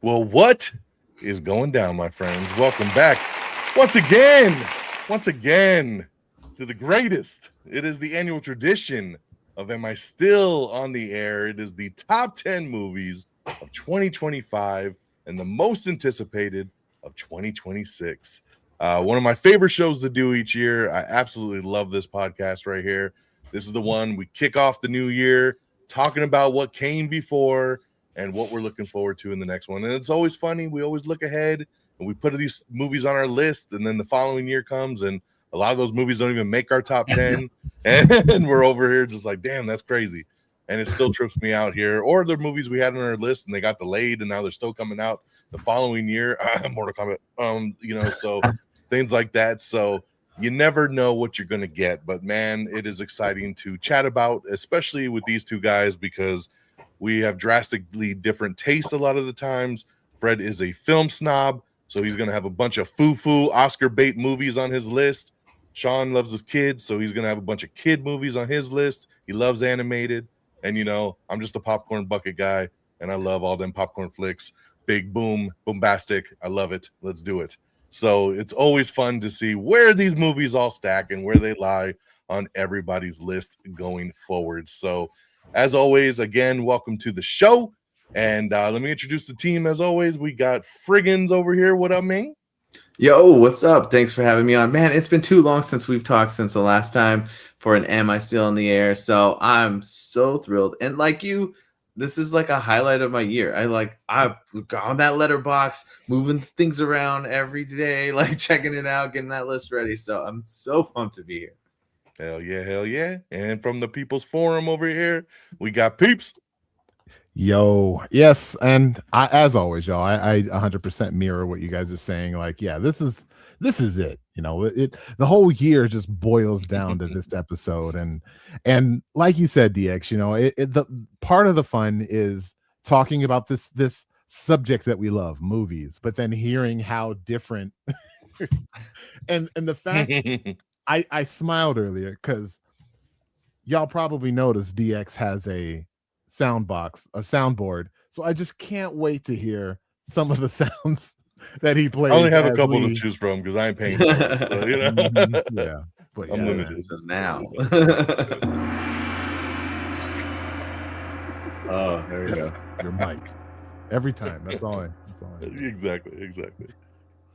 Well, what is going down, my friends? Welcome back once again to the greatest. It is the annual tradition of Am I Still on the Air? It is the top 10 movies of 2025 and the most anticipated of 2026. One of my favorite shows to do each year. I absolutely love this podcast right here. This is the one we kick off the new year talking about what came before and what we're looking forward to in the next one. And it's always funny. We always look ahead and we put these movies on our list, and then the following year comes and a lot of those movies don't even make our top 10. And we're over here just like, damn, that's crazy. And it still trips me out here. Or the movies we had on our list and they got delayed and now they're still coming out the following year. Mortal Kombat, so things like that. So you never know what you're going to get. But man, it is exciting to chat about, especially with these two guys, because we have drastically different tastes a lot of the times. Fred is a film snob, so he's going to have a bunch of foo-foo Oscar bait movies on his list. Sean loves his kids, so he's going to have a bunch of kid movies on his list. He loves animated. And, I'm just a popcorn bucket guy, and I love all them popcorn flicks. Big, boom, bombastic. I love it. Let's do it. So it's always fun to see where these movies all stack and where they lie on everybody's list going forward. So as always, again, welcome to the show. And let me introduce the team. As always, we got Frigginz over here. What up, man? Yo, what's up? Thanks for having me on. Man, it's been too long since we've talked since the last time for an Am I Still in the Air? So I'm so thrilled. And like you, this is like a highlight of my year. I've got on that letterbox, moving things around every day, like checking it out, getting that list ready. So I'm so pumped to be here. Hell yeah. And from the People's Forum over here, we got Peeps. Yo, yes, and as always, y'all, I 100% mirror what you guys are saying. Like, yeah, this is it. The whole year just boils down to this episode, and like you said, DX, the part of the fun is talking about this subject that we love, movies, but then hearing how different, and the fact I smiled earlier because y'all probably noticed DX has a soundboard, so I just can't wait to hear some of the sounds that he plays. I only have a couple to choose from because I ain't paying for it, so, yeah, but I'm limited now. Oh, there we go. Your mic every time. That's all. Exactly.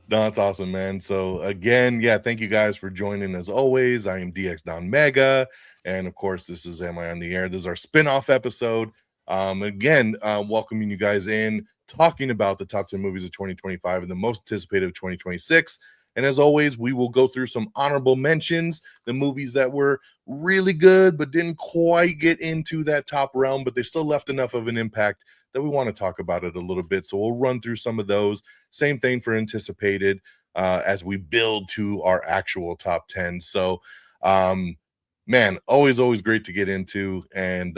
No, it's awesome, man. So again, thank you guys for joining as always. I am DX DONMEGA, and of course, this is Am I on the Air? This is our spin-off episode. Again, welcoming you guys in, talking about the top 10 movies of 2025 and the most anticipated of 2026. And as always, we will go through some honorable mentions, the movies that were really good but didn't quite get into that top realm, but they still left enough of an impact that we want to talk about it a little bit. So we'll run through some of those. Same thing for anticipated as we build to our actual top 10. So, man, always great to get into. And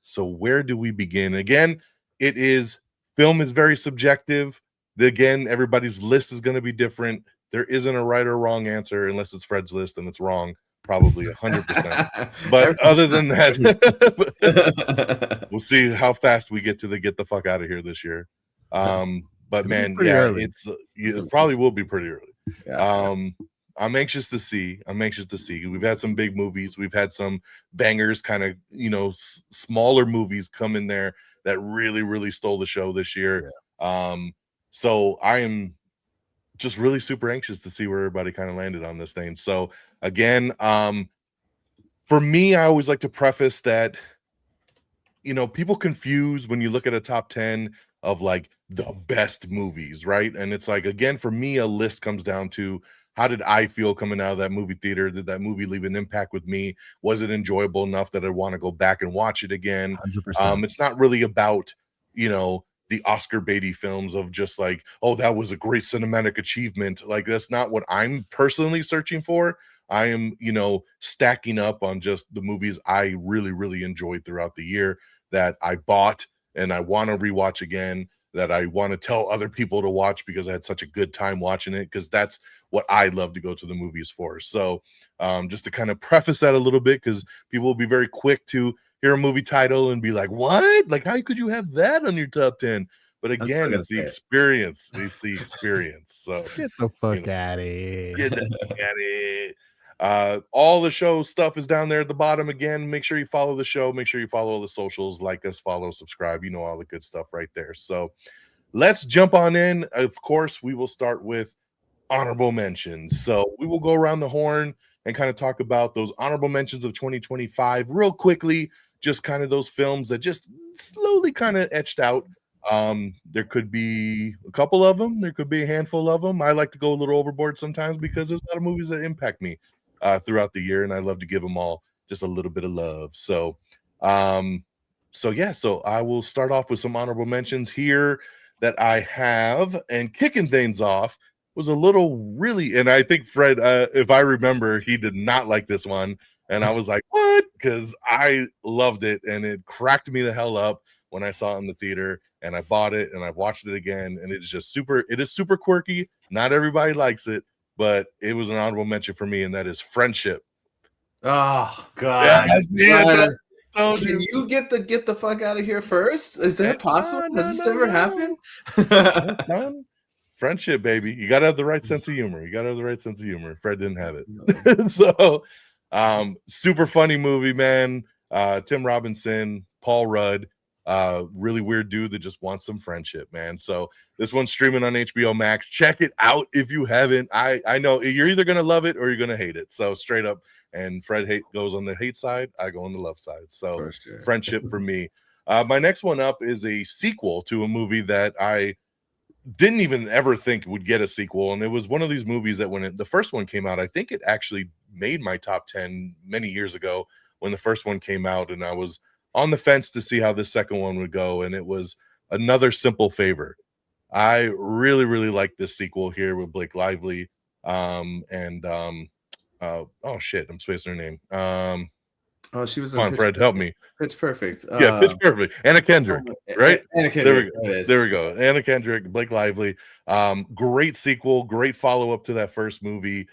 so where do we begin? Again, film is very subjective. Again, everybody's list is going to be different. There isn't a right or wrong answer unless it's Fred's list and it's wrong. Probably 100%. But other than that, we'll see how fast we get the fuck out of here this year. But man, early. It probably will be pretty early. Yeah. I'm anxious to see. We've had some big movies. We've had some bangers, kind of, smaller movies come in there that really stole the show this year. Yeah. So I am just really super anxious to see where everybody kind of landed on this thing. So again, for me, I always like to preface that, people confuse when you look at a top 10 of like the best movies, right? And it's like, again, for me, a list comes down to how did I feel coming out of that movie theater? Did that movie leave an impact with me? Was it enjoyable enough that I want to go back and watch it again? 100%. It's not really about, the Oscar baity films of just like, oh, that was a great cinematic achievement. Like, that's not what I'm personally searching for. I am, stacking up on just the movies I really enjoyed throughout the year that I bought and I want to rewatch again, that I want to tell other people to watch because I had such a good time watching it, because that's what I love to go to the movies for. So just to kind of preface that a little bit, because people will be very quick to hear a movie title and be like, what? Like, how could you have that on your top 10? But I'm still again, gonna it's the say it. experience. It's the experience. So Get the you fuck know, out of here. get the fuck at it. All the show stuff is down there at the bottom. Again, make sure you follow the show. Make sure you follow all the socials, like us, follow, subscribe. You know all the good stuff right there. So let's jump on in. Of course, we will start with honorable mentions. So we will go around the horn and kind of talk about those honorable mentions of 2025 real quickly. Just kind of those films that just slowly kind of etched out. There could be a couple of them, there could be a handful of them. I like to go a little overboard sometimes because there's a lot of movies that impact me throughout the year, and I love to give them all just a little bit of love. Um, so I will start off with some honorable mentions here that I have, and kicking things off was a little really, and I think Fred, if I remember, he did not like this one, and I was like, "What?" Because I loved it, and it cracked me the hell up when I saw it in the theater, and I bought it, and I watched it again, and it's just super. It is super quirky. Not everybody likes it, but it was an honorable mention for me, and that is Friendship. Oh Yeah, God. I see it. Brother, Told can you. you get the fuck out of here first? Is that possible? No, Has this no, ever no. happened? Yes, son. Friendship, baby. You gotta have the right sense of humor. You gotta have the right sense of humor. Fred didn't have it. So super funny movie, man. Tim Robinson, Paul Rudd, really weird dude that just wants some friendship, man. So this one's streaming on HBO Max. Check it out if you haven't. I know you're either gonna love it or you're gonna hate it. So straight up, and Fred goes on the hate side, I go on the love side. So For sure. Friendship for me. My next one up is a sequel to a movie that I didn't even ever think would get a sequel, and it was one of these movies that when the first one came out, I think it actually made my top 10 many years ago when the first one came out, and I was on the fence to see how the second one would go, and it was Another Simple Favor. I really, really like this sequel here with Blake Lively, oh shit, I'm spacing her name. Oh, she was Come in on, Pitch Fred, help me. Pitch Perfect. Yeah, Pitch Perfect. Anna Kendrick, right? Anna There Kendrick. we go. There it is. There we go. Anna Kendrick, Blake Lively. Great sequel, great follow-up to that first movie.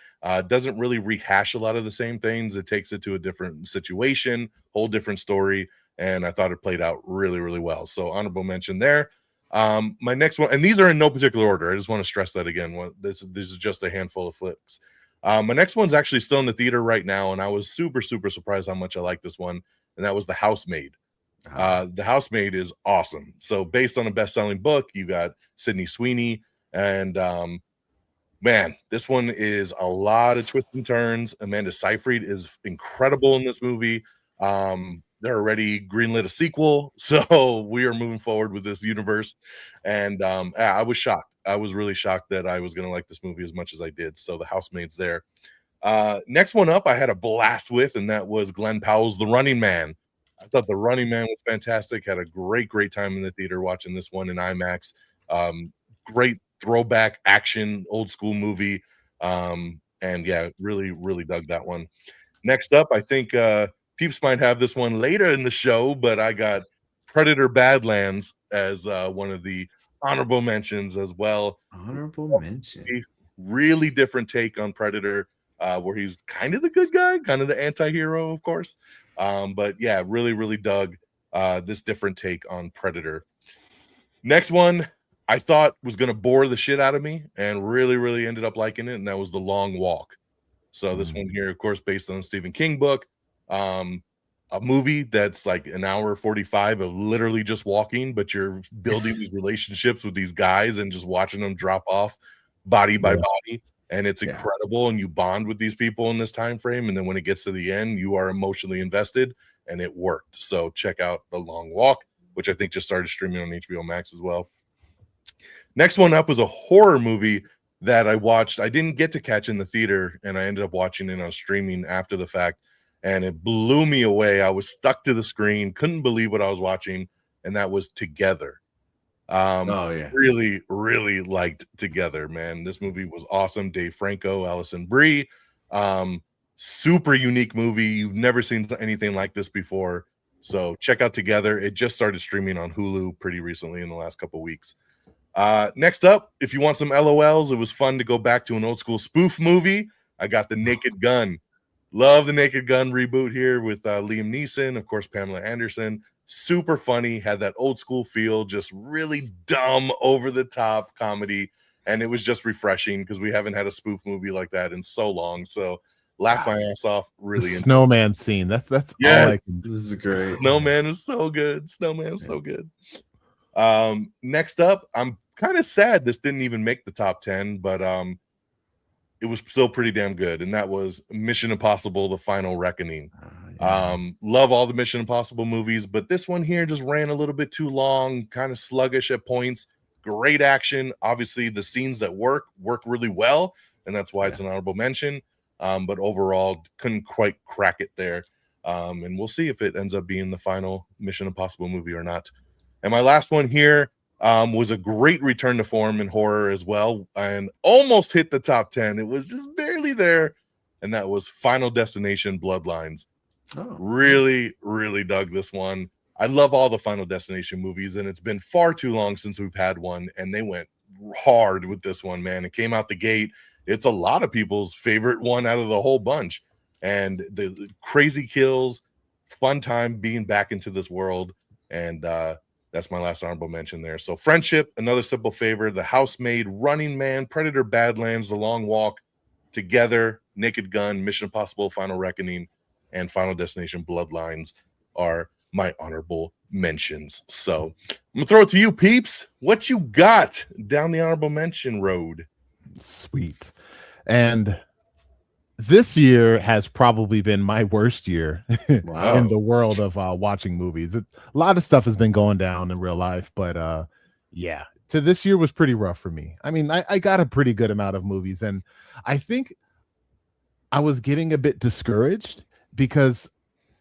Doesn't really rehash a lot of the same things. It takes it to a different situation, whole different story, and I thought it played out really, really well. So honorable mention there. My next one, and these are in no particular order. I just want to stress that again. This is just a handful of flips. My next one's actually still in the theater right now, and I was super, super surprised how much I like this one, and that was The Housemaid. The Housemaid is awesome. So based on a best-selling book, you got Sydney Sweeney, and man, this one is a lot of twists and turns. Amanda Seyfried is incredible in this movie. They're already greenlit a sequel, so we are moving forward with this universe. And I was shocked. I was really shocked that I was going to like this movie as much as I did. So The Housemaid's there. Next one up, I had a blast with, and that was Glenn Powell's The Running Man. I thought The Running Man was fantastic. Had a great, great time in the theater watching this one in IMAX. Great throwback action, old school movie. And yeah, really, really dug that one. Next up, I think Peeps might have this one later in the show, but I got Predator Badlands as one of the honorable mentions as well. Honorable mention. Really different take on Predator, where he's kind of the good guy, kind of the anti-hero, of course. But yeah, really, really dug this different take on Predator. Next one, I thought was going to bore the shit out of me and really, really ended up liking it, and that was The Long Walk. So this one here, of course, based on a Stephen King book, a movie that's like an hour 45 of literally just walking, but you're building these relationships with these guys and just watching them drop off body by body. And it's incredible. And you bond with these people in this time frame. And then when it gets to the end, you are emotionally invested, and it worked. So check out The Long Walk, which I think just started streaming on HBO Max as well. Next one up was a horror movie that I watched. I didn't get to catch in the theater, and I ended up watching it on streaming after the fact, and it blew me away. I was stuck to the screen, couldn't believe what I was watching, and that was Together. Really, really liked Together, man. This movie was awesome. Dave Franco, Alison Brie, super unique movie. You've never seen anything like this before, so check out Together. It just started streaming on Hulu pretty recently in the last couple weeks. Next up, if you want some LOLs, it was fun to go back to an old school spoof movie. I got The Naked Gun. Love The Naked Gun reboot here with Liam Neeson, of course, Pamela Anderson. super funny, had that old school feel, just really dumb, over the top comedy. And it was just refreshing because we haven't had a spoof movie like that in so long. So laughed my ass off. The Really enjoyed it. snowman scene. That's all Yes. I can. This is great. Snowman is so good. Snowman is so good. Next up, I'm kind of sad this didn't even make the top 10, but it was still pretty damn good, and that was Mission Impossible: The Final Reckoning. Love all the Mission Impossible movies, but this one here just ran a little bit too long, kind of sluggish at points. Great action. Obviously, the scenes that work really well, and that's why it's an honorable mention. But overall, couldn't quite crack it there. And we'll see if it ends up being the final Mission Impossible movie or not. And my last one here was a great return to form in horror as well, and almost hit the top 10. It was just barely there, and that was Final Destination: Bloodlines. Really, really dug this one. I love all the Final Destination movies, and it's been far too long since we've had one, and they went hard with this one, man. It came out the gate. It's a lot of people's favorite one out of the whole bunch, and the crazy kills, fun time being back into this world, and that's my last honorable mention there. So Friendship, another simple favor, The Housemaid, Running Man, Predator: Badlands, The Long Walk, Together, Naked Gun, Mission Impossible: Final Reckoning, and Final Destination: Bloodlines are my honorable mentions. So I'm gonna throw it to you, Peeps. What you got down the honorable mention road? Sweet. And this year has probably been my worst year in the world of watching movies. A lot of stuff has been going down in real life, but yeah, this year was pretty rough for me. I mean, I got a pretty good amount of movies, and I think I was getting a bit discouraged because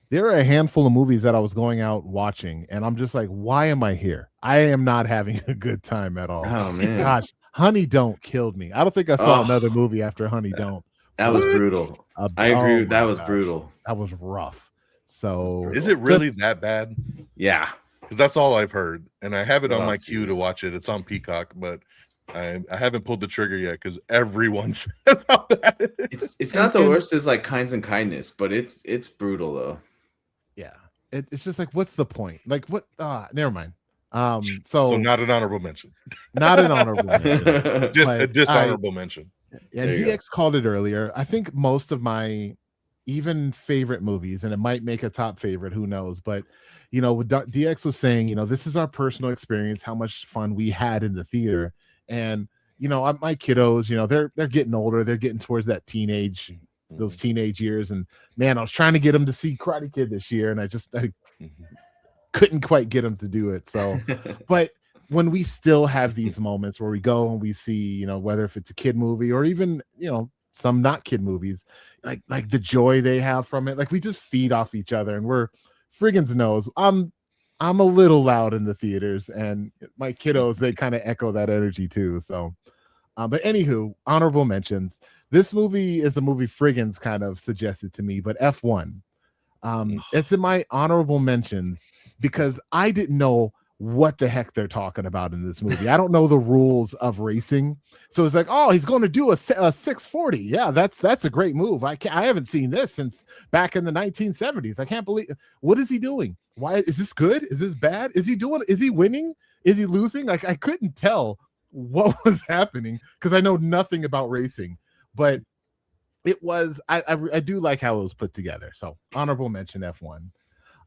there are a handful of movies that I was going out watching, and I'm just like, why am I here? I am not having a good time at all. Oh man, gosh, Honey Don't killed me. I don't think I saw another movie after Honey Don't. That was brutal. I agree. That was brutal. That was rough. So is it really that bad? Yeah, because that's all I've heard, and I have it on my queue to watch it. It's on Peacock, but I haven't pulled the trigger yet because everyone says how bad it is. It's not the worst as like Kinds and Kindness, but it's brutal though. Yeah, it's just like, what's the point? Like, what? Never mind. So not an honorable mention. Not an honorable mention. Just a dishonorable mention. And DX called it earlier. I think most of my even favorite movies, and it might make a top favorite, who knows? But you know, DX was saying, you know, this is our personal experience, how much fun we had in the theater, and you know, my kiddos, you know, they're getting older, they're getting towards that those teenage years, and man, I was trying to get them to see Karate Kid this year, and I couldn't quite get them to do it. So, but when we still have these moments where we go and we see, you know, whether if it's a kid movie or even, you know, some not kid movies, like the joy they have from it, like we just feed off each other. And Frigginz knows I'm a little loud in the theaters, and my kiddos, they kind of echo that energy too. So, but anywho, honorable mentions. This movie is a movie Frigginz kind of suggested to me, but F1. It's in my honorable mentions because I didn't know what the heck they're talking about in this movie. I don't know the rules of racing, so it's like, oh, he's going to do a 640. Yeah, that's a great move. I haven't seen this since back in the 1970s. I can't believe, what is he doing? Why is this good? Is this bad? Is he winning? Is he losing? Like, I couldn't tell what was happening because I know nothing about racing, but it was, I do like how it was put together. So honorable mention F1.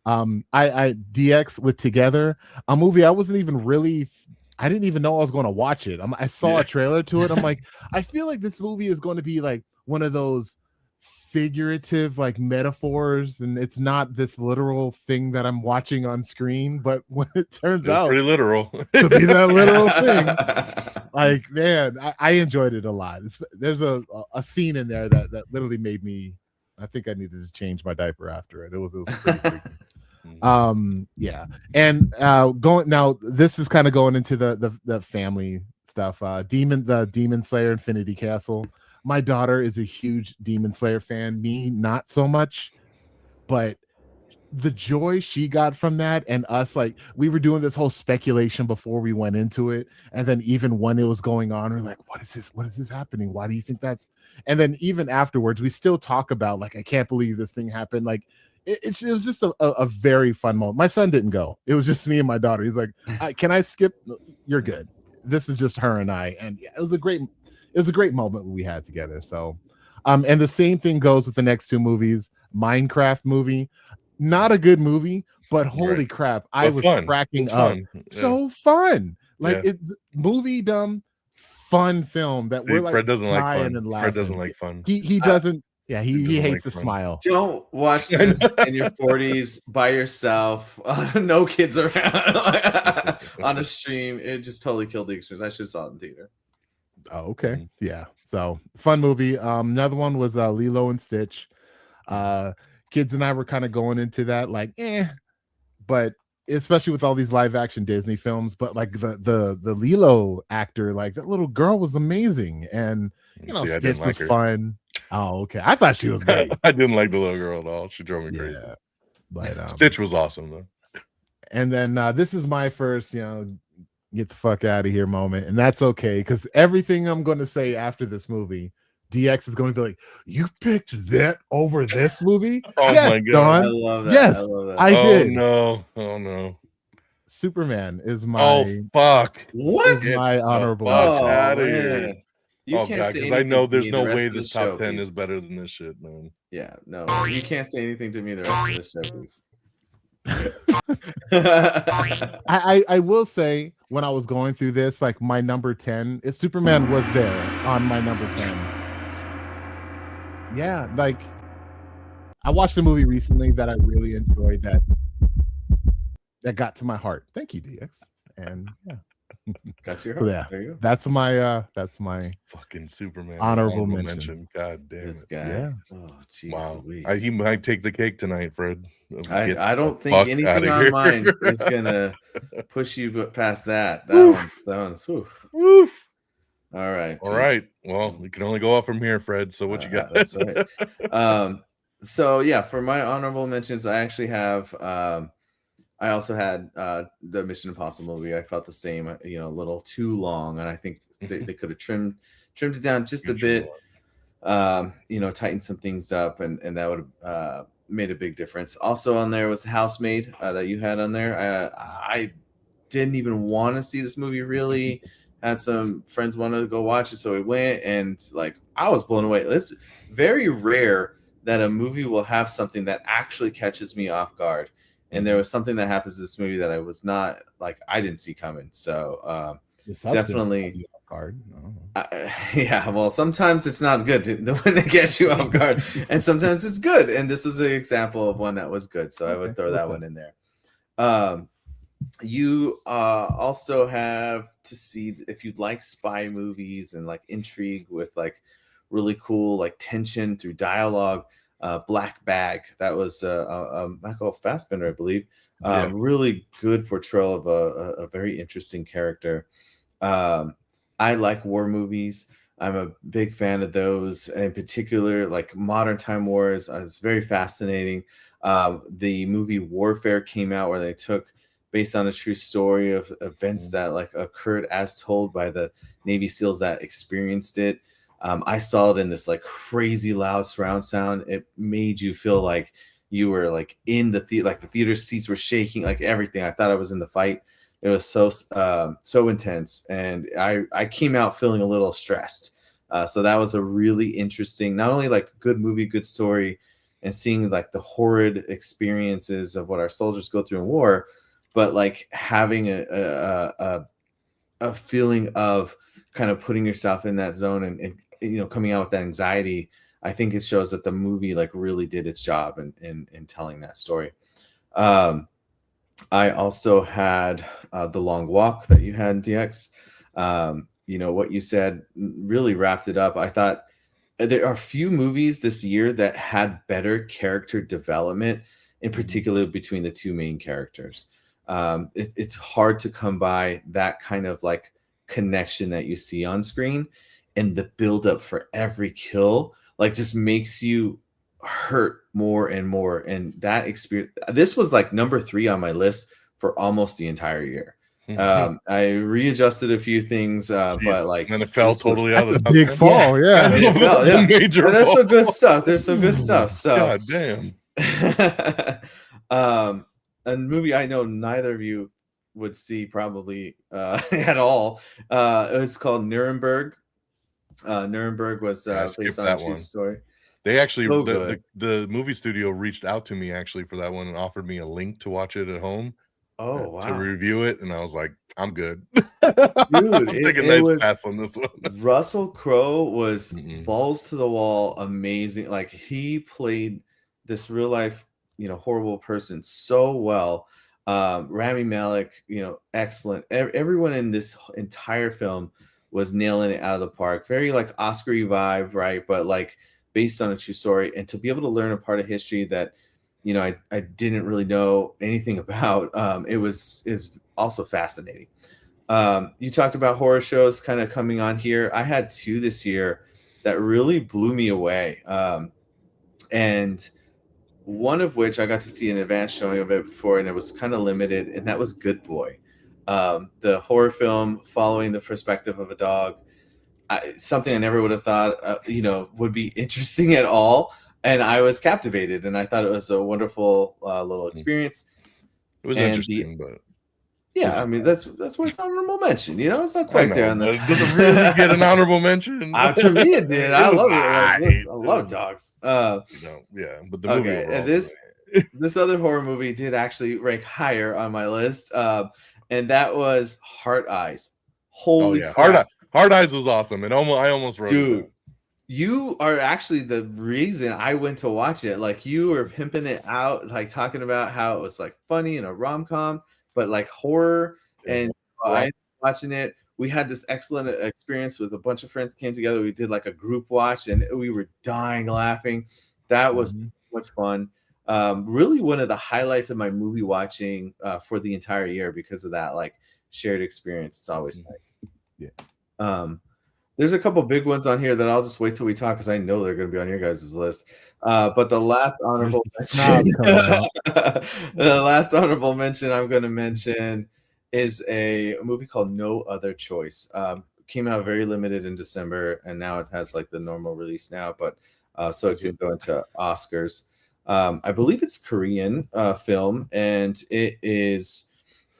I DX with Together, a movie I wasn't even really, I didn't even know I was going to watch it. I saw a trailer to it. I'm like, I feel like this movie is going to be like one of those figurative like metaphors, and it's not this literal thing that I'm watching on screen, but when it turns out pretty literal to be that literal thing, like, man, I enjoyed it a lot. There's a scene in there that literally made me, I think I needed to change my diaper after it. It was pretty freaky. Yeah. And going now, this is kind of going into the family stuff. The Demon Slayer Infinity Castle. My daughter is a huge Demon Slayer fan. Me, not so much, but the joy she got from that, and us, like, we were doing this whole speculation before we went into it, and then even when it was going on, we're like, what is this happening? Why do you think that's? And then even afterwards, we still talk about, like, I can't believe this thing happened. Like, it was just a very fun moment. My son didn't go. It was just me and my daughter. He's like, "Can I skip?" You're good. This is just her and I, and yeah, it was a great moment we had together. So, and the same thing goes with the next two movies. Minecraft movie, not a good movie, but holy crap, I was cracking up. So fun, like movie dumb, fun film that we're like. Fred doesn't like fun. Fred doesn't like fun. He doesn't. Yeah, he hates to smile. Don't watch this in your 40s by yourself. No kids around on a stream. It just totally killed the experience. I should have saw it in theater. Oh, okay. Yeah. So fun movie. Another one was Lilo and Stitch. Kids and I were kind of going into that like, but especially with all these live action Disney films, but like the Lilo actor, like that little girl was amazing, and Stitch was fun. Oh, okay. I thought she was great. I didn't like the little girl at all. She drove me crazy. But Stitch was awesome though. And then this is my first, get the fuck out of here moment, and that's okay because everything I'm going to say after this movie, DX is going to be like, "You picked that over this movie?" Oh yes, my god, Don. I love that. Yes, I love that. I did. Oh no. Superman is my. Oh fuck! What? Is my honorable? Out of here. You can't god, say because I know there's no way this top 10 is better than this shit, man. Yeah, no, you can't say anything to me the rest of this show. I will say when I was going through this, like my number 10, Superman was there on my number 10. Yeah, like I watched a movie recently that I really enjoyed that got to my heart. Thank you, DX. And yeah. Got your heart. So, yeah, there you go. That's my fucking Superman honorable mention. God damn this it. guy. Yeah. Oh, geez, wow. Louise. He might take the cake tonight, Fred. I don't think anything on mine is gonna push you past that. That one's woof. All right. All right. Well, we can only go off from here, Fred. So what you got? That's right. So yeah, for my honorable mentions, I actually have I also had the Mission Impossible movie. I felt the same, a little too long, and I think they could have trimmed it down just a bit, tightened some things up, and that would have made a big difference. Also on there was Housemaid that you had on there. I didn't even want to see this movie really. Had some friends wanted to go watch it, so we went, and like I was blown away. It's very rare that a movie will have something that actually catches me off guard. And there was something that happens in this movie that I was not I didn't see coming. So definitely off guard. Yeah, well, sometimes it's not good when it gets you off guard, and sometimes it's good. And this was an example of one that was good. So I would throw that one in there. You also have to see, if you'd like spy movies and like intrigue with like really cool like tension through dialogue. Black Bag, that was Michael Fassbender, I believe. Really good portrayal of a very interesting character. I like war movies. I'm a big fan of those, in particular like modern time wars. It's very fascinating. The movie Warfare came out, where they took, based on a true story of events that like occurred as told by the Navy SEALs that experienced it. I saw it in this like crazy loud surround sound. It made you feel like you were like in the theater, like the theater seats were shaking, like everything. I thought I was in the fight. It was so intense, and I came out feeling a little stressed. So that was a really interesting, not only like good movie, good story, and seeing like the horrid experiences of what our soldiers go through in war, but like having a feeling of kind of putting yourself in that zone and coming out with that anxiety. I think it shows that the movie like really did its job in telling that story. I also had The Long Walk that you had in DX. What you said really wrapped it up. I thought there are few movies this year that had better character development, in particular between the two main characters. It's hard to come by that kind of like connection that you see on screen, and the build up for every kill like just makes you hurt more and more. And that experience, this was like number 3 on my list for almost the entire year. I readjusted a few things, but like, and it fell totally out of the big fall. Yeah, that's some good stuff. There's some good stuff. So god damn. A movie I know neither of you would see probably at all. It's called Nuremberg. Nuremberg was Yeah, I based skipped on a that true one. story. They actually So the, good. the movie studio reached out to me actually for that one and offered me a link to watch it at home Oh to wow, review it, and I was like, I'm good. dude! I'm taking a It nice was pass on this one. Russell Crowe was Mm-mm. balls to the wall, amazing. Like he played this real life, horrible person so well. Rami Malek, excellent. Everyone in this entire film was nailing it out of the park. Very like Oscar-y vibe, right? But like based on a true story, and to be able to learn a part of history that I didn't really know anything about. It was is also fascinating. You talked about horror shows kind of coming on here. I had two this year that really blew me away. And one of which I got to see an advanced showing of it before, and it was kind of limited, and that was Good Boy, the horror film following the perspective of a dog. Something I never would have thought, would be interesting at all. And I was captivated, and I thought it was a wonderful little experience. It was And the interesting, but Yeah, I mean that's why it's honorable mention. It's not I quite there know, on the but does it really get an honorable mention? To me, it did. I was love it. Like, look, aight. I love dogs. Yeah, but the movie Okay, and overall. this other horror movie did actually rank higher on my list, and that was Heart Eyes. Oh Holy yeah, crap, Hard Eyes was awesome, and I almost wrote it dude! down. You are actually the reason I went to watch it. Like you were pimping it out, like talking about how it was like funny and a rom-com, but like horror. And so I ended up watching it. We had this excellent experience with a bunch of friends came together. We did like a group watch, and we were dying laughing. That was so much fun. Really one of the highlights of my movie watching for the entire year because of that like shared experience. It's always nice. Yeah. There's a couple big ones on here that I'll just wait till we talk because I know they're going to be on your guys' list. But the last honorable mention, the last honorable mention I'm going to mention is a movie called No Other Choice. Came out very limited in December, and now it has like the normal release now. But so it can go into Oscars. I believe it's Korean film, and it is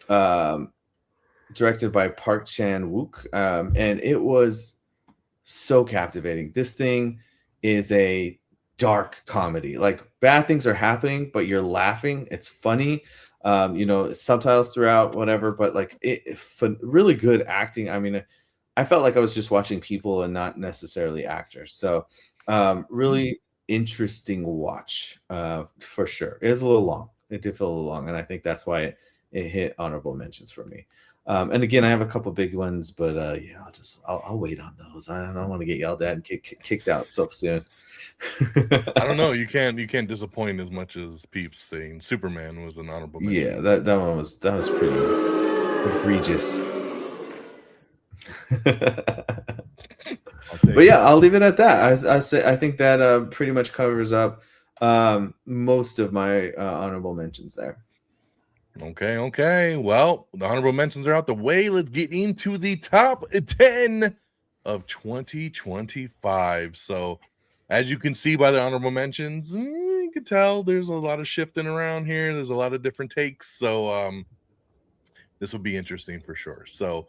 directed by Park Chan-wook, and it was so captivating. This thing is a dark comedy. Like bad things are happening, but you're laughing. It's funny. Subtitles throughout, whatever. But like really good acting. I mean, I felt like I was just watching people and not necessarily actors. So really interesting watch for sure. It is a little long. It did feel a little long, and I think that's why it hit honorable mentions for me. And again, I have a couple big ones, but yeah, I'll wait on those. I don't want to get yelled at and kicked out so soon. I don't know. You can't disappoint as much as Peeps saying Superman was an honorable mention. Yeah, that one was pretty egregious. But yeah, I'll leave it at that. I think that pretty much covers up most of my honorable mentions there. Okay. Well, the honorable mentions are out the way. Let's get into the top 10 of 2025. So, as you can see by the honorable mentions, you can tell there's a lot of shifting around here. There's a lot of different takes. So, this will be interesting for sure. So,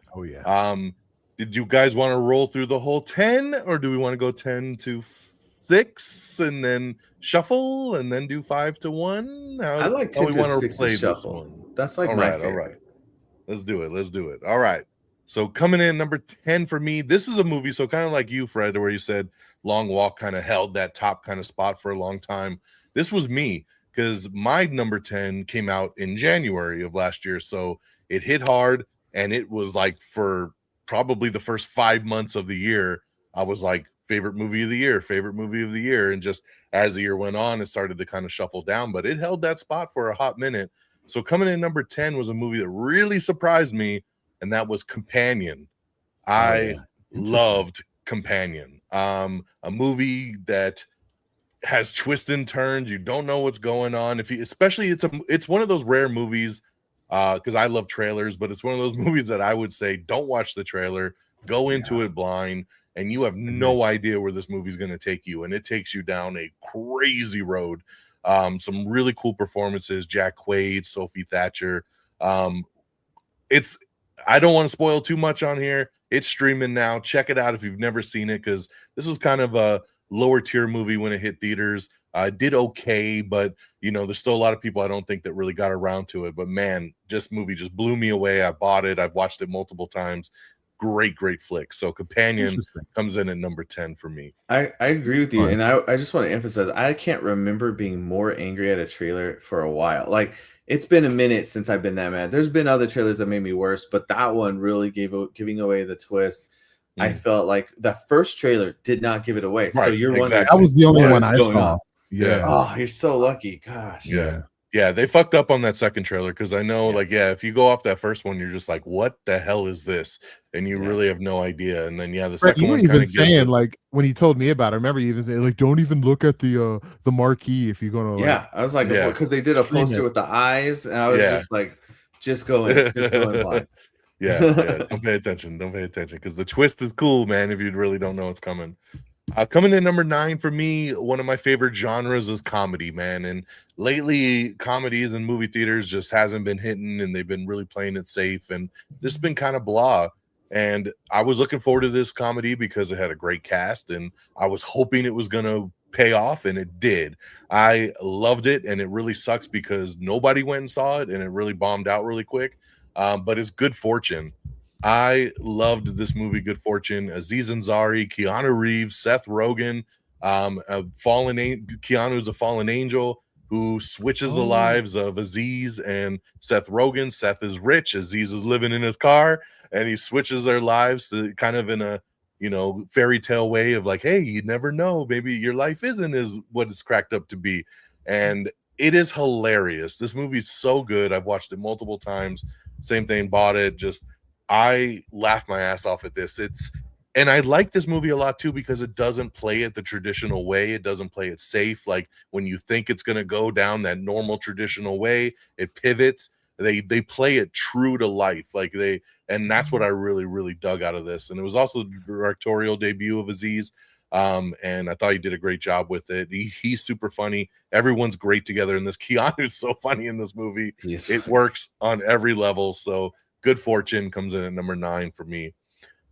did you guys want to roll through the whole 10, or do we want to go 10 to 6 and then shuffle and then do 5 to 1? I like 10 to 6 and shuffle. That's like my favorite. All right. Let's do it. All right. So coming in number 10 for me, this is a movie. So kind of like you, Fred, where you said Long Walk kind of held that top kind of spot for a long time. This was me because my number 10 came out in January of last year. So it hit hard, and it was like for probably the first 5 months of the year, I was like, favorite movie of the year. And just as the year went on, it started to kind of shuffle down, but it held that spot for a hot minute. So coming in number 10 was a movie that really surprised me, and that was Companion. I loved Companion. A movie that has twists and turns. You don't know what's going on. Especially it's one of those rare movies, because I love trailers, but it's one of those movies that I would say don't watch the trailer, go into it blind, and you have no idea where this movie is going to take you, and it takes you down a crazy road. Some really cool performances, Jack Quaid, Sophie Thatcher. It's I don't want to spoil too much on here. It's streaming now. Check it out if you've never seen it, because this was kind of a lower tier movie when it hit theaters. Did okay, but there's still a lot of people I don't think that really got around to it. But man, this movie just blew me away. I bought it. I've watched it multiple times. Great flick. So Companion comes in at number 10 for me. I agree with you, and I just want to emphasize, I can't remember being more angry at a trailer for a while. Like, it's been a minute since I've been that mad. There's been other trailers that made me worse, but that one really giving away the twist. I felt like the first trailer did not give it away. Right, so you're wondering, that was the only one I saw. On? Yeah. Oh, you're so lucky. Gosh. Yeah, they fucked up on that second trailer, because I know, if you go off that first one, you're just like, what the hell is this? And you really have no idea. And then, the second one kind of saying, like, when he told me about it, I remember you even saying, like, don't even look at the marquee if you're going to. I was like, because they did a poster with the eyes, and I was just like, just go in blind. Don't pay attention. Don't pay attention, because the twist is cool, man, if you really don't know what's coming. Coming in number 9 for me, one of my favorite genres is comedy, man. And lately, comedies in movie theaters just hasn't been hitting, and they've been really playing it safe, and just been kind of blah. And I was looking forward to this comedy because it had a great cast, and I was hoping it was going to pay off, and it did. I loved it, and it really sucks because nobody went and saw it, and it really bombed out really quick. But it's Good Fortune. I loved this movie, Good Fortune. Aziz Ansari, Keanu Reeves, Seth Rogen, Keanu's a fallen angel who switches the lives of Aziz and Seth Rogen. Seth is rich, Aziz is living in his car, and he switches their lives to kind of in a fairy tale way of like, hey, you never know, maybe your life isn't as what it's cracked up to be. And it is hilarious. This movie's so good. I've watched it multiple times. Same thing, bought it. I laugh my ass off at this. And I like this movie a lot too, because it doesn't play it the traditional way. It doesn't play it safe. Like, when you think it's going to go down that normal traditional way, it pivots. They play it true to life. And that's what I really, really dug out of this. And it was also the directorial debut of Aziz. And I thought he did a great job with it. He's super funny. Everyone's great together in this. Keanu's so funny in this movie. It works on every level. So Good Fortune comes in at number 9 for me.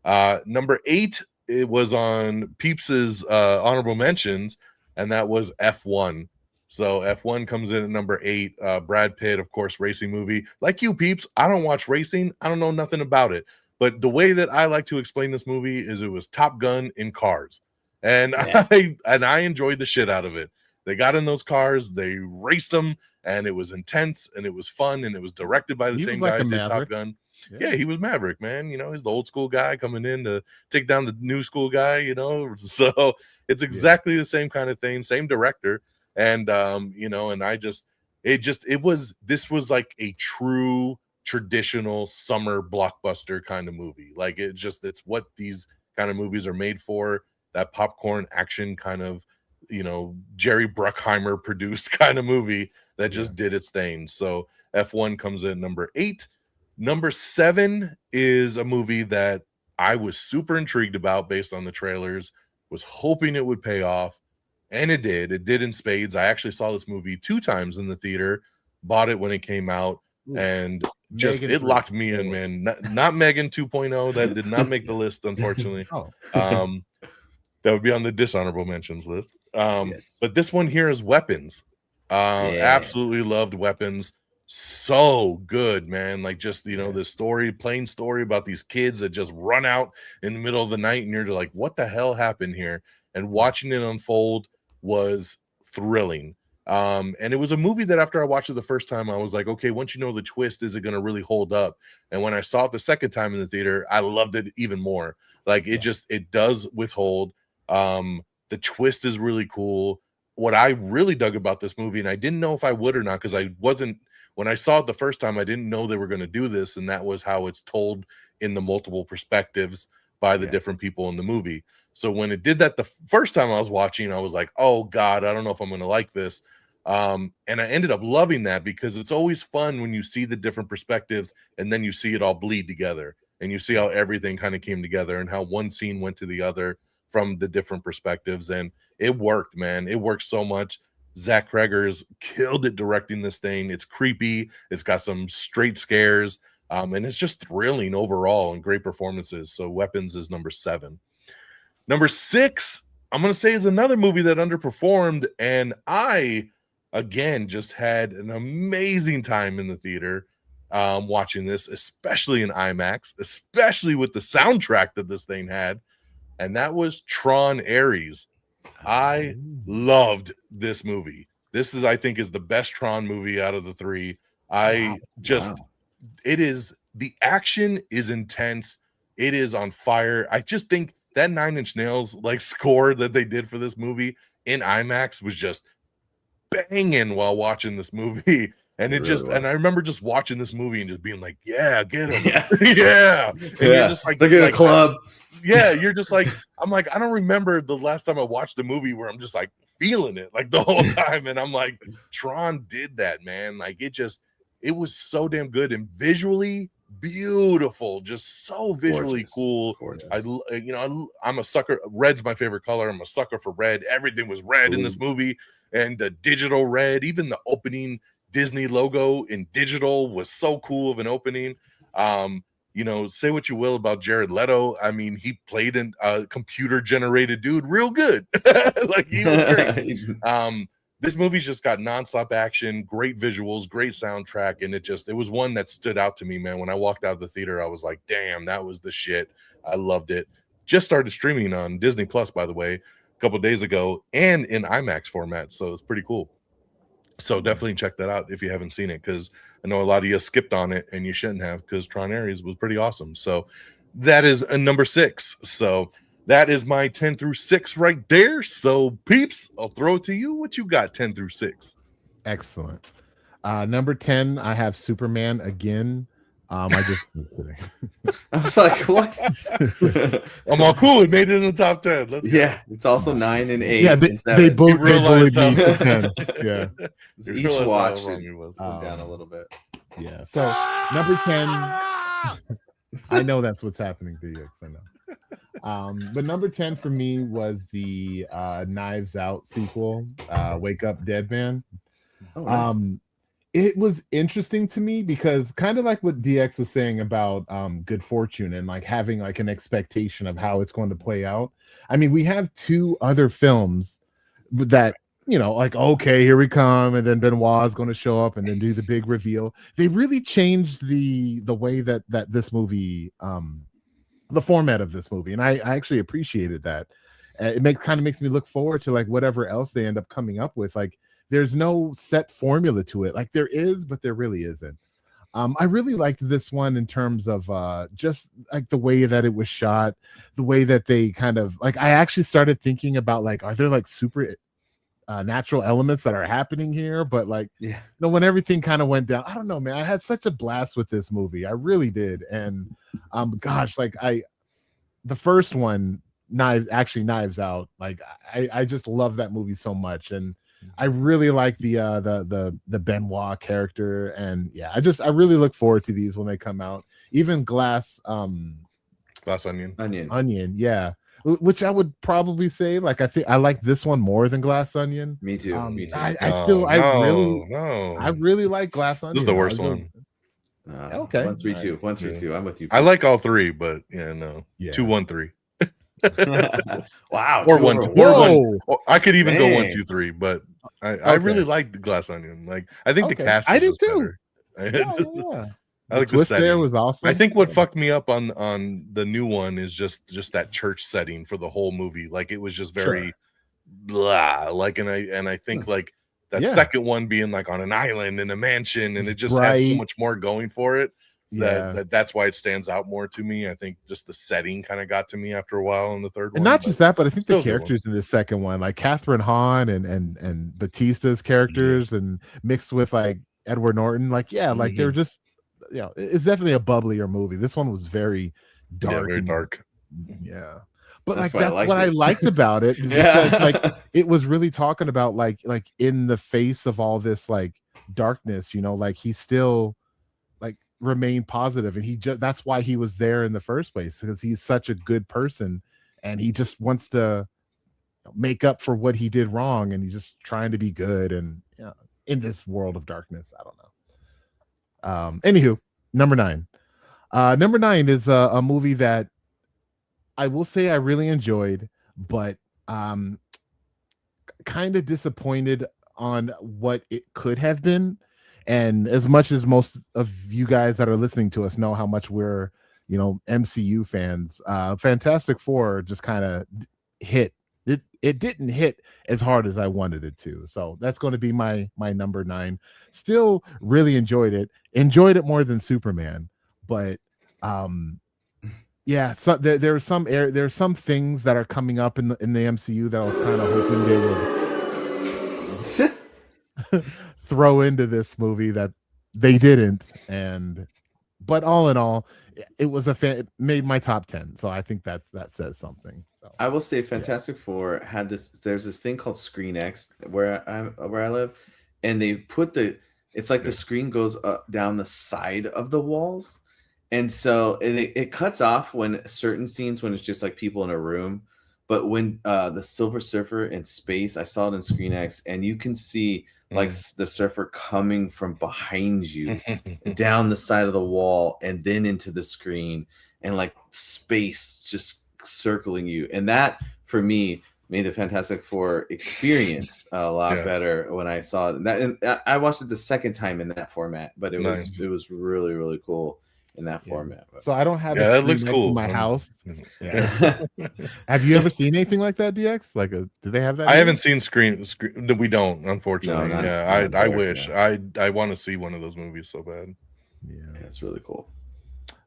Number 8, it was on Peeps's honorable mentions, and that was F1. So F1 comes in at number 8. Brad Pitt, of course, racing movie. Like you, Peeps, I don't watch racing. I don't know nothing about it. But the way that I like to explain this movie is it was Top Gun in cars. And I enjoyed the shit out of it. They got in those cars, they raced them, and it was intense, and it was fun, and it was directed by the same guy who did Top Gun. Yeah, he was Maverick, man. He's the old school guy coming in to take down the new school guy, So it's exactly the same kind of thing, same director. And this was like a true traditional summer blockbuster kind of movie. Like, it's what these kind of movies are made for. That popcorn action kind of, Jerry Bruckheimer produced kind of movie that just did its thing. So F1 comes in number 8. Number 7 is a movie that I was super intrigued about based on the trailers, was hoping it would pay off, and it did. It did in spades. I actually saw this movie 2 times in the theater, bought it when it came out, and it locked me in, man. Not Megan 2.0. That did not make the list, unfortunately. That would be on the dishonorable mentions list. But this one here is Weapons. Absolutely loved Weapons. So good, man. Like, just this plain story about these kids that just run out in the middle of the night, and you're like, what the hell happened here? And watching it unfold was thrilling. And it was a movie that after I watched it the first time, I was like, okay, once you know the twist, is it going to really hold up? And when I saw it the second time in the theater, I loved it even more. Like, it does withhold. The twist is really cool. What I really dug about this movie, and I didn't know if I would or not, because when I saw it the first time, I didn't know they were going to do this, and that was how it's told in the multiple perspectives by the different people in the movie. So when it did that the first time I was watching, I was like, oh God, I don't know if I'm going to like this. And I ended up loving that, because it's always fun when you see the different perspectives and then you see it all bleed together, and you see how everything kind of came together and how one scene went to the other from the different perspectives. And it worked, man. It worked so much. Zach Cregger's killed it directing this thing. It's creepy. It's got some straight scares. And it's just thrilling overall and great performances. So Weapons is number 7. Number 6, I'm going to say, is another movie that underperformed. And I, again, just had an amazing time in the theater watching this, especially in IMAX, especially with the soundtrack that this thing had. And that was Tron Ares. I loved this movie. This is, I think, is the best Tron movie out of the 3. It is, the action is intense. It is on fire. I just think that 9 Inch Nails like score that they did for this movie in IMAX was just banging while watching this movie. And it just, and I remember just watching this movie and just being like, yeah, get him. Yeah. And you're just like, it's like in a club. You're just like, I'm like, I don't remember the last time I watched a movie where I'm just like feeling it like the whole time. And I'm like, Tron did that, man. Like it was so damn good and visually beautiful, just so visually cool. Gorgeous. I'm a sucker. Red's my favorite color. I'm a sucker for red. Everything was red in this movie, and the digital red, even the opening Disney logo in digital was so cool of an opening. Say what you will about Jared Leto. I mean, he played a computer generated dude real good. Like he was great. This movie's just got nonstop action, great visuals, great soundtrack, and it was one that stood out to me, man. When I walked out of the theater, I was like, damn, that was the shit. I loved it. Just started streaming on Disney Plus, by the way, a couple days ago, and in IMAX format, so it's pretty cool. So definitely check that out if you haven't seen it, because I know a lot of you skipped on it, and you shouldn't have, because Tron Ares was pretty awesome. So that is a number 6. So that is my 10 through 6 right there. So, Peeps, I'll throw it to you. What you got 10 through 6? Excellent. Number 10, I have Superman again. I was like, what? I'm all cool. It made it in the top 10. Let's go. It's also 9 and 8. Yeah, and they both bullied me how- for 10. Yeah. Each watch how wrong it was. down a little bit. Yeah. So number 10. I know that's what's happening to you. I know. But number 10 for me was the Knives Out sequel, Wake Up Dead Man. Oh, nice. It was interesting to me because kind of like what DX was saying about Good Fortune and like having like an expectation of how it's going to play out. I mean, we have 2 other films that, like, okay, here we come, and then Benoit is going to show up and then do the big reveal. They really changed the way that this movie, the format of this movie, and I actually appreciated that. It makes me look forward to like whatever else they end up coming up with. Like, there's no set formula to it. Like there is, but there really isn't. I really liked this one in terms of just like the way that it was shot, the way that they kind of like, I actually started thinking about like, are there like super natural elements that are happening here? But like, when everything kind of went down, I don't know, man, I had such a blast with this movie. I really did. And gosh, like the first one, Knives Out, like I just love that movie so much. And I really like the Benoit character, and I really look forward to these when they come out. Even Glass Onion, yeah, which I would probably say like I think I like this one more than Glass Onion. Me too. Me too. I really like Glass Onion. This is the worst one. Okay, 1, 3, 2. 1, 3, 2. I'm with you. I like all 3, but 2, 1, 3. Wow. Or 1, 2. Or I could even go 1, 2, 3, but I really like the Glass Onion. Like I think the cast is just better. I like the setting. There was awesome. I think what fucked me up on the new one is just that church setting for the whole movie. Like it was just very blah. Like and I think like that second one being like on an island in a mansion, and it just had so much more going for it. That's why it stands out more to me. I think just the setting kind of got to me after a while in the third one. And not just that, but I think the characters in the second one, like Catherine Hahn and Batista's characters, and mixed with like Edward Norton, like like they're just it's definitely a bubblier movie. This one was very dark. Very dark. Yeah. But that's what I liked about it. Like it was really talking about like in the face of all this like darkness, like he still like remained positive, and that's why he was there in the first place, because he's such a good person, and he just wants to make up for what he did wrong, and he's just trying to be good, and in this world of darkness. I don't know. Anywho, number 9. Number 9 is a movie that I will say I really enjoyed, but kind of disappointed on what it could have been. And as much as most of you guys that are listening to us know how much we're, MCU fans, Fantastic Four just kind of hit. It didn't hit as hard as I wanted it to. So that's going to be my number 9. Still really enjoyed it. Enjoyed it more than Superman, but yeah, so there's some things that are coming up in the MCU that I was kind of hoping they would throw into this movie that they didn't. But all in all, it was it made my top 10. So I think that says something. So, I will say Fantastic Four had this. There's this thing called Screen X where I live, and they put it's like the screen goes up down the side of the walls. And so it cuts off when certain scenes when it's just like people in a room. But when the Silver Surfer in space, I saw it in Screen X, and you can see like the surfer coming from behind you down the side of the wall and then into the screen, and like space just circling you. And that for me made the Fantastic Four experience a lot better when I saw it. And I watched it the second time in that format, but it was really, really cool in that format. So I don't have that looks cool in my house. Have you ever seen anything like that, DX? Like do they have that? I haven't seen screen. We don't, unfortunately. No, I wish. I want to see one of those movies so bad. Yeah, it's really cool.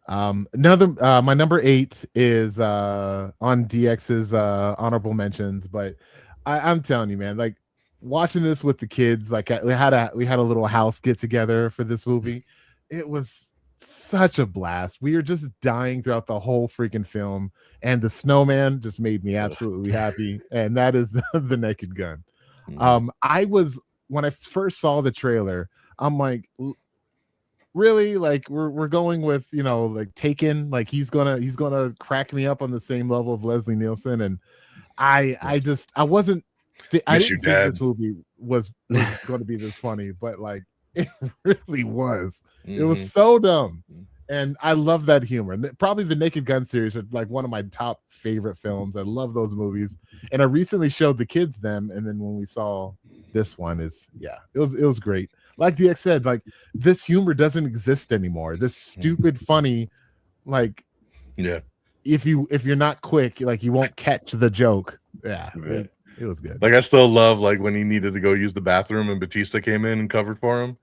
Another my number 8 is on DX's honorable mentions, but I'm telling you, man, like watching this with the kids, like we had a little house get together for this movie. It was such a blast. We were just dying throughout the whole freaking film, and the snowman just made me absolutely happy, and that is the Naked Gun. I was, when I first saw the trailer, I'm like, really? Like we're going with, like Taken, like he's gonna crack me up on the same level of Leslie Nielsen, and I didn't think this movie was going to be this funny, but like it really was. It was so dumb, and I love that humor. And probably the Naked Gun series are like one of my top favorite films. I love those movies, and I recently showed the kids them, and then when we saw this one, it was great. Like DX said, like this humor doesn't exist anymore. This stupid funny, like if you're not quick, like you won't catch the joke. It was good. Like I still love like when he needed to go use the bathroom and Batista came in and covered for him.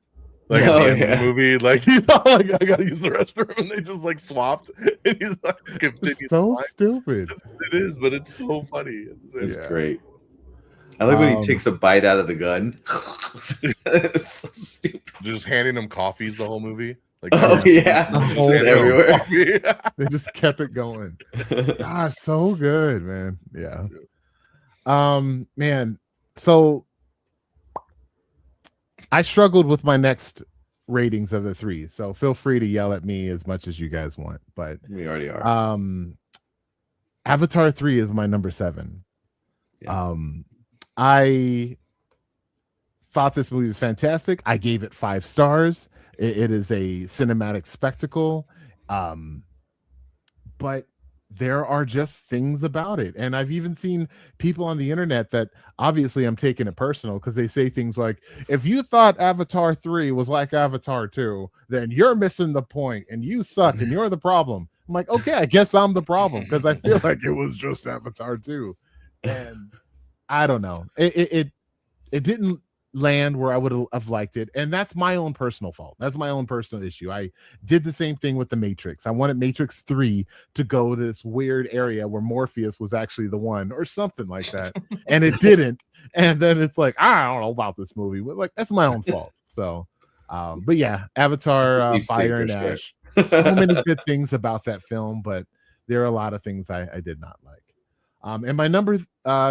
Like at the end of the movie, like he thought like I gotta use the restroom, and they just like swapped, and he's like, it's so stupid. It is, but it's so funny. It's great. I like when he takes a bite out of the gun. It's so stupid. Just handing him coffees the whole movie. Like, just everywhere. They just kept it going. Gosh, so good, man. Yeah. Man. So I struggled with my next ratings of the 3. So feel free to yell at me as much as you guys want. But we already are. Avatar 3 is my number 7. Yeah. I thought this movie was fantastic. I gave it 5 stars. It is a cinematic spectacle. But there are just things about it. And I've even seen people on the internet that obviously I'm taking it personal because they say things like, if you thought Avatar 3 was like Avatar 2, then you're missing the point and you suck and you're the problem. I'm like, okay, I guess I'm the problem because I feel like it was just Avatar 2. And I don't know. It didn't land where I would have liked it, and that's my own personal fault. That's my own personal issue. I did the same thing with the Matrix. I wanted Matrix 3 to go to this weird area where Morpheus was actually the one or something like that, and it didn't. And then it's like, I don't know about this movie, but like that's my own fault. So but yeah, Avatar Fire and Ash. So many good things about that film, but there are a lot of things I did not like. And my number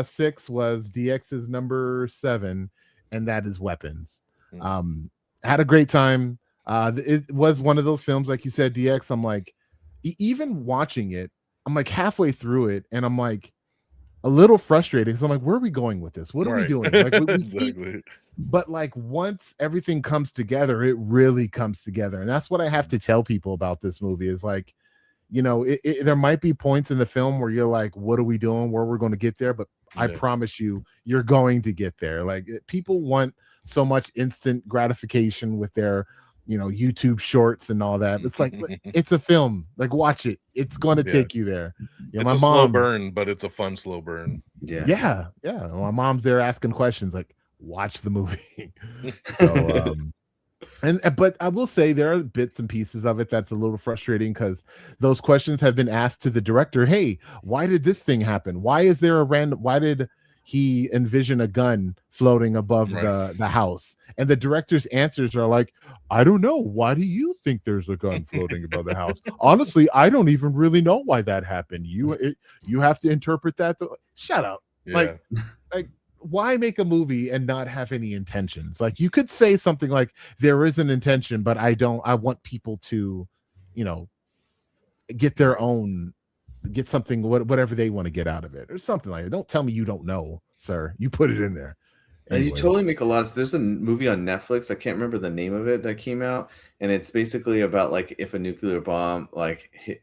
6 was DX's number 7, and that is Weapons. Had a great time. It was one of those films, like you said, DX. I'm like, even watching it, I'm like halfway through it, and I'm like, a little frustrating. So I'm like, where are we going with this? What are we Right. doing? Like we keep, Exactly. but like once everything comes together, it really comes together. And that's what I have to tell people about this movie is like, there might be points in the film where you're like, what are we doing? Where we're going to get there? But I Yeah. promise you're going to get there. Like people want so much instant gratification with their, YouTube shorts and all that. It's like, it's a film. Like watch it. It's going to Yeah. take you there. It's my a mom, slow burn, but it's a fun slow burn. Yeah. My mom's there asking questions like, watch the movie. So, but I will say there are bits and pieces of it that's a little frustrating because those questions have been asked to the director. Hey, why did this thing happen? Why is there why did he envision a gun floating above the house? And the director's answers are like, I don't know. Why do you think there's a gun floating above the house? Honestly, I don't even really know why that happened. You have to interpret that. Shut up. Yeah. Like why make a movie and not have any intentions? Like you could say something like there is an intention, but I want people to, get something, whatever they want to get out of it or something like that. Don't tell me you don't know, sir. You put it in there. Anyway. You totally make a lot of. There's a movie on Netflix. I can't remember the name of it that came out, and it's basically about like if a nuclear bomb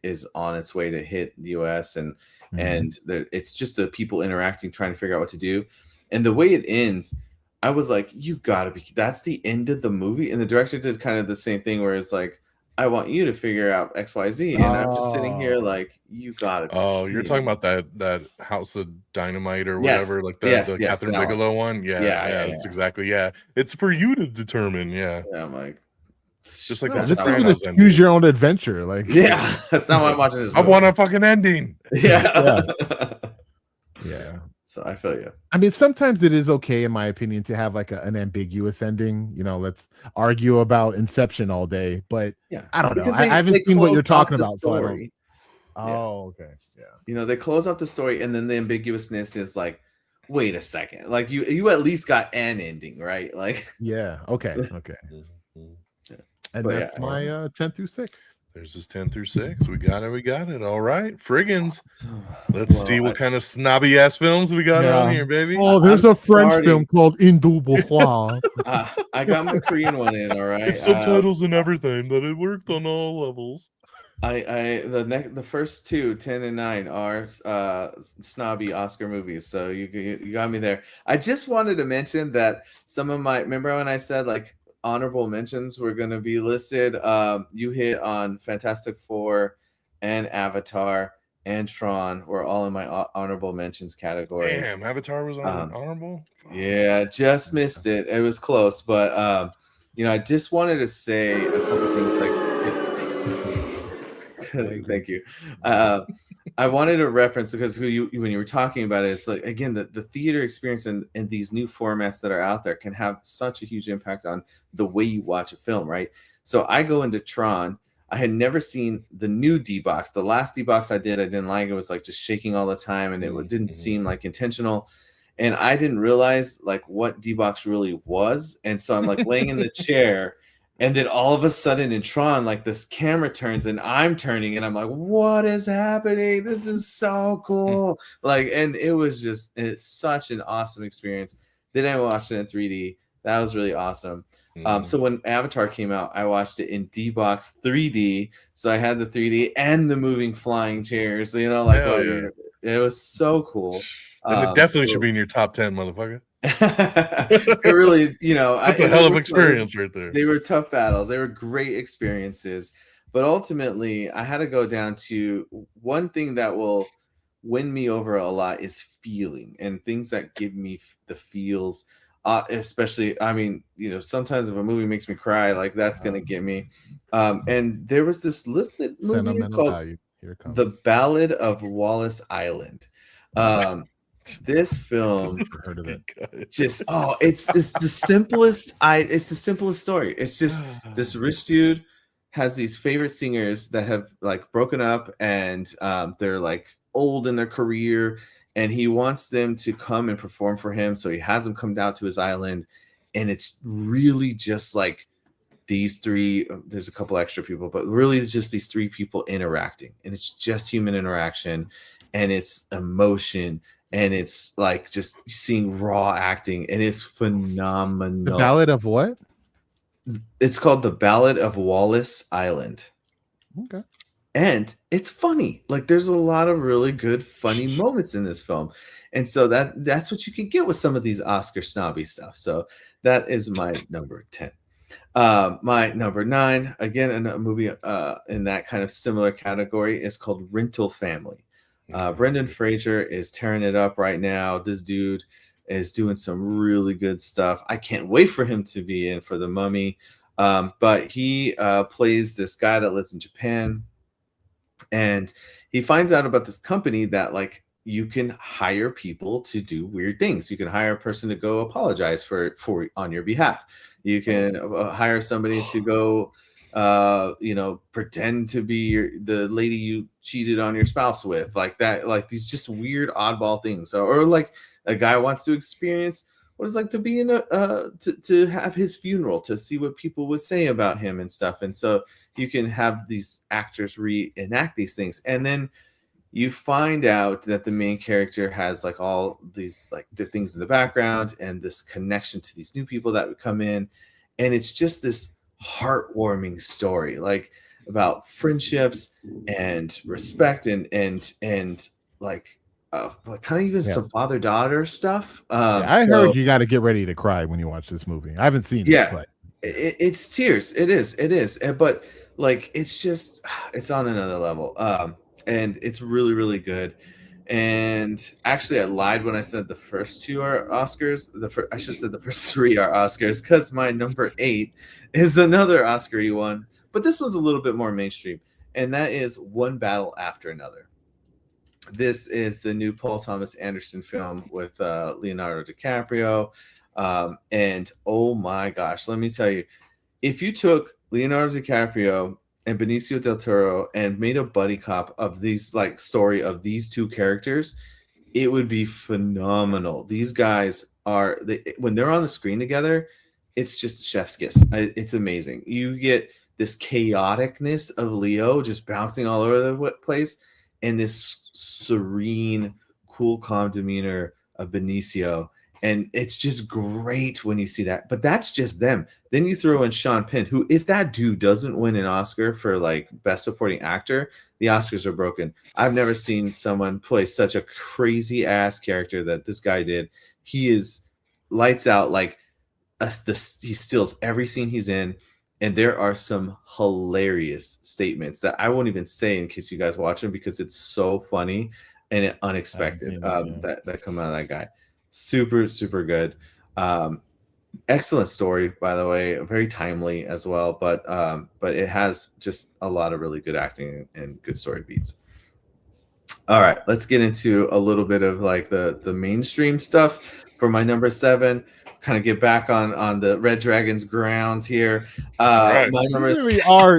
is on its way to hit the U.S. and it's just the people interacting, trying to figure out what to do, and the way it ends, I was like, you gotta be. That's the end of the movie, and the director did kind of the same thing where it's like, I want you to figure out X, Y, Z, and I'm just sitting here like, you gotta be. Oh, you're talking about that House of Dynamite or whatever, like the Catherine Bigelow one. Yeah, that's exactly. Yeah, it's for you to determine. Yeah, I'm like, just like this isn't a choose your own adventure. Like, that's not why I'm watching this movie. I want a fucking ending. Yeah. So I feel you. I mean, sometimes it is okay, in my opinion, to have like an ambiguous ending. Let's argue about Inception all day, but I don't know. I haven't seen what you're talking about, so I don't. Oh, okay. Yeah. They close out the story, and then the ambiguousness is like, wait a second, like you at least got an ending, right? Like, yeah. Okay. And that's my 10 through 6. There's this 10 through 6. We got it. All right. Frigginz. Let's see what kind of snobby ass films we got on here, baby. Oh, there's a French film called Indouble. I got my Korean one in, all right. It's subtitles and everything, but it worked on all levels. The first two, 10 and 9, are snobby Oscar movies. So you got me there. I just wanted to mention that some of remember when I said like honorable mentions were going to be listed? You hit on Fantastic Four and Avatar and Tron were all in my honorable mentions categories. Damn, Avatar was on honorable? Yeah, just missed it. It was close, but I just wanted to say a couple things like thank you. I wanted to reference because when you were talking about it, it's like, again, the theater experience and these new formats that are out there can have such a huge impact on the way you watch a film, right? So I go into Tron. I had never seen the new D-Box. The last D-Box I didn't like. It was like just shaking all the time, and it didn't seem like intentional. And I didn't realize like what D-Box really was. And so I'm like laying in the chair, and then all of a sudden in Tron, like this camera turns and I'm turning, and I'm like, what is happening? This is so cool. And it's such an awesome experience. Then I watched it in 3D. That was really awesome. So when Avatar came out, I watched it in D-Box 3D. So I had the 3D and the moving flying chairs. It was so cool. And it definitely should be in your top 10, motherfucker. It really, that's a hell of an experience right there. They were tough battles. They were great experiences. But ultimately, I had to go down to one thing that will win me over a lot is feeling and things that give me the feels. Especially, sometimes if a movie makes me cry, like that's gonna get me. And there was this little movie called The Ballad of Wallace Island. This film, heard of it. It's the simplest. It's the simplest story. It's just this rich dude has these favorite singers that have like broken up, and they're like old in their career, and he wants them to come and perform for him. So he has them come down to his island, and it's really just like these three. There's a couple extra people, but really it's just these three people interacting, and it's just human interaction, and it's emotion and it's like just seeing raw acting, and it's phenomenal. The Ballad of what? It's called The Ballad of Wallace Island. Okay. And it's funny. Like there's a lot of really good funny moments in this film. And so that's what you can get with some of these Oscar snobby stuff. So that is my number 10. My number 9, again, in a movie in that kind of similar category, is called Rental Family. Brendan Fraser is tearing it up right now. This dude is doing some really good stuff. I can't wait for him to be in for The Mummy. But he plays this guy that lives in Japan, and he finds out about this company that like you can hire people to do weird things. You can hire a person to go apologize for on your behalf. You can hire somebody to go pretend to be the lady you cheated on your spouse with, like that, like these just weird oddball things. Or like a guy wants to experience what it's like to be in to have his funeral, to see what people would say about him and stuff. And so you can have these actors reenact these things, and then you find out that the main character has like all these like things in the background and this connection to these new people that would come in, and it's just this heartwarming story, like about friendships and respect and like kind of even some father-daughter stuff. I heard you got to get ready to cry when you watch this movie. I haven't seen it, but it's tears. It is. But like it's on another level. And it's really, really good. And actually, I lied when I said the first 2 are Oscars. I should have said the first 3 are Oscars, because my number 8 is another Oscar-y one, but this one's a little bit more mainstream, and that is One Battle After Another. This is the new Paul Thomas Anderson film with Leonardo DiCaprio. And oh my gosh, let me tell you, if you took Leonardo DiCaprio and Benicio del Toro and made a buddy cop of these like story of these 2 characters, it would be phenomenal. These guys when they're on the screen together, it's just chef's kiss. It's amazing. You get this chaoticness of Leo just bouncing all over the place, and this serene, cool, calm demeanor of Benicio. And it's just great when you see that. But that's just them. Then you throw in Sean Penn, who, if that dude doesn't win an Oscar for like best supporting actor, the Oscars are broken. I've never seen someone play such a crazy ass character that this guy did. He is lights out. Like he steals every scene he's in. And there are some hilarious statements that I won't even say in case you guys watch them, because it's so funny and unexpected that come out of that guy. Super, super good. Excellent story, by the way, very timely as well. But it has just a lot of really good acting and good story beats. All right, let's get into a little bit of like the mainstream stuff for my number 7. Kind of get back on the Red Dragons grounds here. Right. My number is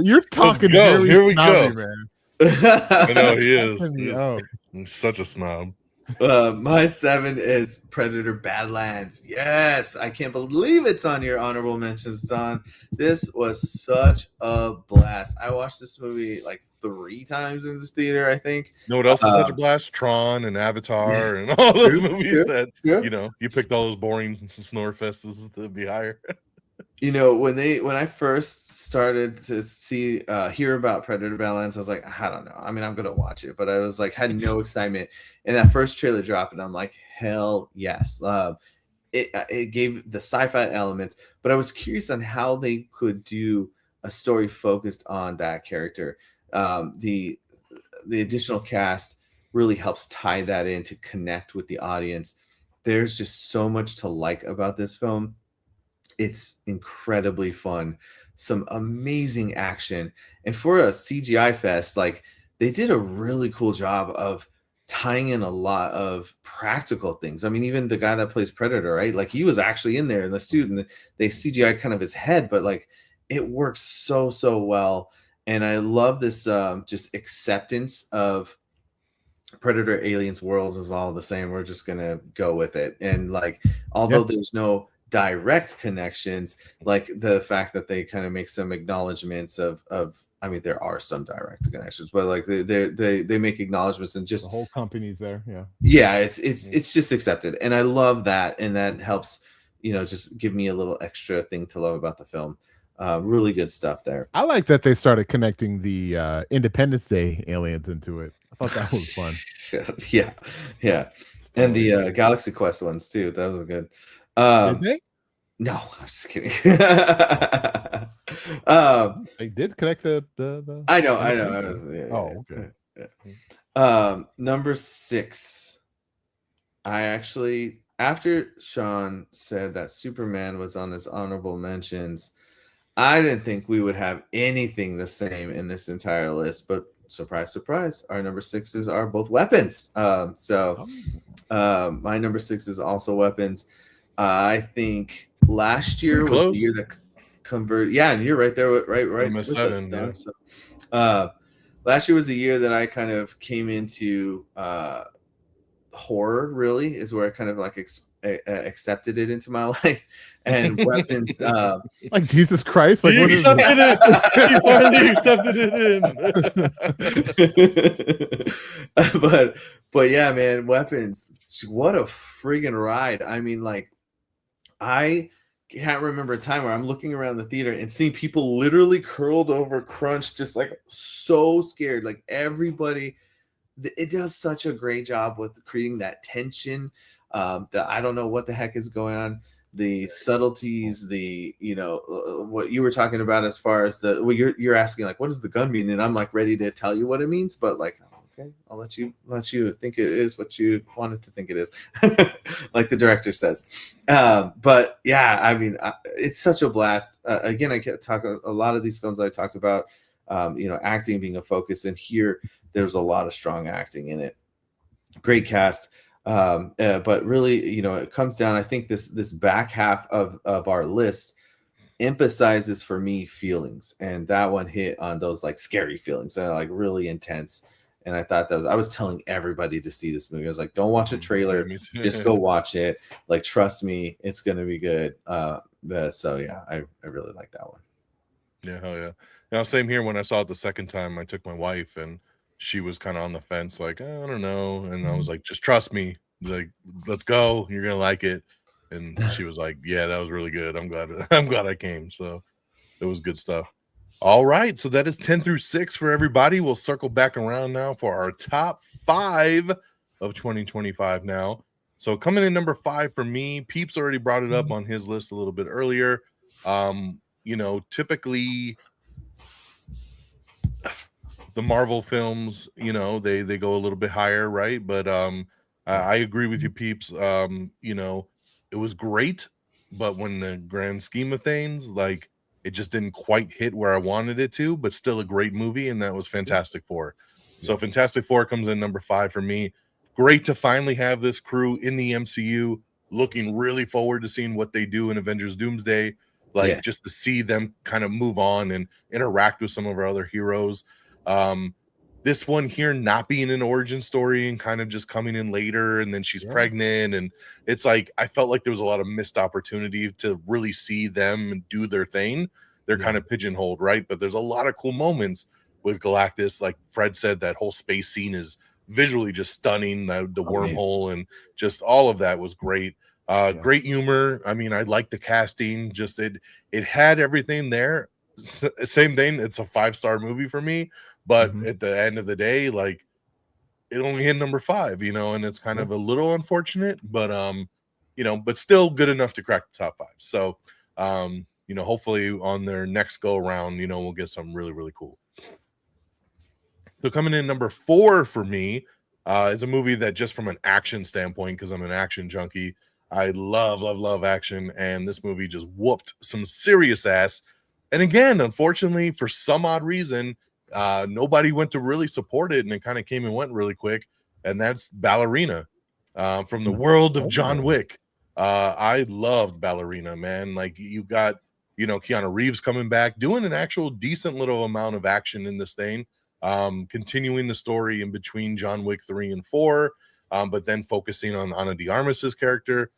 you're talking. Here we go, man. I know he is. He's such a snob. My 7 is Predator Badlands. Yes, I can't believe it's on your honorable mentions, Son. This was such a blast. I watched this movie like 3 times in this theater, I think. You know what else is such a blast? Tron and Avatar and all those movies that you picked all those boring snore fests to be higher. You know, when I first started to hear about Predator Badlands, I was like, I don't know. I mean, I'm gonna watch it, but I was like, had no excitement. And that first trailer dropped, and I'm like, hell yes. It gave the sci-fi elements, but I was curious on how they could do a story focused on that character. The additional cast really helps tie that in to connect with the audience. There's just so much to like about this film. It's incredibly fun, some amazing action, and for a CGI fest, like they did a really cool job of tying in a lot of practical things. I mean, even the guy that plays Predator, right? Like he was actually in there in the suit, and they CGI kind of his head, but like it works so well. And I love this just acceptance of Predator Aliens Worlds is all the same. We're just gonna go with it, and like although there's no direct connections, like the fact that they kind of make some acknowledgments of I mean, there are some direct connections, but like they make acknowledgments and The just whole company's there. yeah, it's just accepted, and I love that, and that helps, just give me a little extra thing to love about the film. Really good stuff there. I like that they started connecting the Independence Day aliens into it. I thought that was fun. Yeah, and the Galaxy Quest ones too. That was good. Did they? No, I'm just kidding. They did connect the. I know. Oh, okay. Number 6. I actually, after Sean said that Superman was on his honorable mentions, I didn't think we would have anything the same in this entire list, but surprise, surprise, our number 6s are both weapons. My number 6 is also weapons. I think last year was the year that converted. Yeah, and you're right there, right with 7, us, Tom. So, last year was the year that I kind of came into horror. Really, is where I kind of like accepted it into my life. And weapons, like Jesus Christ, like he accepted it. He finally accepted it in. but yeah, man, weapons. What a friggin' ride! I mean, like, I can't remember a time where I'm looking around the theater and seeing people literally curled over, crunched, just like so scared. Like everybody, it does such a great job with creating that tension. That I don't know what the heck is going on. The subtleties, what you were talking about as far as you're asking, like, what does the gun mean? And I'm like ready to tell you what it means, but like, okay, I'll let you think it is what you wanted to think it is, like the director says. But yeah, I mean, it's such a blast. Again, I kept talking a lot of these films I talked about, acting being a focus, and here there's a lot of strong acting in it. Great cast. But really, it comes down, I think this back half of our list emphasizes for me feelings, and that one hit on those like scary feelings that are like really intense. And I thought I was telling everybody to see this movie. I was like, don't watch a trailer, just go watch it. Like, trust me, it's gonna be good. So yeah, I really like that one. Yeah, hell yeah. Now, same here. When I saw it the second time, I took my wife, and she was kind of on the fence, like, I don't know. And I was like, just trust me. Like, let's go. You're gonna like it. And she was like, yeah, that was really good. I'm glad I came. So it was good stuff. All right. So that is 10 through 6 for everybody. We'll circle back around now for our top 5 of 2025 now. So coming in number 5 for me, Peeps already brought it up on his list a little bit earlier. Typically the Marvel films, they go a little bit higher, right? But I agree with you, Peeps. It was great, but when the grand scheme of things, like, it just didn't quite hit where I wanted it to, but still a great movie, and that was Fantastic Four. So Fantastic Four comes in number 5 for me. Great to finally have this crew in the MCU. Looking really forward to seeing what they do in Avengers Doomsday. Just to see them kind of move on and interact with some of our other heroes. This one here not being an origin story and kind of just coming in later, and then she's pregnant, and it's like I felt like there was a lot of missed opportunity to really see them do their thing. They're kind of pigeonholed, right? But there's a lot of cool moments with Galactus. Like Fred said, that whole space scene is visually just stunning. The wormhole and just all of that was great. Great humor. I mean, I like the casting. Just it had everything there. Same thing. It's a 5-star movie for me. But at the end of the day, like, it only hit number 5, and it's kind of a little unfortunate, but but still good enough to crack the top 5. So, hopefully on their next go around, we'll get something really, really cool. So coming in number 4 for me is a movie that, just from an action standpoint, because I'm an action junkie, I love action, and this movie just whooped some serious ass. And again, unfortunately, for some odd reason, nobody went to really support it, and it kind of came and went really quick. And that's Ballerina, from the world of John Wick. I loved Ballerina, man. Like, you got, Keanu Reeves coming back, doing an actual decent little amount of action in this thing, continuing the story in between John Wick 3 and 4, but then focusing on Ana de Armas's character.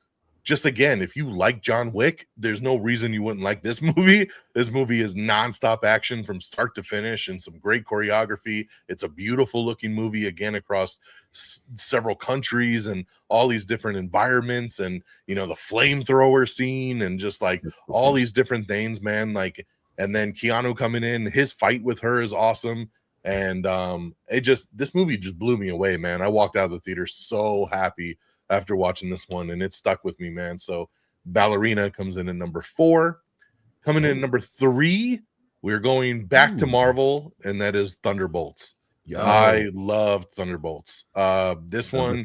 just again, if you like John Wick, there's no reason you wouldn't like this movie. This movie is nonstop action from start to finish and some great choreography. It's a beautiful looking movie, again, across several countries and all these different environments, and the flamethrower scene and just like all these different things, man. Like, and then Keanu coming in, his fight with her is awesome. And this movie just blew me away, man. I walked out of the theater so happy after watching this one, and it stuck with me, man. So Ballerina comes in at number 4. Coming in at number 3, we're going back to Marvel, and that is Thunderbolts. I loved Thunderbolts. This one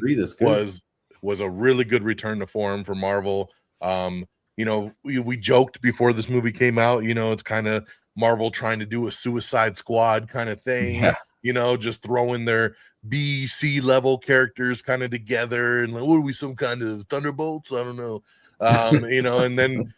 was a really good return to form for Marvel. We joked before this movie came out, it's kind of Marvel trying to do a Suicide Squad kind of thing. Yeah. Just throwing their B, C level characters kind of together, and like, what are we, some kind of Thunderbolts? I don't know. And then,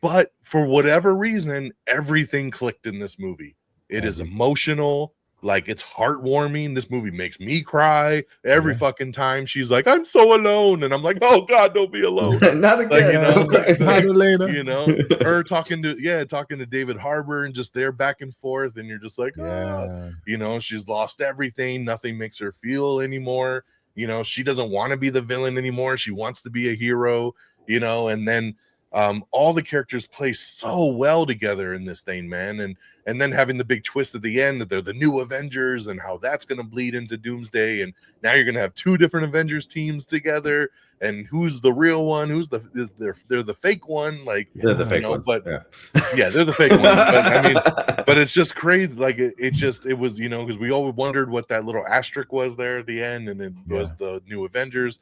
but for whatever reason, everything clicked in this movie. It is emotional. Like, it's heartwarming. This movie makes me cry every fucking time. She's like, I'm so alone. And I'm like, oh God, don't be alone. Not again. Her talking to David Harbour, and just their back and forth. And you're just like, she's lost everything. Nothing makes her feel anymore. She doesn't want to be the villain anymore. She wants to be a hero, and then all the characters play so well together in this thing, man. And then having the big twist at the end that they're the new Avengers, and how that's going to bleed into Doomsday. And now you're going to have 2 different Avengers teams together, and who's the real one? They're the fake one. Like, they're the fake ones. But yeah, they're the fake ones. But but it's just crazy. Like, it was, because we always wondered what that little asterisk was there at the end, and it was the new Avengers.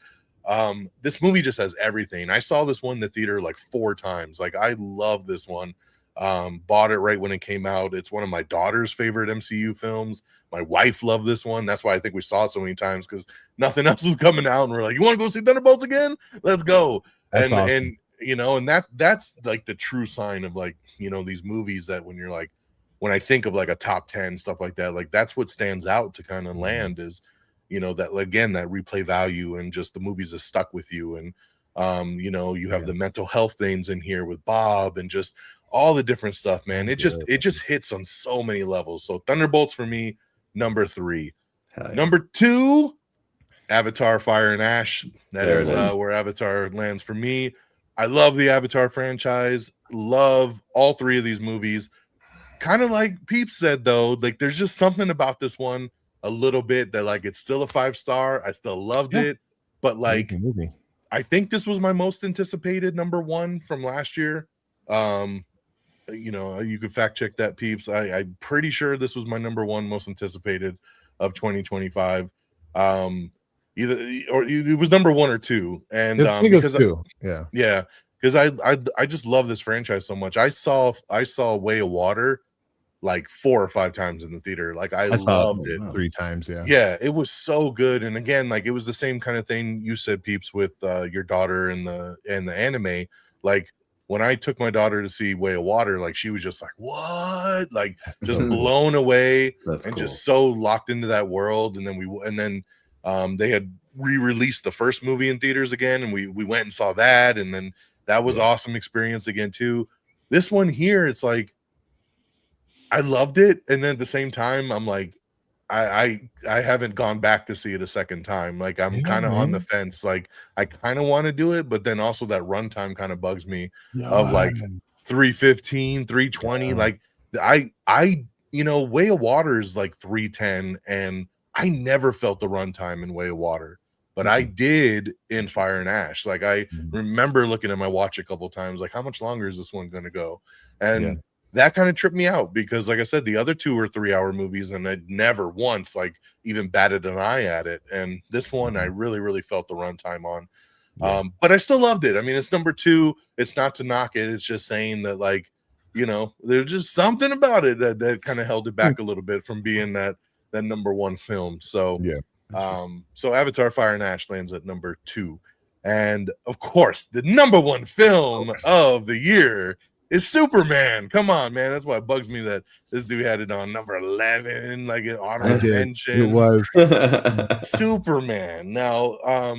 This movie just has everything. I saw this one in the theater like 4 times. Like, I love this one. Bought it right when it came out. It's one of my daughter's favorite MCU films. My wife loved this one. That's why I think we saw it so many times, because nothing else was coming out, and we're like, you want to go see Thunderbolts again? Let's go. That's awesome. And that's like the true sign of, like, these movies that when you're like, when I think of like a top 10 stuff like that, like that's what stands out to kind of land is, that, again, that replay value, and just the movies that stuck with you. And you have the mental health things in here with Bob, and just all the different stuff, man. It just hits on so many levels. So Thunderbolts for me, number 3. Number 2, Avatar: Fire and Ash. That is where Avatar lands for me. I love the Avatar franchise. Love all 3 of these movies. Kind of like Peeps said, though, like there's just something about this one a little bit that, like, it's still a 5-star. I still loved it, but like I think this was my most anticipated number 1 from last year. You could fact check that, Peeps. I'm pretty sure this was my number 1 most anticipated of 2025. Either, or it was number 1 or 2. And because 2. because I just love this franchise so much. I saw Way of Water like 4 or 5 times in the theater. Like, I loved it 3 times. Yeah, it was so good. And again, like, it was the same kind of thing you said, Peeps, with your daughter and the anime. Like, when I took my daughter to see Way of Water, like, she was just like, what? Like, just blown away. That's and cool. Just so locked into that world. And then they had re-released the first movie in theaters again, and we went and saw that, and then that was awesome experience again too. This one here, it's like, I loved it, and then at the same time, I'm like, I haven't gone back to see it a second time. Like, I'm kind of on the fence. Like, I kind of want to do it, but then also that runtime kind of bugs me. Of like 315, 320. Like, I Way of Water is like 310, and I never felt the runtime in Way of Water, but I did in Fire and Ash. Like, I remember looking at my watch a couple times, like, how much longer is this one going to go? And that kind of tripped me out, because, like I said, the other 2 were 3-hour movies, and I'd never once like even batted an eye at it. And this one, I really, really felt the runtime on. But I still loved it. I mean, it's number 2. It's not to knock it. It's just saying that, like, there's just something about it that kind of held it back a little bit from being that number 1 film. So so Avatar: Fire and Ash lands at number 2. And of course, the number 1 film of the year is Superman. Come on, man. That's why it bugs me that this dude had it on number 11, like an honorable mention. It was Superman. Now,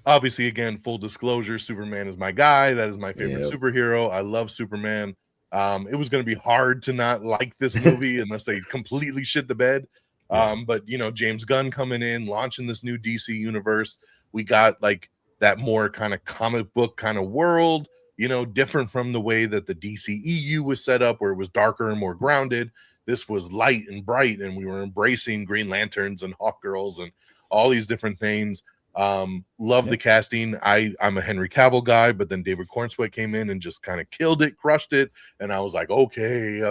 Obviously, again, full disclosure, Superman is my guy. That is my favorite Yep. superhero. I love Superman. It was going to be hard to not like this movie unless they completely shit the bed. But you know, James Gunn coming in, launching this new DC universe. We got like that more kind of comic book kind of world, you know, different from the way that the DCEU was set up, where it was darker and more grounded. This was light and bright, and we were embracing Green Lanterns and Hawk Girls and all these different things. Love the casting. I'm a Henry Cavill guy, but then David Cornsweet came in and just kind of killed it, crushed it, and I was like, okay,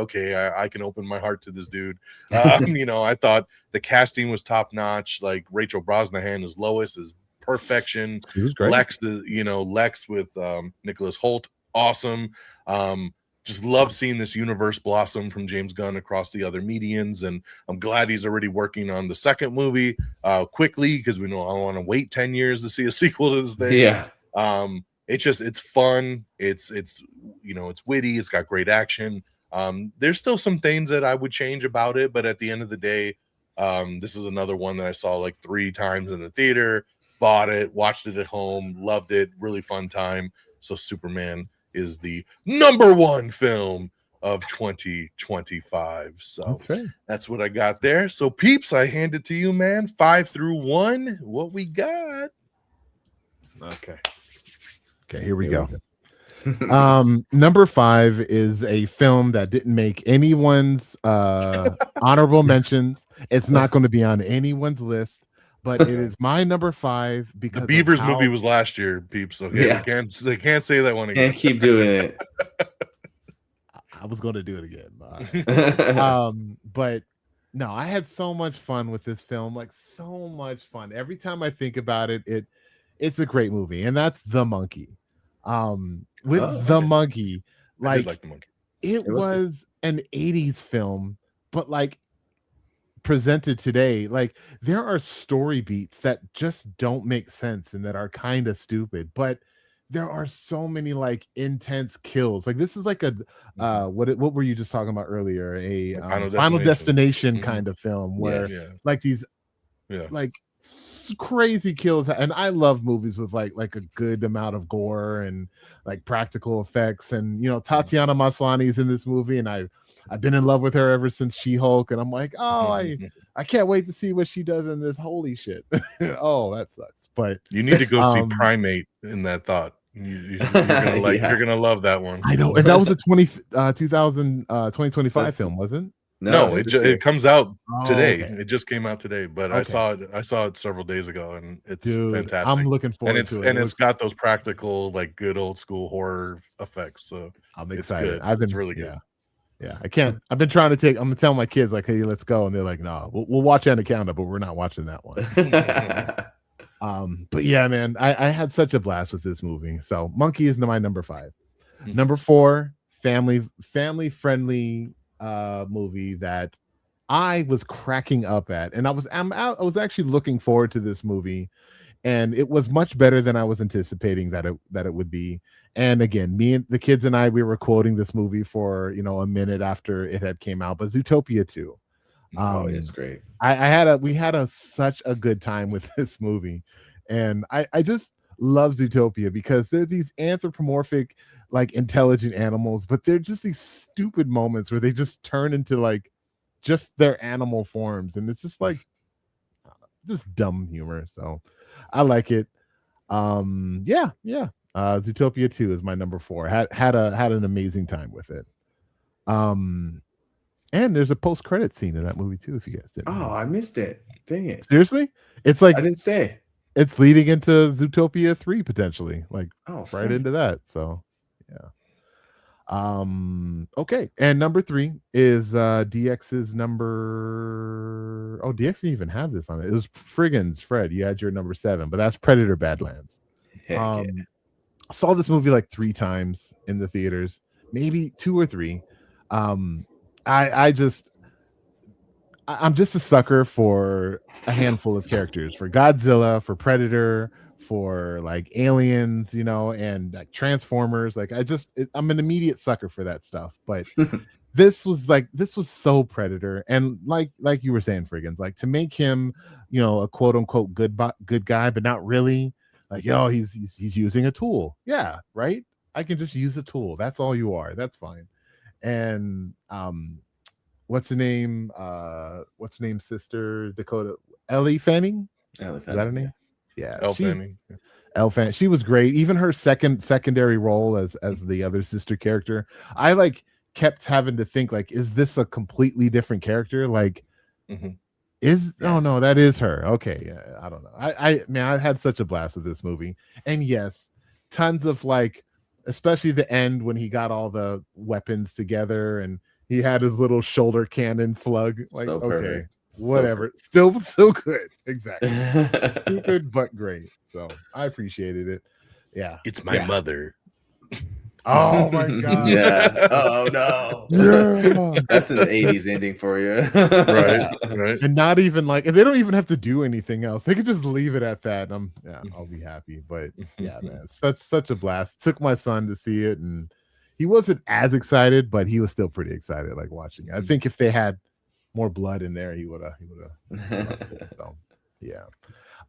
I can open my heart to this dude. You know, I thought the casting was top notch. Like Rachel Brosnahan as Lois is perfection. He was great. Lex with Nicholas Hoult, awesome. Just love seeing this universe blossom from James Gunn across the other medians, and I'm glad he's already working on the second movie quickly, because we know I want to wait 10 years to see a sequel to this thing. Yeah. It's fun. It's you know, it's witty. It's got great action. There's still some things that I would change about it, but at the end of the day, this is another one that I saw like 3 times in the theater, bought it, watched it at home, loved it, really fun time. So Superman is the #1 film of 2025. So that's what I got there. So Peeps, I hand it to you, man. 5 through 1. What we got? Okay, here we go. Number 5 is a film that didn't make anyone's honorable mentions. It's not going to be on anyone's list, but it is my number 5 because the Beavers movie was last year, Peeps. Okay, they can't say that one again. Can't keep doing it. I was going to do it again. But no, I had so much fun with this film, like so much fun. Every time I think about it, it's a great movie, and that's The Monkey. The Monkey, I did like The Monkey. It was an 80s film, but like presented today, like there are story beats that just don't make sense and that are kind of stupid, but there are so many like intense kills. Like this is like a what were you just talking about earlier, a Final Destination kind of film where like these like crazy kills. And I love movies with like a good amount of gore and like practical effects. And you know, Tatiana Maslany is in this movie, and I've been in love with her ever since She-Hulk, and I'm like, oh, I can't wait to see what she does in this. Holy shit. Oh, that sucks. But you need to go see Primate in that thought. You're gonna like you're gonna love that one. I know, and that was a 2025 film, wasn't? No, it comes out today. Okay. It just came out today, but I saw it several days ago, and it's fantastic. I'm looking forward to it. And it's got those practical, like good old school horror effects. So I'm excited. It's really good. Yeah, I can't. I'm gonna tell my kids like, hey, let's go, and they're like, no, we'll watch Anaconda, but we're not watching that one. But yeah, man, I had such a blast with this movie. So Monkey is my number 5. Number 4, family friendly movie that I was cracking up at, and I was actually looking forward to this movie, and it was much better than I was anticipating that it would be. And again, me and the kids and we were quoting this movie for a minute after it had came out, but Zootopia 2. It's great. We had such a good time with this movie, and I just love Zootopia because they're these anthropomorphic, like intelligent animals, but they're just these stupid moments where they just turn into like just their animal forms, and it's just like just dumb humor. So I like it. Zootopia 2 is my number 4. Had an amazing time with it. And there's a post-credit scene in that movie too, if you guys didn't know. I missed it. Dang it. Seriously? It's like I didn't say. It's leading into Zootopia 3 potentially. Like right into that. So yeah. Okay. And number 3 is DX's number. Oh, DX didn't even have this on it. It was Frigginz. Fred, you had your number 7, but that's Predator Badlands. I saw this movie like 3 times in the theaters, maybe 2 or 3. I'm just a sucker for a handful of characters, for Godzilla, for Predator, for like aliens, and like Transformers. Like I'm an immediate sucker for that stuff. But this was so Predator, and like you were saying, Frigginz, like to make him, a quote unquote good guy, but not really. Like, yo, he's using a tool. Yeah, right. I can just use a tool. That's all you are. That's fine. And what's the name? What's the name? Sister Dakota Ellie Fanning. Is that her name? Yeah, Elle Fanning. Elle Fanning. She was great. Even her secondary role as the other sister character, I like kept having to think like, is this a completely different character? Like, oh no, that is her. Okay, yeah, I don't know. I had such a blast with this movie, and yes, tons of like, especially the end when he got all the weapons together and he had his little shoulder cannon slug. Like, So okay, perfect. whatever, still good, exactly. Too good but great. So I appreciated it. Yeah, It's my mother. Oh my god. Yeah. Oh no. Yeah. That's an 80s ending for you. Right. And not even like, and they don't even have to do anything else. They could just leave it at that. I'll be happy. But yeah, man, such a blast. Took my son to see it, and he wasn't as excited, but he was still pretty excited, like watching it. I think if they had more blood in there, he would have. So yeah.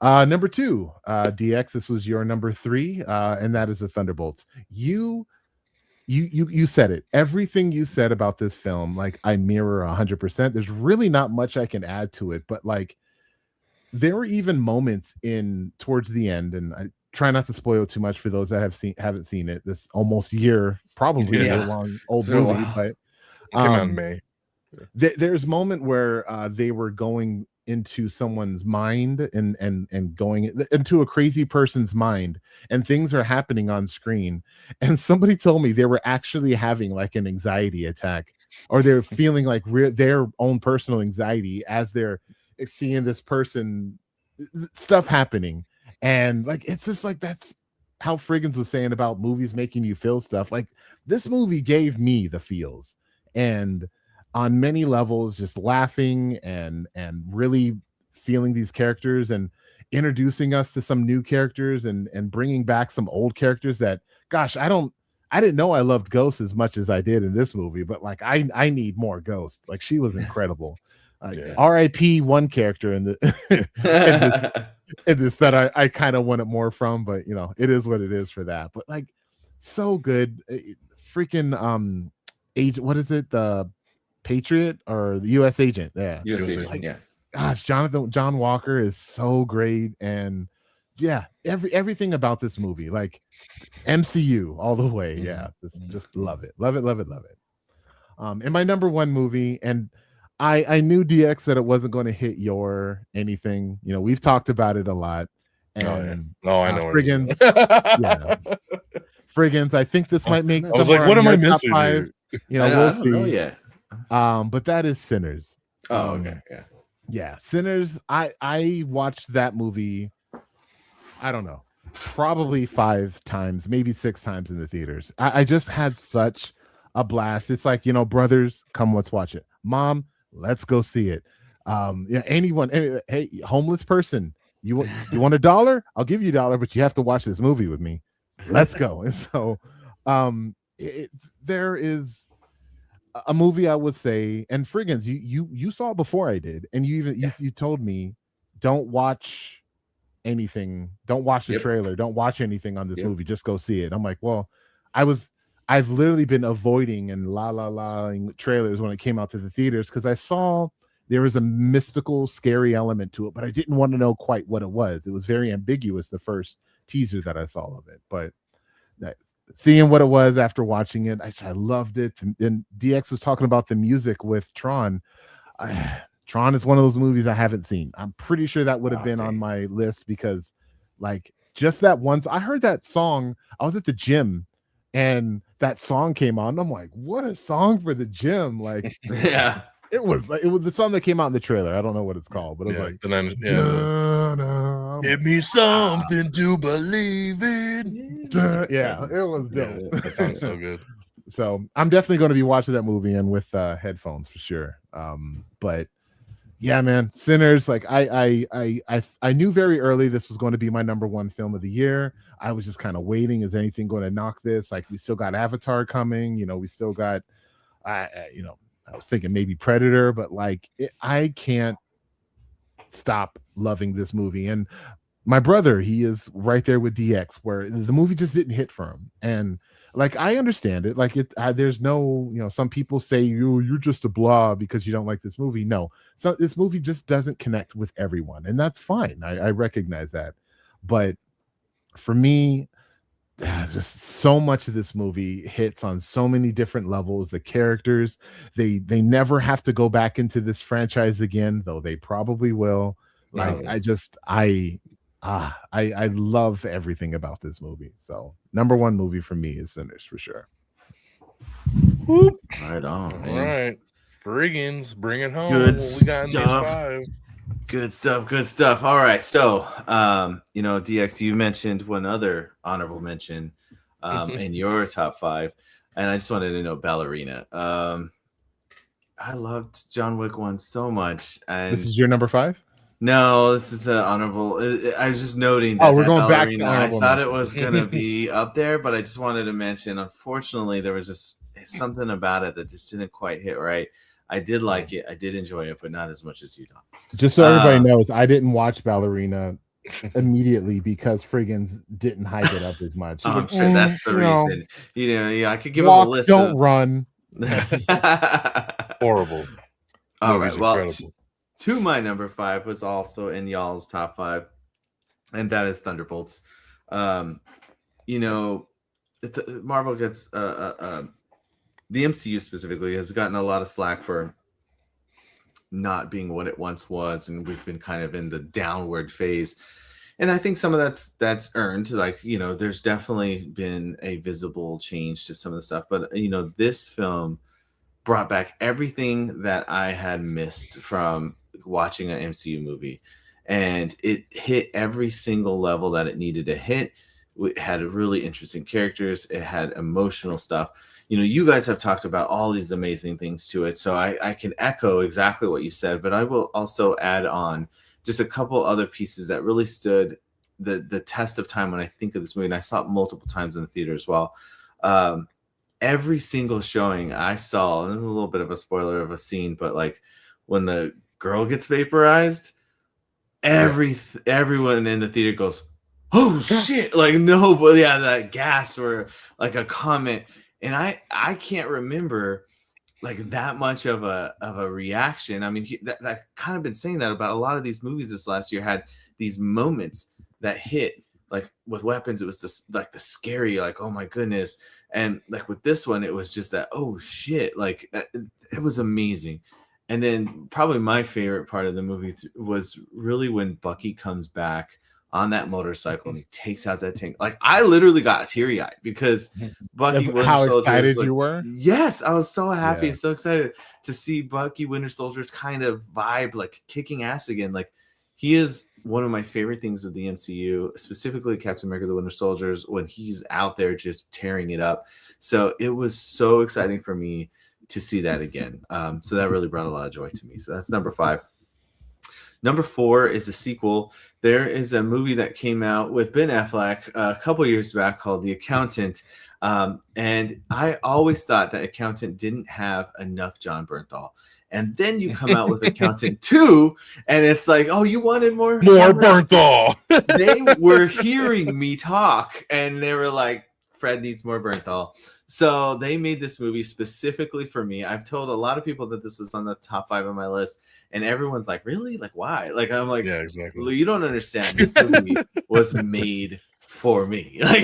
Number 2, DX. This was your number 3, and that is the Thunderbolts. You said it. Everything you said about this film, like I mirror 100%. There's really not much I can add to it, but like there were even moments towards the end, and I try not to spoil too much for those that haven't seen it. This almost year, probably a long old movie, but it came out in May. There's a moment where they were going into someone's mind and going into a crazy person's mind, and things are happening on screen, and somebody told me they were actually having like an anxiety attack, or they're feeling like their own personal anxiety as they're seeing this person stuff happening. And like it's just like, that's how Frigginz was saying about movies making you feel stuff. Like this movie gave me the feels, and on many levels, just laughing and really feeling these characters and introducing us to some new characters and bringing back some old characters that, gosh, I didn't know I loved Ghost as much as I did in this movie, but like I need more Ghost. Like she was incredible. R.I.P. one character in this that I kind of wanted more from, but you know, it is what it is for that. But like so good. Freaking agent, what is it? The Patriot or the U.S. agent? Yeah, U.S. agent. Like, yeah. Gosh, John Walker is so great, and yeah, everything about this movie, like MCU all the way. Yeah, just love it. And my number 1 movie, and I knew DX that it wasn't going to hit your anything. You know, we've talked about it a lot. And I know Frigginz. Frigginz. I think this might make. I was like, what am I missing? 5. You know, we'll see. Know yet. But that is Sinners. Oh, okay, yeah. Yeah, Sinners. I watched that movie, I don't know, probably 5 times, maybe 6 times in the theaters. I just had such a blast. It's like, you know, brothers, come, let's watch it. Mom, let's go see it. Yeah, anyone, hey, homeless person, you want $1? I'll give you $1, but you have to watch this movie with me. Let's go. And so there is a movie I would say, and Frigginz, you saw it before I did, and you told me, don't watch anything, don't watch the trailer, don't watch anything on this movie, just go see it. I'm like, well, I've literally been avoiding and la trailers when it came out to the theaters, because I saw there was a mystical, scary element to it, but I didn't want to know quite what it was. It was very ambiguous, the first teaser that I saw of it, but seeing what it was after watching it, I loved it. And DX was talking about the music with Tron. Tron is one of those movies I haven't seen. I'm pretty sure that would have been on my list, because like just that once I heard that song, I was at the gym and that song came on. I'm like, what a song for the gym. Like, yeah, it was the song that came out in the trailer. I don't know what it's called, but it was give me something to believe in. Yeah, it was dope. That sounds so good. So I'm definitely going to be watching that movie, and with headphones for sure. But yeah, man, Sinners. Like I knew very early this was going to be my number 1 film of the year. I was just kind of waiting. Is anything going to knock this? Like, we still got Avatar coming. You know, we still got. I was thinking maybe Predator, but like I can't stop loving this movie. And my brother, he is right there with DX, where the movie just didn't hit for him. And like, I understand it. Like, there's no, some people say you're just a blah because you don't like this movie. No, so this movie just doesn't connect with everyone, and that's fine. I recognize that, but for me, just so much of this movie hits on so many different levels. The characters, they never have to go back into this franchise again, though they probably will. Like, I love everything about this movie. So number one movie for me is Sinners for sure. Whoop. Right on, All man. right, Frigginz, bring it home. Good What we got in stuff. these 5? Good stuff. All right, so DX, you mentioned one other honorable mention in your top 5, and I just wanted to know Ballerina. I loved John Wick 1 so much. And this is your number 5? No, this is an honorable. I was just noting that. Oh, we're going back to honorable. I thought it was going to be up there, but I just wanted to mention, unfortunately, there was just something about it that just didn't quite hit right. I did like it. I did enjoy it, but not as much as you don't. Just so everybody knows, I didn't watch Ballerina immediately because Frigginz didn't hype it up as much. I'm sure that's the reason. I could give him a list. Don't run. Horrible. All right. Well, to my number 5 was also in y'all's top 5, and that is Thunderbolts. Marvel gets the MCU specifically has gotten a lot of slack for not being what it once was, and we've been kind of in the downward phase. And I think some of that's earned. Like, there's definitely been a visible change to some of the stuff, but this film brought back everything that I had missed from watching an MCU movie, and it hit every single level that it needed to hit. It had really interesting characters. It had emotional stuff. You guys have talked about all these amazing things to it, so I can echo exactly what you said, but I will also add on just a couple other pieces that really stood the test of time when I think of this movie, and I saw it multiple times in the theater as well. Every single showing I saw, and this is a little bit of a spoiler of a scene, but like when the girl gets vaporized, everyone in the theater goes, "Oh shit!" Like, no, but yeah, that gasp or like a comment, and I can't remember like that much of a reaction. I mean, that kind of been saying that about a lot of these movies this last year, had these moments that hit. Like with Weapons, it was this like the scary, like, oh my goodness, and like with this one, it was just that, oh shit, like it was amazing. And then probably my favorite part of the movie was really when Bucky comes back on that motorcycle and he takes out that tank. Like, I literally got teary-eyed because Bucky Winter how Soldier, excited like, you were. Yes, I was so happy and so excited to see Bucky Winter Soldier's kind of vibe, like kicking ass again. Like, he is one of my favorite things of the MCU, specifically Captain America: The Winter Soldiers, when he's out there just tearing it up. So it was so exciting for me to see that again. So that really brought a lot of joy to me. So that's number 5. Number 4 is a sequel. There is a movie that came out with Ben Affleck a couple years back called The Accountant. And I always thought that Accountant didn't have enough John Bernthal. And then you come out with Accountant 2, and it's like, oh, you wanted more Bernthal. They were hearing me talk, and they were like, Fred needs more Bernthal. So they made this movie specifically for me. I've told a lot of people that this was on the top 5 on my list, and everyone's like, really? Like, why? Like, I'm like, yeah, exactly. You don't understand. This movie was made for me. Like,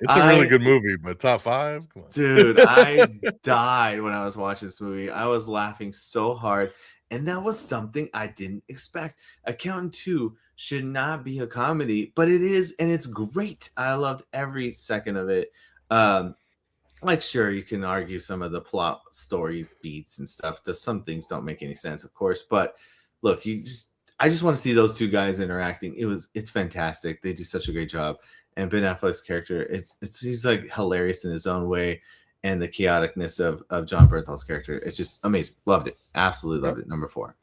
it's a really good movie, but top 5? Come on. Dude, I died when I was watching this movie. I was laughing so hard, and that was something I didn't expect. Accountant 2 should not be a comedy, but it is, and it's great. I loved every second of it. Like, sure, you can argue some of the plot story beats and stuff. Some things don't make any sense, of course, but look, I just want to see those two guys interacting. It's fantastic. They do such a great job. And Ben Affleck's character, he's like hilarious in his own way, and the chaoticness of John Bernthal's character, it's just amazing. Loved it. Absolutely loved it. Number 4.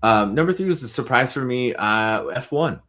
Number 3 was a surprise for me. F1.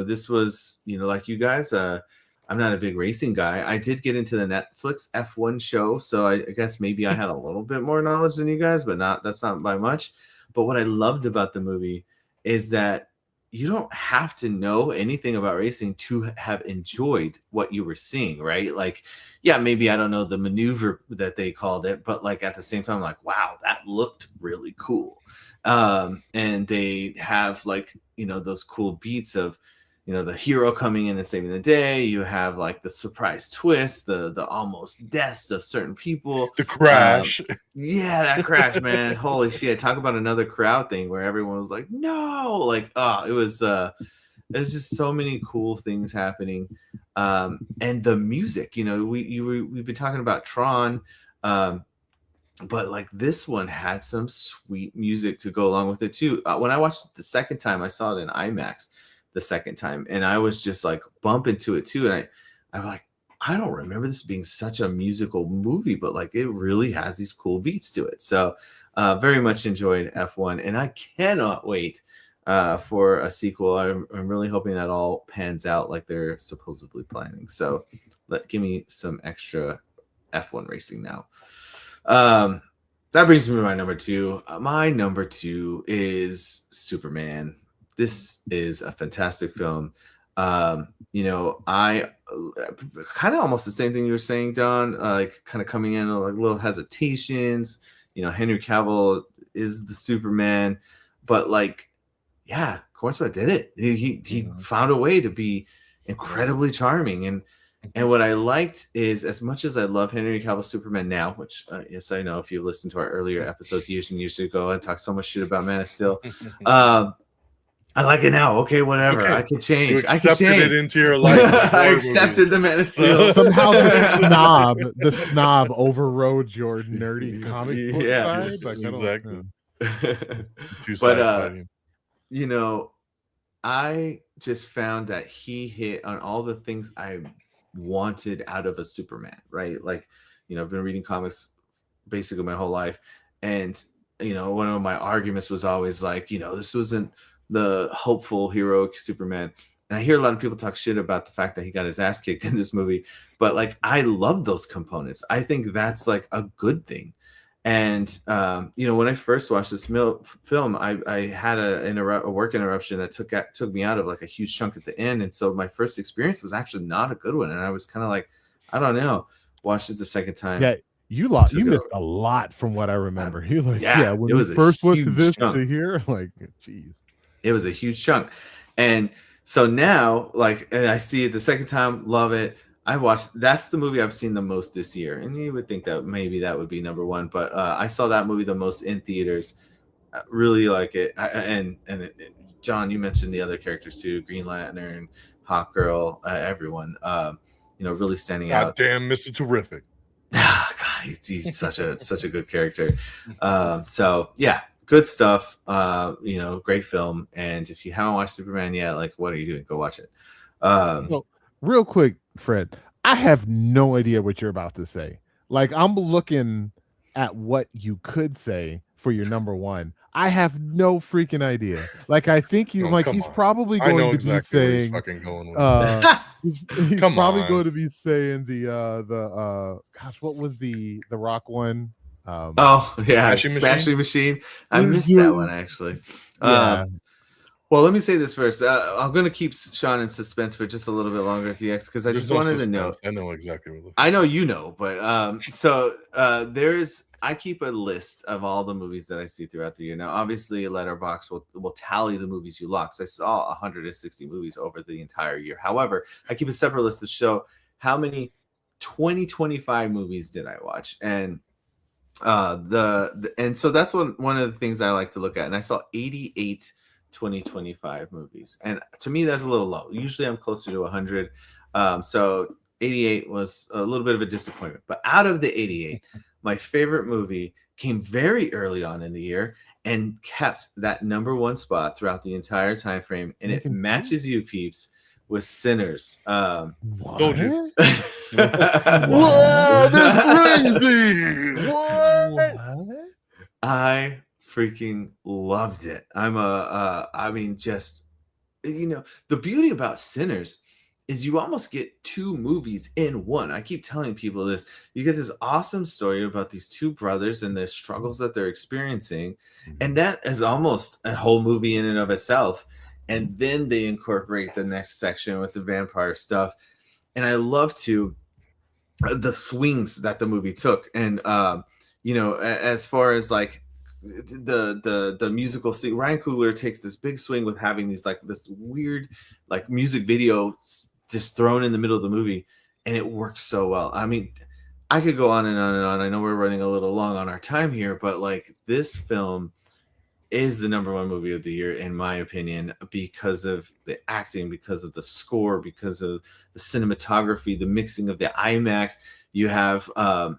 This was, like you guys, I'm not a big racing guy. I did get into the Netflix F1 show, so I guess maybe I had a little bit more knowledge than you guys, but that's not by much. But what I loved about the movie is that you don't have to know anything about racing to have enjoyed what you were seeing, right? Like, yeah, maybe I don't know the maneuver that they called it, but like at the same time, like, wow, that looked really cool. And they have like, you know, those cool beats of, you know, the hero coming in and saving the day. You have like the surprise twist, the almost deaths of certain people. The crash. Yeah, that crash, man. Holy shit. Talk about another crowd thing where everyone was like, no, like, oh, it was there's just so many cool things happening. And the music, you know, we've been talking about Tron, but like this one had some sweet music to go along with it too. When I watched it the second time, I saw it in IMAX the second time, and I was just like bumping to it too. And I'm like, I don't remember this being such a musical movie, but like it really has these cool beats to it. So very much enjoyed F1, and I cannot wait for a sequel. I'm really hoping that all pans out like they're supposedly planning. So give me some extra F1 racing now. That brings me to my number two. My number two is Superman. This is a fantastic film. You know, I kind of almost the same thing you were saying, Don, like kind of coming in like little hesitations. You know, Henry Cavill is the Superman, but like, yeah, Cornswell did it. He found a way to be incredibly charming. And what I liked is, as much as I love Henry Cavill Superman now, which yes, I know if you listened to our earlier episodes years and years ago, I talked so much shit about Man of Steel. I like it now. Okay, whatever. Okay. I can change. You accepted it into your life. I accepted the Man of Steel. Somehow the snob overrode your nerdy comic book side. Like, exactly. Two sides but you know, I just found that he hit on all the things I wanted out of a Superman, right? Like, you know, I've been reading comics basically my whole life, and you know, one of my arguments was always like, you know, this wasn't the hopeful heroic Superman. And I hear a lot of people talk shit about the fact that he got his ass kicked in this movie, but like I love those components. I think that's like a good thing. And you know, when I first watched this film, I had a work interruption that took me out of like a huge chunk at the end, and so my first experience was actually not a good one. And I was kind of like, I don't know. Watched it the second time. Yeah, you missed a lot from what I remember. He was like, yeah, when it was we first went to this chunk. to here, like, geez. It was a huge chunk. And so now, like, and I see it the second time, love it. I watched, that's the movie I've seen the most this year. And you would think that maybe that would be number one, but I saw that movie the most in theaters. I really like it. John, you mentioned the other characters too, Green Lantern, Hawk Girl, everyone, you know, really standing out. Damn, Mr. Terrific. God, he's such a good character. So yeah, good stuff. You know, great film. And if you haven't watched Superman yet, like, what are you doing? Go watch it. So, real quick, Fred, I have no idea what you're about to say. Like, I'm looking at what you could say for your number one. I have no freaking idea. Like, I think you he's probably going to be saying fucking going with he's probably going to be saying the gosh, what was the Rock one? Smashing Machine. I missed that one actually. Yeah. Well, let me say this first. I'm going to keep Sean in suspense for just a little bit longer, DX, because I just wanted to know. I know exactly what. I know you know, but I keep a list of all the movies that I see throughout the year. Now, obviously, Letterboxd will tally the movies you lock. So I saw 160 movies over the entire year. However, I keep a separate list to show how many 2025 movies did I watch, and and so that's one of the things I like to look at. And I saw 88 2025 movies, and to me that's a little low. Usually I'm closer to 100, so 88 was a little bit of a disappointment. But out of the 88, my favorite movie came very early on in the year and kept that number one spot throughout the entire time frame, and it matches you, peeps, with Sinners. Told you. Whoa, that's crazy. What? I freaking loved it. I mean, just, you know, the beauty about Sinners is you almost get two movies in one. I keep telling people this. You get this awesome story about these two brothers and the struggles that they're experiencing, and that is almost a whole movie in and of itself. and then they incorporate the next section with the vampire stuff. And I love the swings that the movie took, and as far as like the musical scene, Ryan Coogler takes this big swing with having these like this weird like music video just thrown in the middle of the movie, and it works so well. I mean, I could go on and on and on. I know we're running a little long on our time here, but like this film is the number one movie of the year, in my opinion, because of the acting, because of the score, because of the cinematography, the mixing of the IMAX. You have, a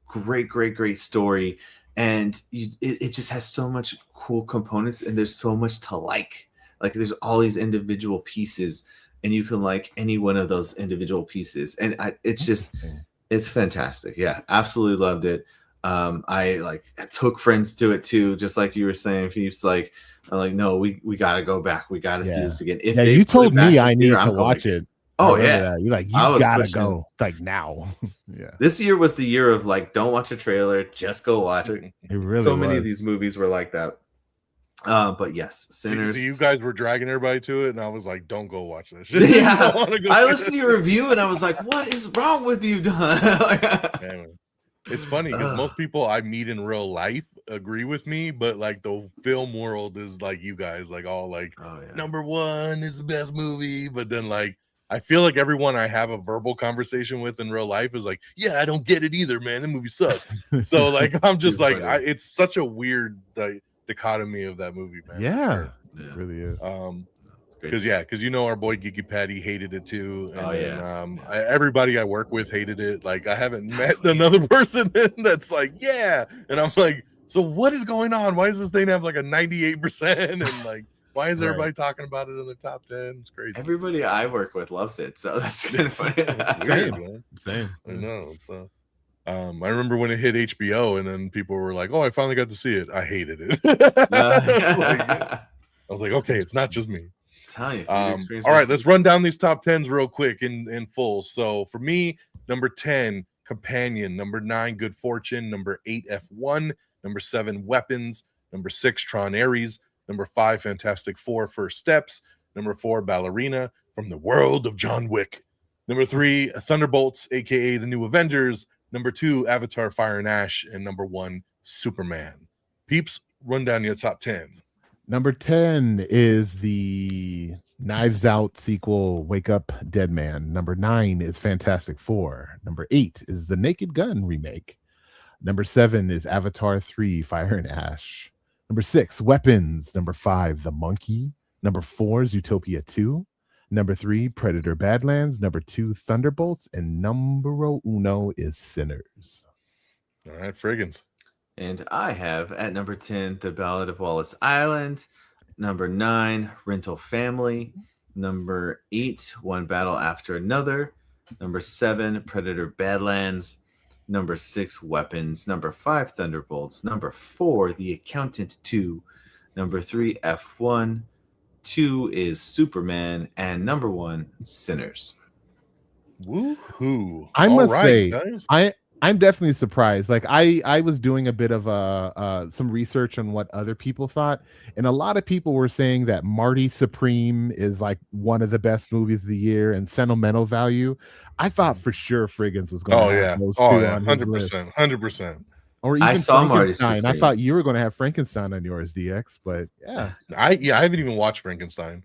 great story, and it just has so much cool components, and there's so much to like. Like there's all these individual pieces, and you can like any one of those individual pieces, and it's fantastic. Yeah, absolutely loved it. I took friends to it too, just like you were saying, Peeps. Like, I'm like, no, we gotta go back. We gotta see this again. If you told me I need to watch it. Oh yeah, you're like, you gotta go like now. Yeah, this year was the year of like, don't watch a trailer, just go watch it. It really so many of these movies were like that. But yes, Sinners. See, you guys were dragging everybody to it, and I was like, "Don't go watch that shit." Yeah, I listened to your review, and I was like, "What is wrong with you, Don?" It's funny because most people I meet in real life agree with me, but like the film world is like you guys, like all like number one is the best movie. But then like I feel like everyone I have a verbal conversation with in real life is like, yeah, I don't get it either, man. The movie sucks. So like I'm just like, it's such a weird dichotomy of that movie, man. Yeah, it really is. Because our boy Geeky Patty hated it too, and everybody I work with hated it. Like I haven't met another person that's like, yeah, and I'm like, so what is going on? Why does this thing have like a 98%? And like, why is everybody talking about it in the top 10? It's crazy. Everybody I work with loves it, so that's kind of funny. Same. I know. So, I remember when it hit HBO, and then people were like, "Oh, I finally got to see it." I hated it. I was like, okay, it's not just me. All right, let's run down these top 10s real quick in full. So for me, number 10, Companion. Number 9, Good Fortune. Number 8, F1. Number 7, Weapons. Number 6, Tron Ares. Number 5, Fantastic Four, First Steps. Number 4, Ballerina, from the world of John Wick. Number 3, Thunderbolts, aka the New Avengers. Number 2, Avatar, Fire and Ash. And number 1, Superman. Peeps, run down your top 10. Number 10 is the Knives Out sequel, Wake Up Dead Man. Number 9 is Fantastic Four. Number 8 is the Naked Gun remake. Number 7 is Avatar 3, Fire and Ash. Number 6, Weapons. Number 5, The Monkey. Number 4 is Utopia 2. Number 3, Predator Badlands. Number 2, Thunderbolts. And numero uno is Sinners. All right, Frigginz. And I have at number 10, The Ballad of Wallace Island. Number 9, Rental Family. Number 8, One Battle After Another. Number 7, Predator Badlands. Number 6, Weapons. Number 5, Thunderbolts. Number 4, The Accountant 2. Number 3, F1. 2 is Superman. And number 1, Sinners. Woohoo! I must say, guys. I'm definitely surprised. Like I was doing a bit of some research on what other people thought, and a lot of people were saying that Marty Supreme is like one of the best movies of the year, and Sentimental Value. I thought for sure Frigginz was going to have those two on his list. 100%. Or even I saw Marty Frankenstein. Supreme. I thought you were going to have Frankenstein on yours, DX, but yeah. I haven't even watched Frankenstein.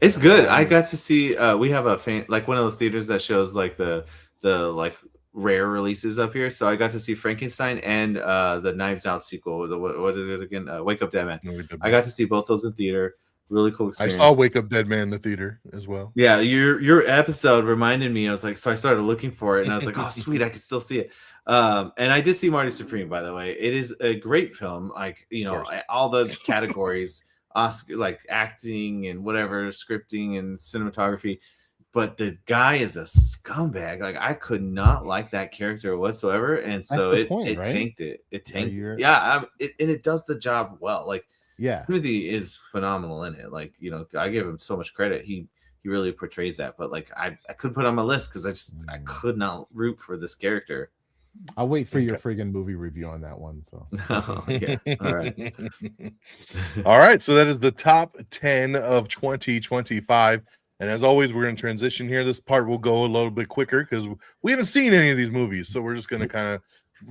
It's good. I got to see. We have a like one of those theaters that shows like the like rare releases up here. So I got to see Frankenstein and the Knives Out sequel. What is it again? Wake Up Dead Man. I got to see both those in theater. Really cool experience. I saw Wake Up Dead Man in the theater as well. Yeah, your episode reminded me. I was like, so I started looking for it, and I was like, oh sweet, I can still see it. And I did see Marty Supreme, by the way. It is a great film. Like, all the categories, Oscar, like acting and whatever, scripting and cinematography. But the guy is a scumbag. Like, I could not like that character whatsoever, and so it tanked it. It tanked it. Yeah, and it does the job well. Like, yeah, Timothy is phenomenal in it. Like, I give him so much credit. He really portrays that. But like, I could put on my list because I could not root for this character. I'll wait for your Okay. friggin' movie review on that one. So Oh, yeah. All right. All right, so that is the top 10 of 2025. And as always, we're going to transition here. This part will go a little bit quicker because we haven't seen any of these movies. So we're just going to kind of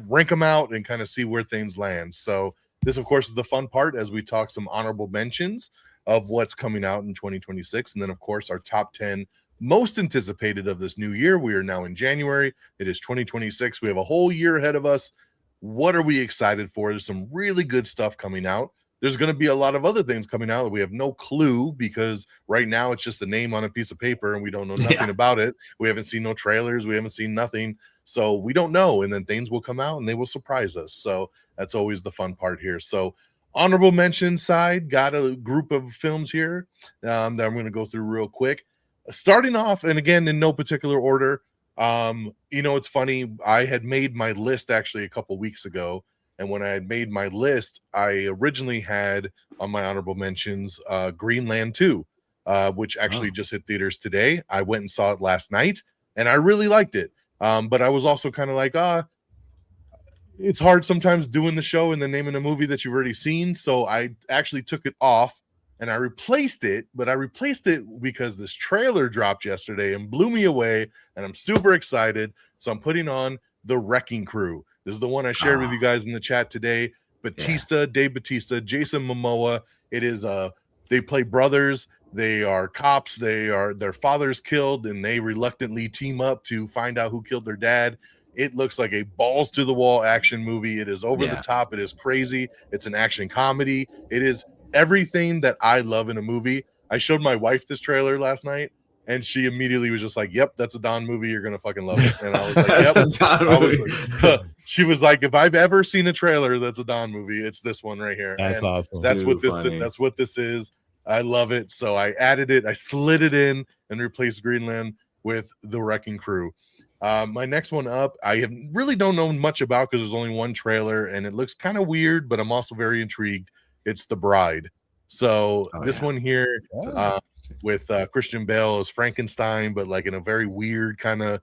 rank them out and kind of see where things land. So this, of course, is the fun part as we talk some honorable mentions of what's coming out in 2026. And then, of course, our top 10 most anticipated of this new year. We are now in January. It is 2026. We have a whole year ahead of us. What are we excited for? There's some really good stuff coming out. There's going to be a lot of other things coming out that we have no clue because right now it's just a name on a piece of paper and we don't know nothing about it. We haven't seen no trailers. We haven't seen nothing. So we don't know. And then things will come out and they will surprise us. So that's always the fun part here. So honorable mention side, got a group of films here that I'm going to go through real quick. Starting off, and again, in no particular order, it's funny. I had made my list actually a couple weeks ago. And when I had made my list, I originally had on my honorable mentions Greenland 2, which actually just hit theaters today. I went and saw it last night, and I really liked it. But I was also kind of like, it's hard sometimes doing the show and then naming a movie that you've already seen. So I actually took it off and I replaced it, but I replaced it because this trailer dropped yesterday and blew me away, and I'm super excited. So I'm putting on The Wrecking Crew. This is the one I shared with you guys in the chat today. Dave Bautista, Jason Momoa. It is they play brothers. They are cops. Their father's killed, and they reluctantly team up to find out who killed their dad. It looks like a balls to the wall action movie. It is over the top. It is crazy. It's an action comedy. It is everything that I love in a movie. I showed my wife this trailer last night, and she immediately was just like, "Yep, that's a Don movie. You're gonna fucking love it." And I was like, "Yep." She was like, "If I've ever seen a trailer that's a Don movie, it's this one right here." That's awesome. That's what this is. I love it. So I added it. I slid it in and replaced Greenland with The Wrecking Crew. My next one up, I really don't know much about because there's only one trailer and it looks kind of weird, but I'm also very intrigued. It's The Bride. So one here with Christian Bale as Frankenstein, but like in a very weird kind of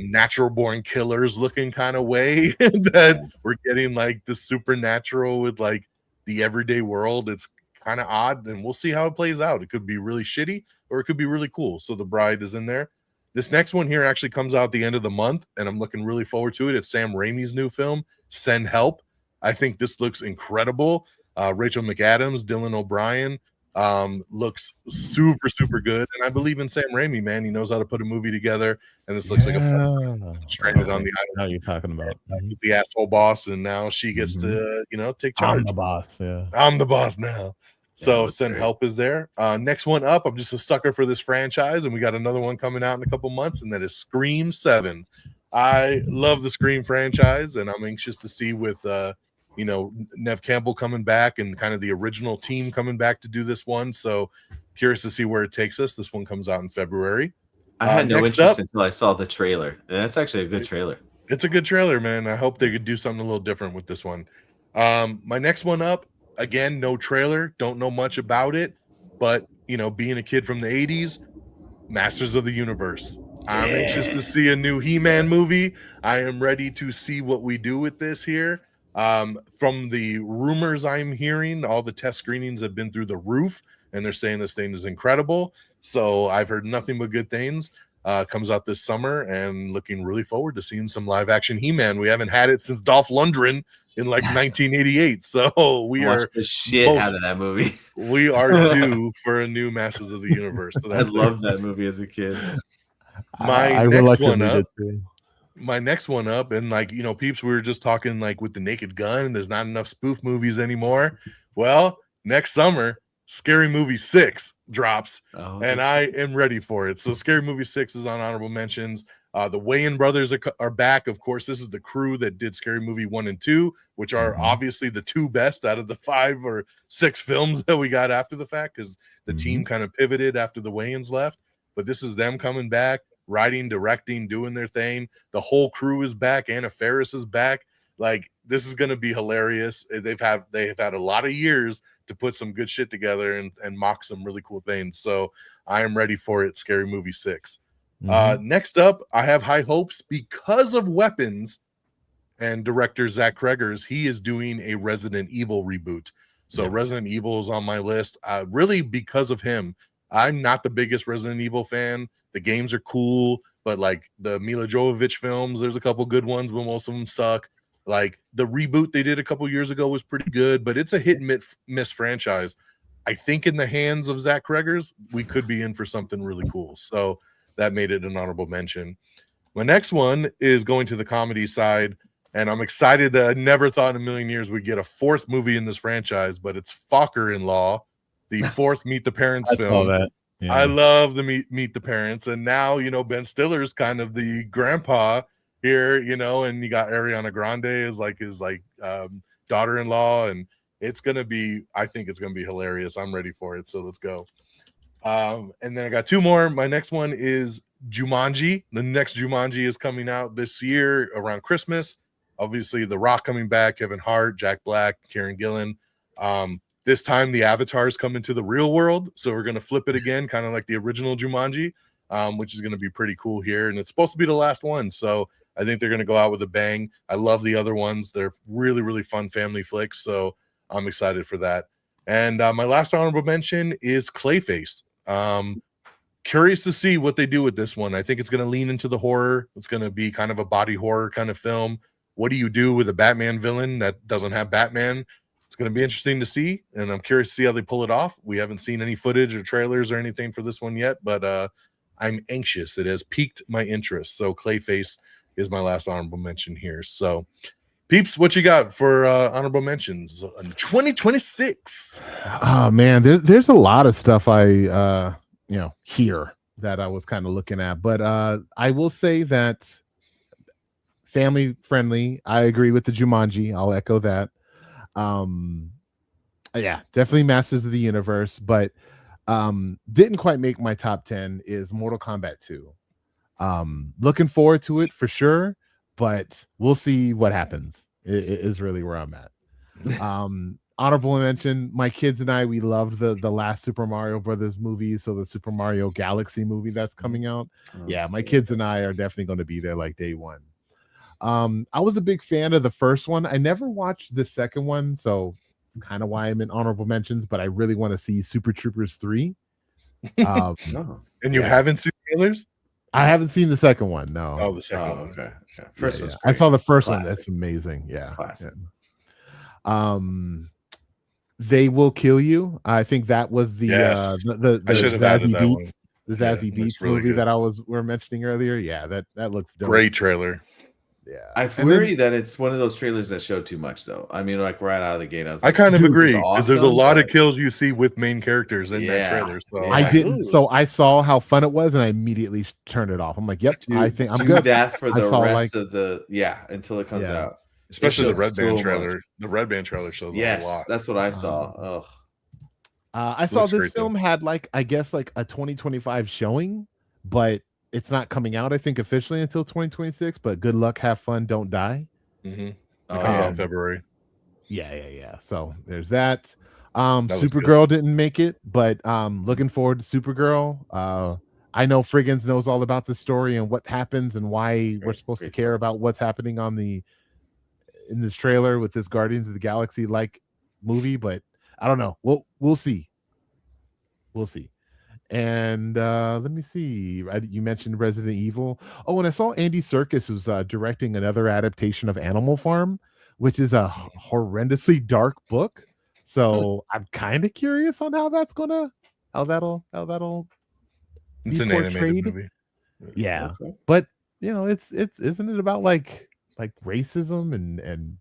natural born killers looking kind of way that we're getting like the supernatural with like the everyday world. It's kind of odd, and we'll see how it plays out. It could be really shitty or it could be really cool. So The Bride is in there. This next one here actually comes out at the end of the month, and I'm looking really forward to it. It's Sam Raimi's new film, Send Help. I think this looks incredible. Rachel McAdams, Dylan O'Brien looks super, super good. And I believe in Sam Raimi, man. He knows how to put a movie together. And this looks like a fun stranded on the island. How you're talking about. He's the asshole boss, and now she gets to, take charge. I'm the boss. Yeah. I'm the boss now. So Send Help is there. Next one up, I'm just a sucker for this franchise, and we got another one coming out in a couple months, and that is Scream 7. I love the Scream franchise, and I'm anxious to see with Nev Campbell coming back and kind of the original team coming back to do this one. So curious to see where it takes us. This one comes out in February. I had no interest until I saw the trailer. And that's actually a good trailer. It's a good trailer, man. I hope they could do something a little different with this one. My next one up, again, no trailer, don't know much about it, but being a kid from the 80s, Masters of the Universe. I'm anxious to see a new He-Man movie. I am ready to see what we do with this here. From the rumors I'm hearing, all the test screenings have been through the roof, and they're saying this thing is incredible. So I've heard nothing but good things. Comes out this summer, and looking really forward to seeing some live action He-Man. We haven't had it since Dolph Lundgren in like 1988. So we are the shit out of that movie. We are due for a new Masters of the Universe. So I loved that movie as a kid. My next one up, and Peeps, we were just talking like with the Naked Gun, there's not enough spoof movies anymore. Well, next summer, Scary Movie 6 drops, and I am ready for it. So Scary Movie 6 is on honorable mentions. The Wayans brothers are back. Of course, this is the crew that did Scary Movie 1 and 2, which are obviously the two best out of the 5 or 6 films that we got after the fact, because the team kind of pivoted after the Wayans left. But this is them coming back, writing, directing, doing their thing. The whole crew is back. Anna Faris is back. Like, this is going to be hilarious. They've had a lot of years to put some good shit together and mock some really cool things. So I am ready for it. Scary Movie 6. Next up, I have high hopes because of Weapons. and director Zach Cregger's, he is doing a Resident Evil reboot. So Resident Evil is on my list, really because of him. I'm not the biggest Resident Evil fan. The games are cool, but like the Mila Jovovich films, there's a couple good ones, but most of them suck. Like the reboot they did a couple years ago was pretty good, but it's a hit and miss franchise. I think in the hands of Zach Cregger's, we could be in for something really cool. So that made it an honorable mention. My next one is going to the comedy side, and I'm excited that I never thought in a million years we'd get a fourth movie in this franchise, but it's Focker-in-Law, the fourth Meet the Parents film. That. Yeah. I love the Meet the Parents, and now, you know, Ben Stiller's kind of the grandpa here, you know, and you got Ariana Grande as like his daughter-in-law, and it's gonna be, I think it's gonna be hilarious. I'm ready for it, so let's go. And then I got two more. My next one is Jumanji. The next Jumanji is coming out this year around Christmas. Obviously, The Rock coming back, Kevin Hart, Jack Black, Karen Gillan. This time the avatars come into the real world, so we're gonna flip it again, kind of like the original Jumanji, which is gonna be pretty cool here. And it's supposed to be the last one, so I think they're gonna go out with a bang. I love the other ones; they're really, really fun family flicks. So I'm excited for that. And my last honorable mention is Clayface. Curious to see what they do with this one. I think it's going to lean into the horror. It's going to be kind of a body horror kind of film. What do you do with a Batman villain that doesn't have Batman? It's going to be interesting to see, and I'm curious to see how they pull it off. We haven't seen any footage or trailers or anything for this one yet, but I'm anxious. It has piqued my interest. So Clayface is my last honorable mention here. So Peeps, what you got for honorable mentions in 2026? Oh man, there's a lot of stuff I hear that I was kind of looking at, but I will say that family friendly. I agree with the Jumanji. I'll echo that. Yeah, definitely Masters of the Universe, but didn't quite make my top 10 is Mortal Kombat 2. Looking forward to it for sure, but we'll see what happens. It is really where I'm at. Honorable mention, my kids and I, we loved the last Super Mario Brothers movie, so the Super Mario Galaxy movie that's coming out. Yeah, my kids and I are definitely going to be there like day one. I was a big fan of the first one. I never watched the second one, so kind of why I'm in honorable mentions, but I really want to see Super Troopers 3. And you haven't seen trailers? I haven't seen the second one. No. Oh, the second one. Okay. First one. I saw the first one. That's amazing. Yeah. Classic. They Will Kill You. I think that was the Zazie Beetz, the Zazie Beetz really movie good. That we're mentioning earlier. Yeah, that looks dope. Great trailer. Yeah, I worry that it's one of those trailers that showed too much, though. I mean, like right out of the gate, I kind of agree because there's a lot of kills you see with main characters in that trailer. So I didn't. So I saw how fun it was, and I immediately turned it off. I'm like, "Yep, I think I'm good." That for the rest of the until it comes out, especially the Red Band trailer. The Red Band trailer shows a lot. That's what I saw. Oh, I saw this film had I guess a 2025 showing, but it's not coming out, I think, officially until 2026, but good luck, have fun, don't die. Mm-hmm. It comes out in February. Yeah. So there's that. Supergirl didn't make it, but looking forward to Supergirl. I know Frigginz knows all about the story and what happens and why we're supposed to care about what's happening in this trailer with this Guardians of the Galaxy movie, but I don't know. We'll see. We'll see. And let me see. You mentioned Resident Evil. Oh, and I saw Andy Serkis who's directing another adaptation of Animal Farm, which is a horrendously dark book. So I'm kind of curious on how that'll it's an animated movie. Yeah, okay. But it's isn't it about like racism and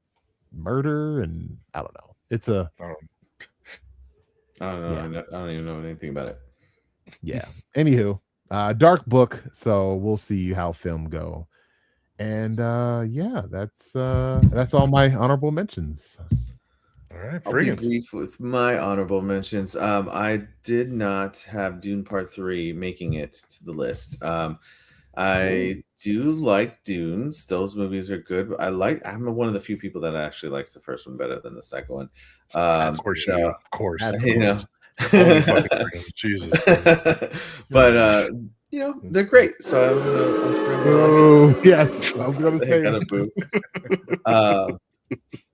murder and I don't know. It's a I don't know. Yeah. I don't even know anything about it. Yeah. Anywho, dark book. So we'll see how film go. And that's all my honorable mentions. All right, I'll be brief with my honorable mentions. I did not have Dune Part 3 making it to the list. I do like Dunes. Those movies are good. I'm one of the few people that actually likes the first one better than the second one. Of course. Jesus. But you know, they're great. So I'm sure I'm gonna Oh yes, I was gonna they say. got a boo.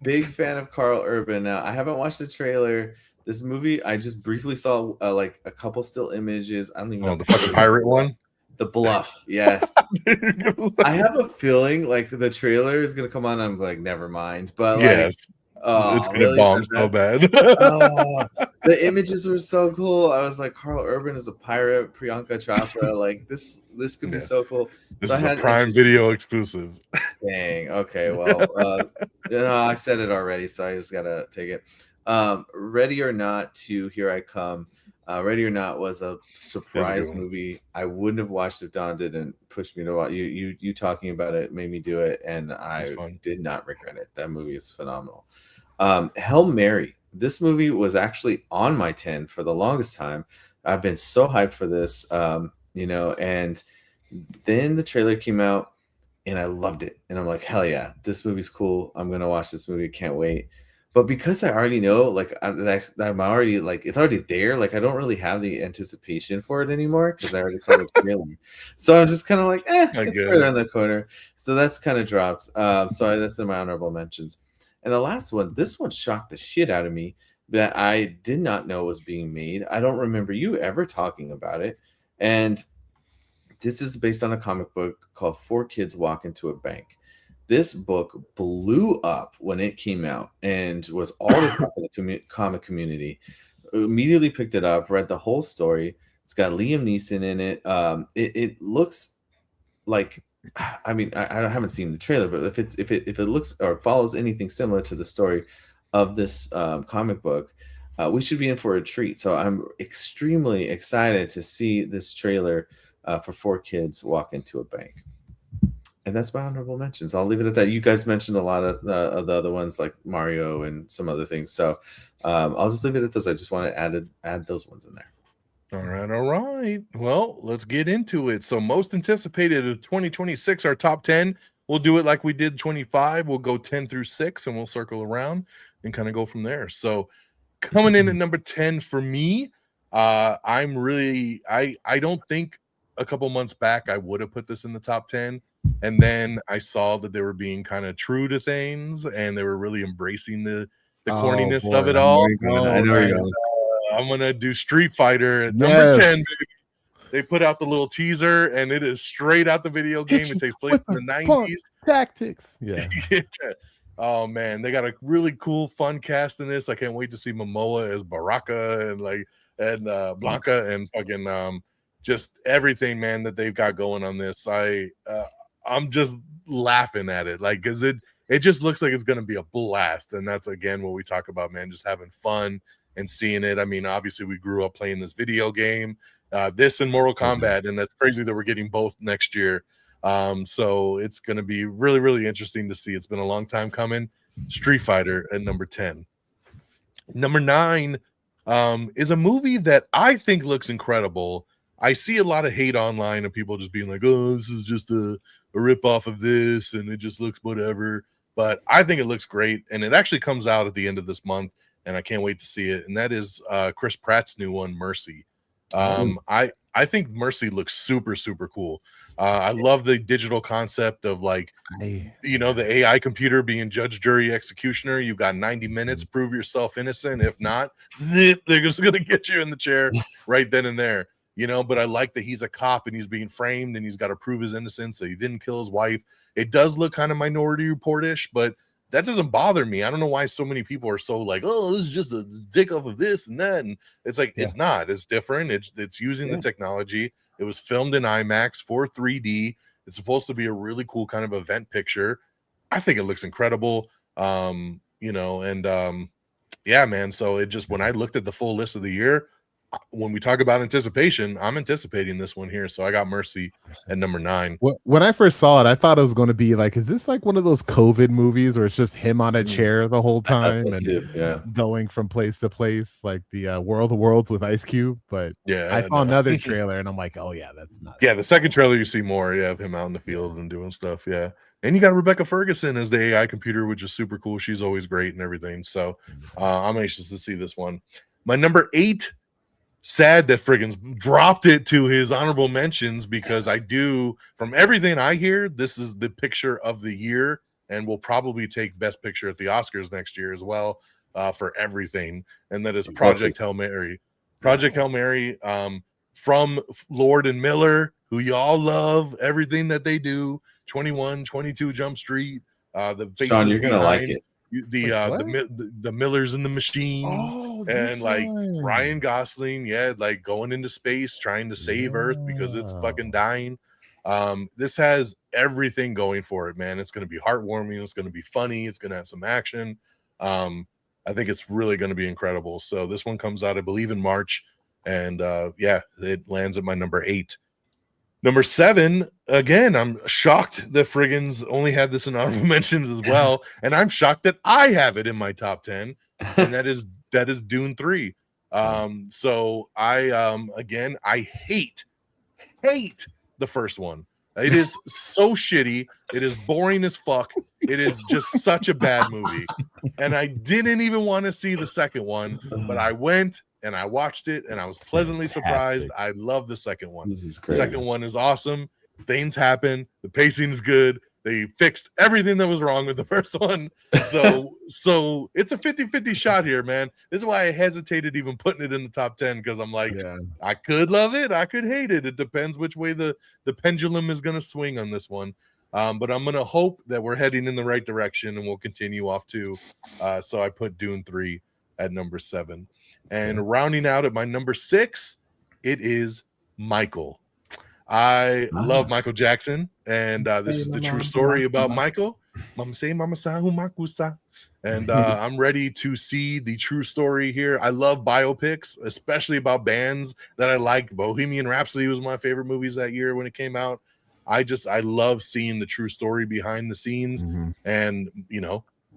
Big fan of Carl Urban. Now, I haven't watched the trailer. This movie, I just briefly saw like a couple still images. I don't even know. Oh, the fucking pirate one. The Bluff, yes. I have a feeling like the trailer is gonna come on. I'm like, never mind. But like, Yes, oh, it's gonna really? bomb Is so that- bad. the images were so cool. I was like, Carl Urban is a pirate, Priyanka Chopra. Like this could be Yeah. so cool. This So is I a had Prime interest- Video exclusive. Dang. Okay. Well, I said it already, so I just gotta take it. Ready or Not to Here I Come. Ready or Not was a surprise one. movie. I wouldn't have watched if Don didn't push me to watch. You talking about it made me do it, and I did not regret it. That movie is phenomenal. Hail Mary. This movie was actually on my 10 for the longest time. I've been so hyped for this, and then the trailer came out and I loved it. And I'm like, hell yeah, this movie's cool. I'm going to watch this movie. Can't wait. But because I already know, like, I'm already, like, it's already there. Like, I don't really have the anticipation for it anymore because I already saw the trailer. So I'm just kind of like, it's right around the corner. So that's kind of dropped. So that's in my honorable mentions. And the last one, this one shocked the shit out of me that I did not know was being made. I don't remember you ever talking about it. And this is based on a comic book called Four Kids Walk Into a Bank. This book blew up when it came out and was all the top of the comic community. Immediately picked it up, read the whole story. It's got Liam Neeson in it. It looks like, I mean, I haven't seen the trailer, but if it looks or follows anything similar to the story of this comic book, we should be in for a treat. So I'm extremely excited to see this trailer for Four Kids Walk Into a Bank. And that's my honorable mentions. I'll leave it at that. You guys mentioned a lot of the other ones like Mario and some other things. So I'll just leave it at those. I just want to add those ones in there. All right. Well, let's get into it. So most anticipated of 2026, our top 10. We'll do it like we did 25. We'll go 10 through 6 and we'll circle around and kind of go from there. So coming in at number 10 for me, I don't think a couple months back I would have put this in the top 10. And then I saw that they were being kind of true to things and they were really embracing the corniness of it all. I know you're going. I'm gonna do Street Fighter at number 10. Baby. They put out the little teaser, and it is straight out the video game. It takes place in the 90s. Tactics, yeah. Oh man, they got a really cool, fun cast in this. I can't wait to see Momoa as Baraka and Blanca and fucking just everything, man, that they've got going on this. I'm just laughing at it, like, because it just looks like it's gonna be a blast, and that's again what we talk about, man, just having fun and seeing it. I mean, obviously we grew up playing this video game, this and Mortal Kombat, and that's crazy that we're getting both next year. So it's going to be really, really interesting to see. It's been a long time coming. Street Fighter at number 10. Number 9 is a movie that I think looks incredible. I see a lot of hate online of people just being like, oh, this is just a rip off of this and it just looks whatever. But I think it looks great. And it actually comes out at the end of this month. And I can't wait to see it. And that is Chris Pratt's new one, Mercy. I think Mercy looks super, super cool. I love the digital concept of like, the AI computer being judge, jury, executioner. You've got 90 minutes, prove yourself innocent. If not, they're just going to get you in the chair right then and there. But I like that he's a cop and he's being framed and he's got to prove his innocence. So he didn't kill his wife. It does look kind of Minority Report-ish, but that doesn't bother me. I don't know why so many people are so like, oh, this is just a dick off of this and that. And it's like, it's not. It's different. It's using the technology. It was filmed in IMAX for 3D. It's supposed to be a really cool kind of event picture. I think it looks incredible. Yeah, man. So it just, when I looked at the full list of the year, when we talk about anticipation, I'm anticipating this one here. So I got Mercy at number 9. When I first saw it, I thought it was going to be like, is this like one of those COVID movies where it's just him on a chair the whole time and going from place to place, like the World of Worlds with Ice Cube? But I saw another trailer and I'm like, oh yeah, that's not. Yeah, the second trailer you see more of him out in the field and doing stuff. Yeah. And you got Rebecca Ferguson as the AI computer, which is super cool. She's always great and everything. So I'm anxious to see this one. My number 8, sad that Frigginz dropped it to his honorable mentions because from everything I hear, this is the picture of the year and will probably take Best Picture at the Oscars next year as well for everything. And that is Project Hail Mary. Project Hail Mary from Lord and Miller, who y'all love, everything that they do, 21, 22 Jump Street, the faces Sean, you're going to like it. The Millers and the Machines, and like Ryan Gosling, like going into space trying to save Earth because it's fucking dying. This has everything going for it, man. It's going to be heartwarming, it's going to be funny, it's going to have some action. I think it's really going to be incredible. So this one comes out, I believe, in March, and it lands at my number 8. Number 7, again, I'm shocked that Frigginz only had this in honorable mentions as well, and I'm shocked that I have it in my top 10, and that is Dune 3. So I hate the first one. It is so shitty. It is boring as fuck. It is just such a bad movie, and I didn't even want to see the second one, but I went and I watched it, and I was pleasantly surprised. I love the second one. This is great. great. The second one is awesome. Things happen. The pacing is good. They fixed everything that was wrong with the first one. So it's a 50-50 shot here, man. This is why I hesitated even putting it in the top 10, because I'm like, I could love it. I could hate it. It depends which way the pendulum is going to swing on this one. But I'm going to hope that we're heading in the right direction, and we'll continue off too. So I put Dune 3 at number 7. And rounding out at my number 6, it is Michael. I love Michael Jackson, and this is the true story about Michael. And I'm ready to see the true story here. I love biopics, especially about bands that I like. Bohemian Rhapsody was my favorite movies that year when it came out. I love seeing the true story behind the scenes. And,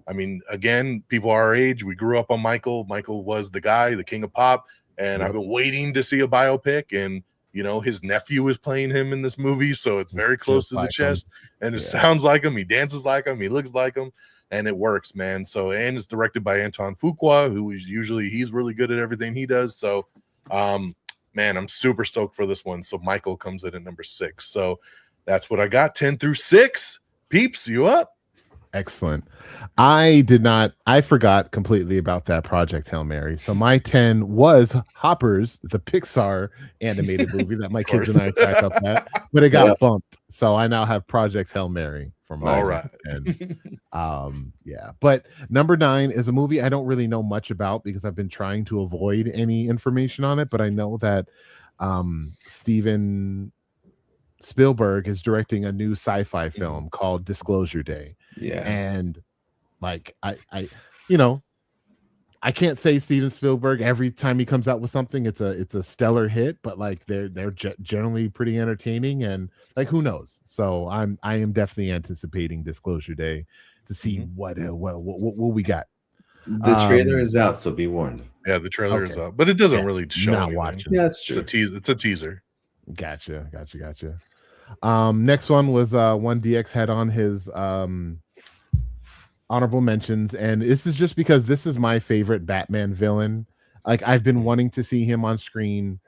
I mean, again, people our age, we grew up on Michael. Michael was the guy, the king of pop. And I've been waiting to see a biopic. And, his nephew is playing him in this movie. So it's very close to the chest. And it sounds like him. He dances like him. He looks like him. And it works, man. So, and it's directed by Anton Fuqua, who is he's really good at everything he does. So, man, I'm super stoked for this one. So Michael comes in at number 6. So that's what I got. 10 through 6. Peeps, you up? Excellent. I forgot completely about that Project Hail Mary. So my 10 was Hoppers, the Pixar animated movie that my kids and I crack up at, but it got bumped. So I now have Project Hail Mary for my 10. But number 9 is a movie I don't really know much about because I've been trying to avoid any information on it, but I know that Steven Spielberg is directing a new sci-fi film called Disclosure Day. And like I can't say Steven Spielberg every time he comes out with something it's a stellar hit, but like they're generally pretty entertaining, and like who knows. So I am definitely anticipating Disclosure Day to see what we got. The trailer is out, so be warned. Yeah, the trailer is out, but it doesn't really show anything. Watching. Yeah, that's true. It's a teaser. Gotcha. Next one was one DX had on his honorable mentions, and this is just because this is my favorite Batman villain. Like I've been wanting to see him on screen,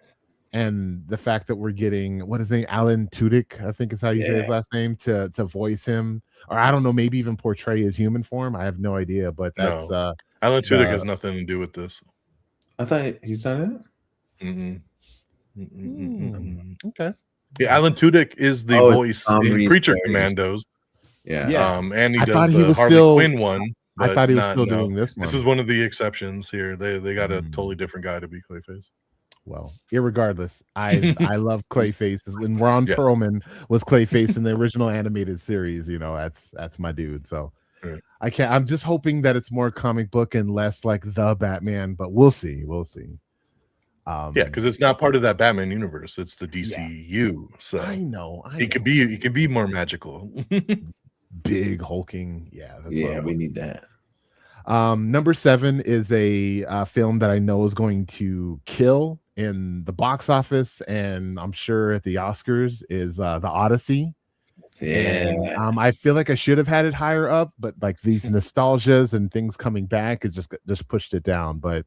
and the fact that we're getting what is his name, Alan Tudyk, I think is how you say his last name, to voice him, or I don't know, maybe even portray his human form. I have no idea, but that's Alan Tudyk has nothing to do with this. I thought he's not in it. Okay. Yeah, Alan Tudyk is the voice in Creature Commandos. And he does the Harley Quinn one. I thought he was still doing this one. This is one of the exceptions here. They got a totally different guy to be Clayface. Well, irregardless, I love Clayface. When Ron Perlman was Clayface in the original animated series, that's my dude. So I'm just hoping that it's more comic book and less like the Batman, but we'll see. Because it's not part of that Batman universe. It's the DCU. So I know. He could be more magical. Big hulking. We need that. Number 7 is a film that I know is going to kill in the box office, and I'm sure at the Oscars, is The Odyssey. And, I feel like I should have had it higher up, but like these nostalgias and things coming back, it just pushed it down. But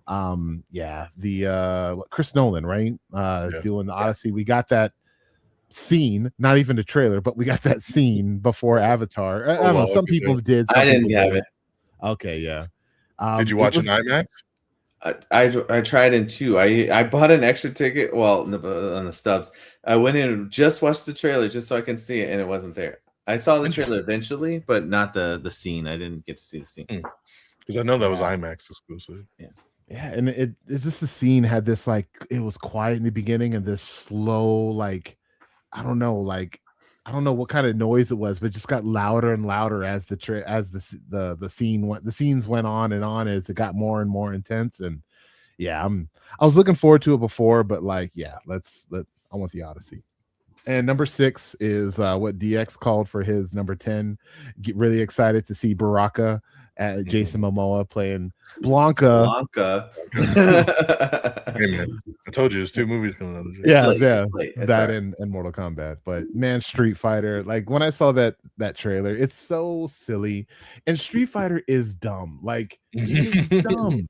Yeah, the Chris Nolan, right? Yeah. Doing the Odyssey. We got that scene, not even the trailer, but we got that scene before Avatar. I don't know. Some people did. Some I didn't people have didn't. it. Okay, yeah. Did you It watch was, an IMAX? I tried in two. I bought an extra ticket. Well, on the stubs, I went in and just watched the trailer just so I can see it, and it wasn't there. I saw the trailer eventually, but not the scene. I didn't get to see the scene because I know that was IMAX exclusive. Yeah, and it's just the scene had this like it was quiet in the beginning and this slow like I don't know what kind of noise it was, but it just got louder and louder as the scenes went on as it got more and more intense. And yeah, I was looking forward to it before, but like yeah, I want the Odyssey. And number 6 is what DX called for his number 10. Get really excited to see Baraka at Jason Momoa playing Blanca. Hey man, I told you there's 2 movies coming out. Yeah, that and Mortal Kombat. But man, Street Fighter. Like when I saw that trailer, it's so silly, and Street Fighter is dumb. Like it is dumb.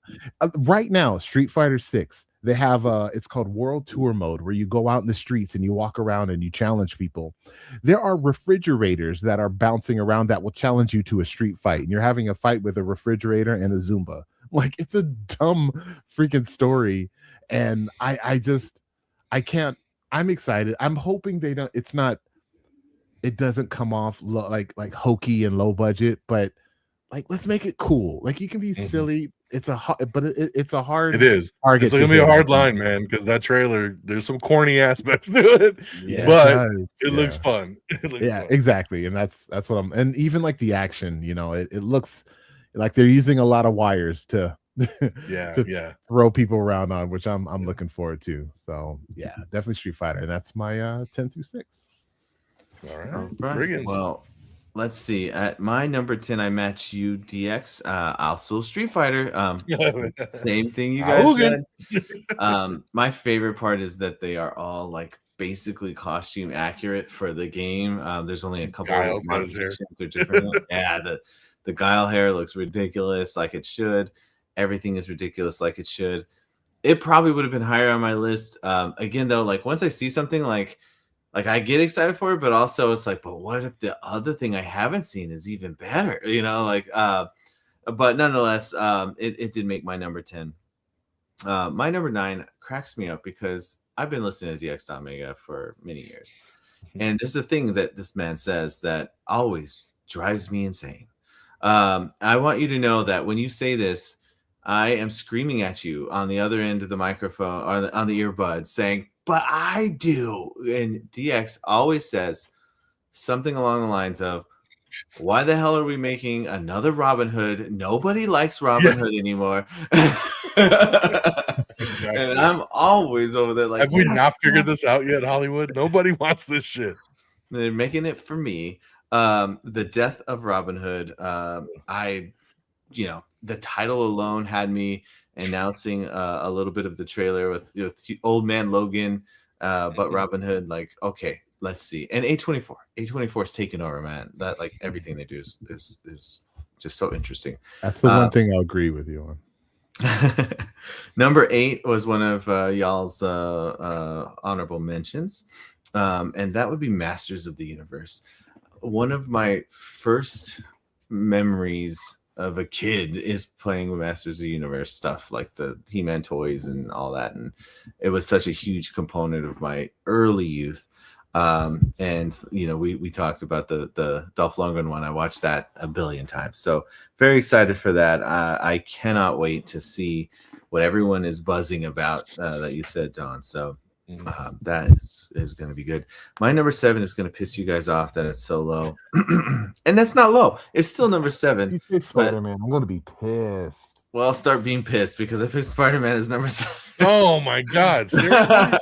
Right now, Street Fighter 6. They have it's called World Tour mode, where you go out in the streets and you walk around and you challenge people. There are refrigerators that are bouncing around that will challenge you to a street fight, and you're having a fight with a refrigerator and a Zumba. Like it's a dumb freaking story, and I can't. I'm excited. I'm hoping they don't. It doesn't come off like hokey and low budget, but like let's make it cool. Like you can be silly. It's a hard. It's target. It's gonna be a hard line, man, because that trailer there's some corny aspects to it, but it looks fun. Exactly, and that's what I'm. And even like the action, it looks like they're using a lot of wires to throw people around on, which I'm looking forward to. So yeah, definitely Street Fighter, and that's my 10 through 6. All right. Well, let's see. At my number 10, I match you, DX. Also Street Fighter. Same thing you guys said. My favorite part is that they are all like basically costume accurate for the game. There's only a couple of modifications or different. Yeah, the Guile hair looks ridiculous, like it should. Everything is ridiculous, like it should. It probably would have been higher on my list. Again, though, like once I see something like I get excited for it, but also it's like, but what if the other thing I haven't seen is even better? But nonetheless, it did make my number 10. My number 9 cracks me up because I've been listening to DONMEGA for many years. And there's a thing that this man says that always drives me insane. I want you to know that when you say this, I am screaming at you on the other end of the microphone or on the earbuds saying, but I do. And DX always says something along the lines of, why the hell are we making another Robin Hood? Nobody likes Robin Hood anymore. Exactly. And I'm always over there like, have we not figured this out yet, Hollywood? Nobody wants this shit. They're making it for me. The death of Robin Hood. The title alone had me announcing a little bit of the trailer with Old Man Logan, but Robin Hood, like, okay, let's see. And A24 is taking over, man. That like everything they do is just so interesting. That's the one thing I'll agree with you on. Number 8 was one of y'all's honorable mentions, and that would be Masters of the Universe. One of my first memories of a kid is playing with Masters of the Universe stuff, like the He-Man toys and all that, and it was such a huge component of my early youth. And we talked about the Dolph Lundgren one. I watched that a billion times, so very excited for that. I cannot wait to see what everyone is buzzing about that you said, Don. So that is going to be good. My number 7 is going to piss you guys off that it's so low, and that's not low. It's still number 7. You say Spider-Man, I'm going to be pissed. Well, I'll start being pissed because I picked Spider-Man as number 7. Oh my god! Seriously?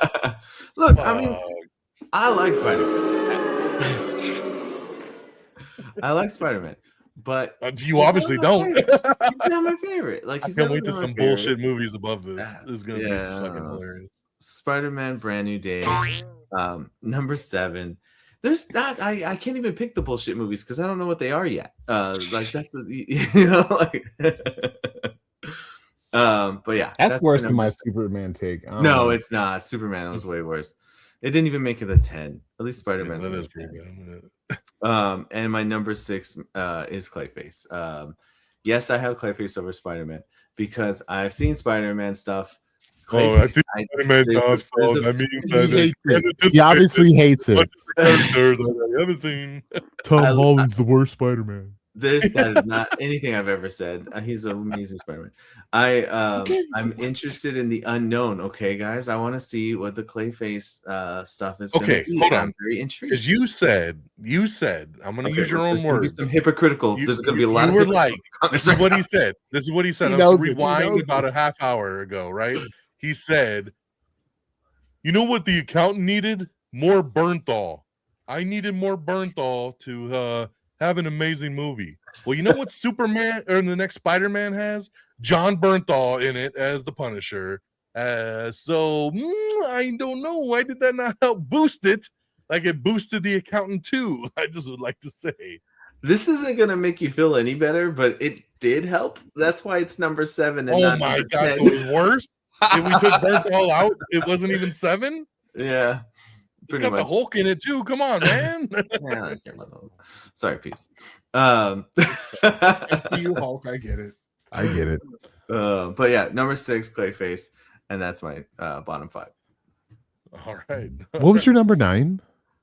Look, I mean, I like Spider-Man. I like Spider-Man, but you obviously don't. He's not my favorite. Like, I can't wait to some bullshit movies above this. This is gonna be fucking hilarious. Spider-Man Brand New Day, number 7. There's not. I can't even pick the bullshit movies because I don't know what they are yet. Like that's But yeah, That's worse my than my number Superman take. I don't No, know. it's not. Superman was way worse. It didn't even make it a 10. At least Yeah, Spider-Man's that a is pretty 10. bad. And my number 6 is Clayface. Yes, I have Clayface over Spider-Man because I've seen Spider-Man stuff. Oh, I think I- Spider-Man there's stuff, a- so there's a- that means He that hates it's it. He obviously hates it. characters that I haven't seen. Tom Holland's the worst Spider-Man. That is not anything I've ever said. He's an amazing Spider-Man. I'm interested in the unknown. Okay, guys, I want to see what the Clayface stuff is. Okay, be, hold on. I'm very intrigued. Because you said, I'm going to use your own words. Some hypocritical. There's going to be a lot. You were like, this is what he said. This is what he said. He I knows was it. He rewind knows about it. a half hour ago, right? He said, you know what the accountant needed? More Bernthal. I needed more Bernthal to have an amazing movie. Well, you know what Superman or the next Spider-Man has? John Bernthal in it as the Punisher. So I don't know. Why did that not help boost it? Like it boosted the accountant too. I just would like to say. This isn't going to make you feel any better, but it did help. That's why it's number 7. And Oh my God. 10. So it was worse? If we took Bernthal out, it wasn't even 7? Yeah. It's got the Hulk in it too. Come on, man. Yeah, sorry, Peeps. You Hulk, I get it. I get it. But yeah, number 6, Clayface, and that's my bottom 5. All right. What was your number 9?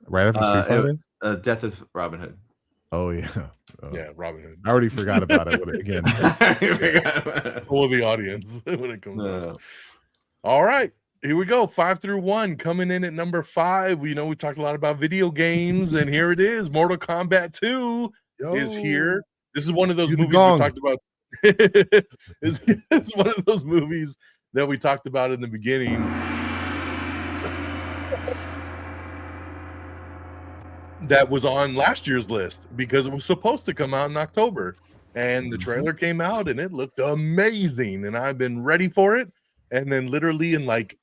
Right after Street Fighter? Death of Robin Hood. Oh yeah. Yeah, Robin Hood. I already forgot about it again. For the audience when it comes out. All right. Here we go. 5 through 1 coming in at number 5. We talked a lot about video games, and here it is. Mortal Kombat 2 is here. This is one of those movies we talked about. It's one of those movies that we talked about in the beginning. That was on last year's list because it was supposed to come out in October. And the trailer came out and it looked amazing. And I've been ready for it. And then literally in like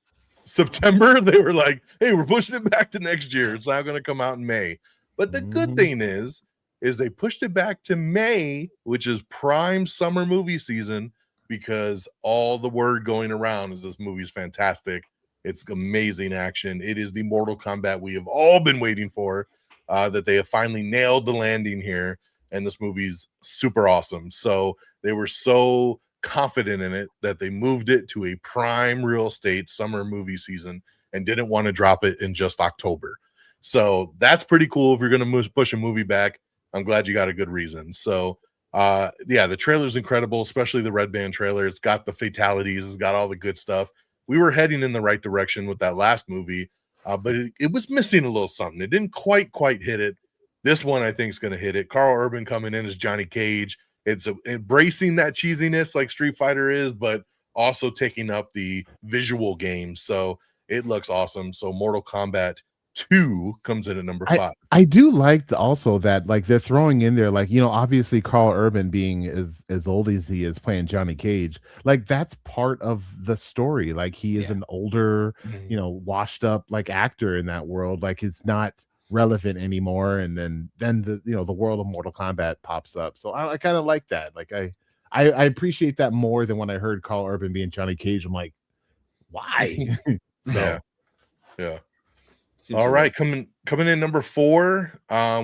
September, they were like, hey, we're pushing it back to next year. It's now going to come out in May. But the good thing is they pushed it back to May, which is prime summer movie season, because all the word going around is this movie's fantastic. It's amazing action. It is the Mortal Kombat we have all been waiting for, that they have finally nailed the landing here. And this movie's super awesome. So they were so confident in it that they moved it to a prime real estate summer movie season and didn't want to drop it in just October. So that's pretty cool. If you're going to push a movie back, I'm glad you got a good reason. So yeah, the trailer's incredible, especially the Red Band trailer. It's got the fatalities. It's got all the good stuff. We were heading in the right direction with that last movie, but it was missing a little something. It didn't quite hit it. This one, I think, is going to hit it. Carl Urban coming in as Johnny Cage. It's embracing that cheesiness like Street Fighter is, but also taking up the visual game. So it looks awesome. So Mortal Kombat 2 comes in at number 5. I do like also that like they're throwing in there, like, obviously Carl Urban being as old as he is playing Johnny Cage, like that's part of the story. Like he is an older, washed up like actor in that world. Like it's not relevant anymore, and then the world of Mortal Kombat pops up. So I kind of like that. Like I appreciate that more than when I heard Carl Urban being Johnny Cage. I'm like, why? Yeah. All right, coming in number 4.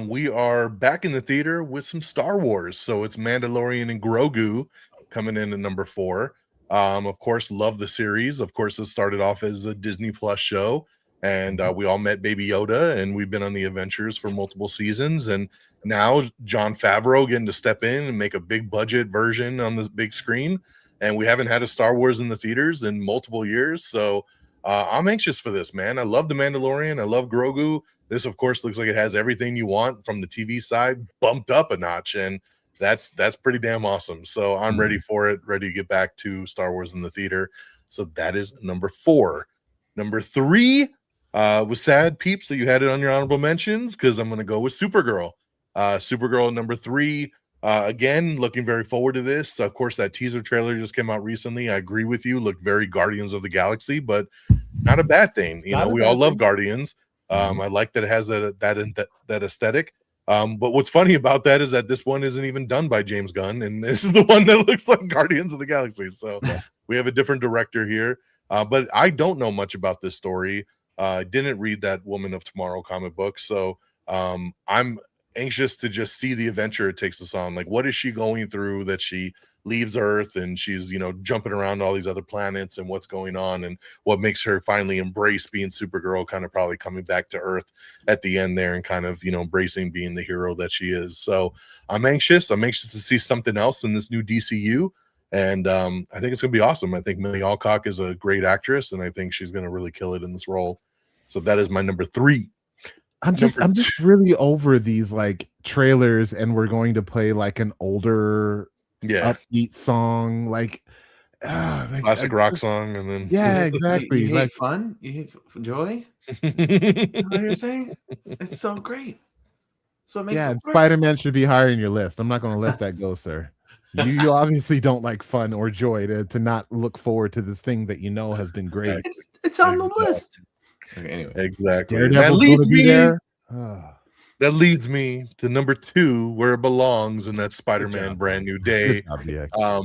We are back in the theater with some Star Wars. So it's Mandalorian and Grogu coming in at number 4. Of course, love the series. Of course, it started off as a Disney Plus show. And we all met Baby Yoda, and we've been on the adventures for multiple seasons. And now Jon Favreau getting to step in and make a big budget version on the big screen. And we haven't had a Star Wars in the theaters in multiple years. So I'm anxious for this, man. I love The Mandalorian. I love Grogu. This, of course, looks like it has everything you want from the TV side, bumped up a notch. And that's pretty damn awesome. So I'm ready for it, ready to get back to Star Wars in the theater. So that is number 4. Number 3 was sad, Peeps, that you had it on your honorable mentions, because I'm going to go with Supergirl. Supergirl number 3. Again, looking very forward to this. Of course, that teaser trailer just came out recently. I agree with you. Looked very Guardians of the Galaxy, but not a bad thing. We all love Guardians. I like that it has that aesthetic. But what's funny about that is that this one isn't even done by James Gunn, and this is the one that looks like Guardians of the Galaxy. So we have a different director here. But I don't know much about this story. I didn't read that Woman of Tomorrow comic book, so I'm anxious to just see the adventure it takes us on. Like, what is she going through that she leaves Earth and she's, you know, jumping around all these other planets, and what's going on, and what makes her finally embrace being Supergirl, kind of probably coming back to Earth at the end there and kind of, you know, embracing being the hero that she is. So I'm anxious to see something else in this new DCU. And I think it's gonna be awesome. I think Millie Alcock is a great actress, and I think she's gonna really kill it in this role. So that is my number 3. I'm just really over these like trailers, and we're going to play like an older upbeat song, like classic rock song, and then exactly. You hate like fun, you hate joy. You know what you're saying? It's so great. So it makes it great. Spider-Man should be higher in your list. I'm not going to let that go, sir. You obviously don't like fun or joy to not look forward to this thing that you know has been great. It's on the list. Okay, anyway. Exactly. That leads me there. That leads me to number 2, where it belongs, in that Spider-Man Brand New Day.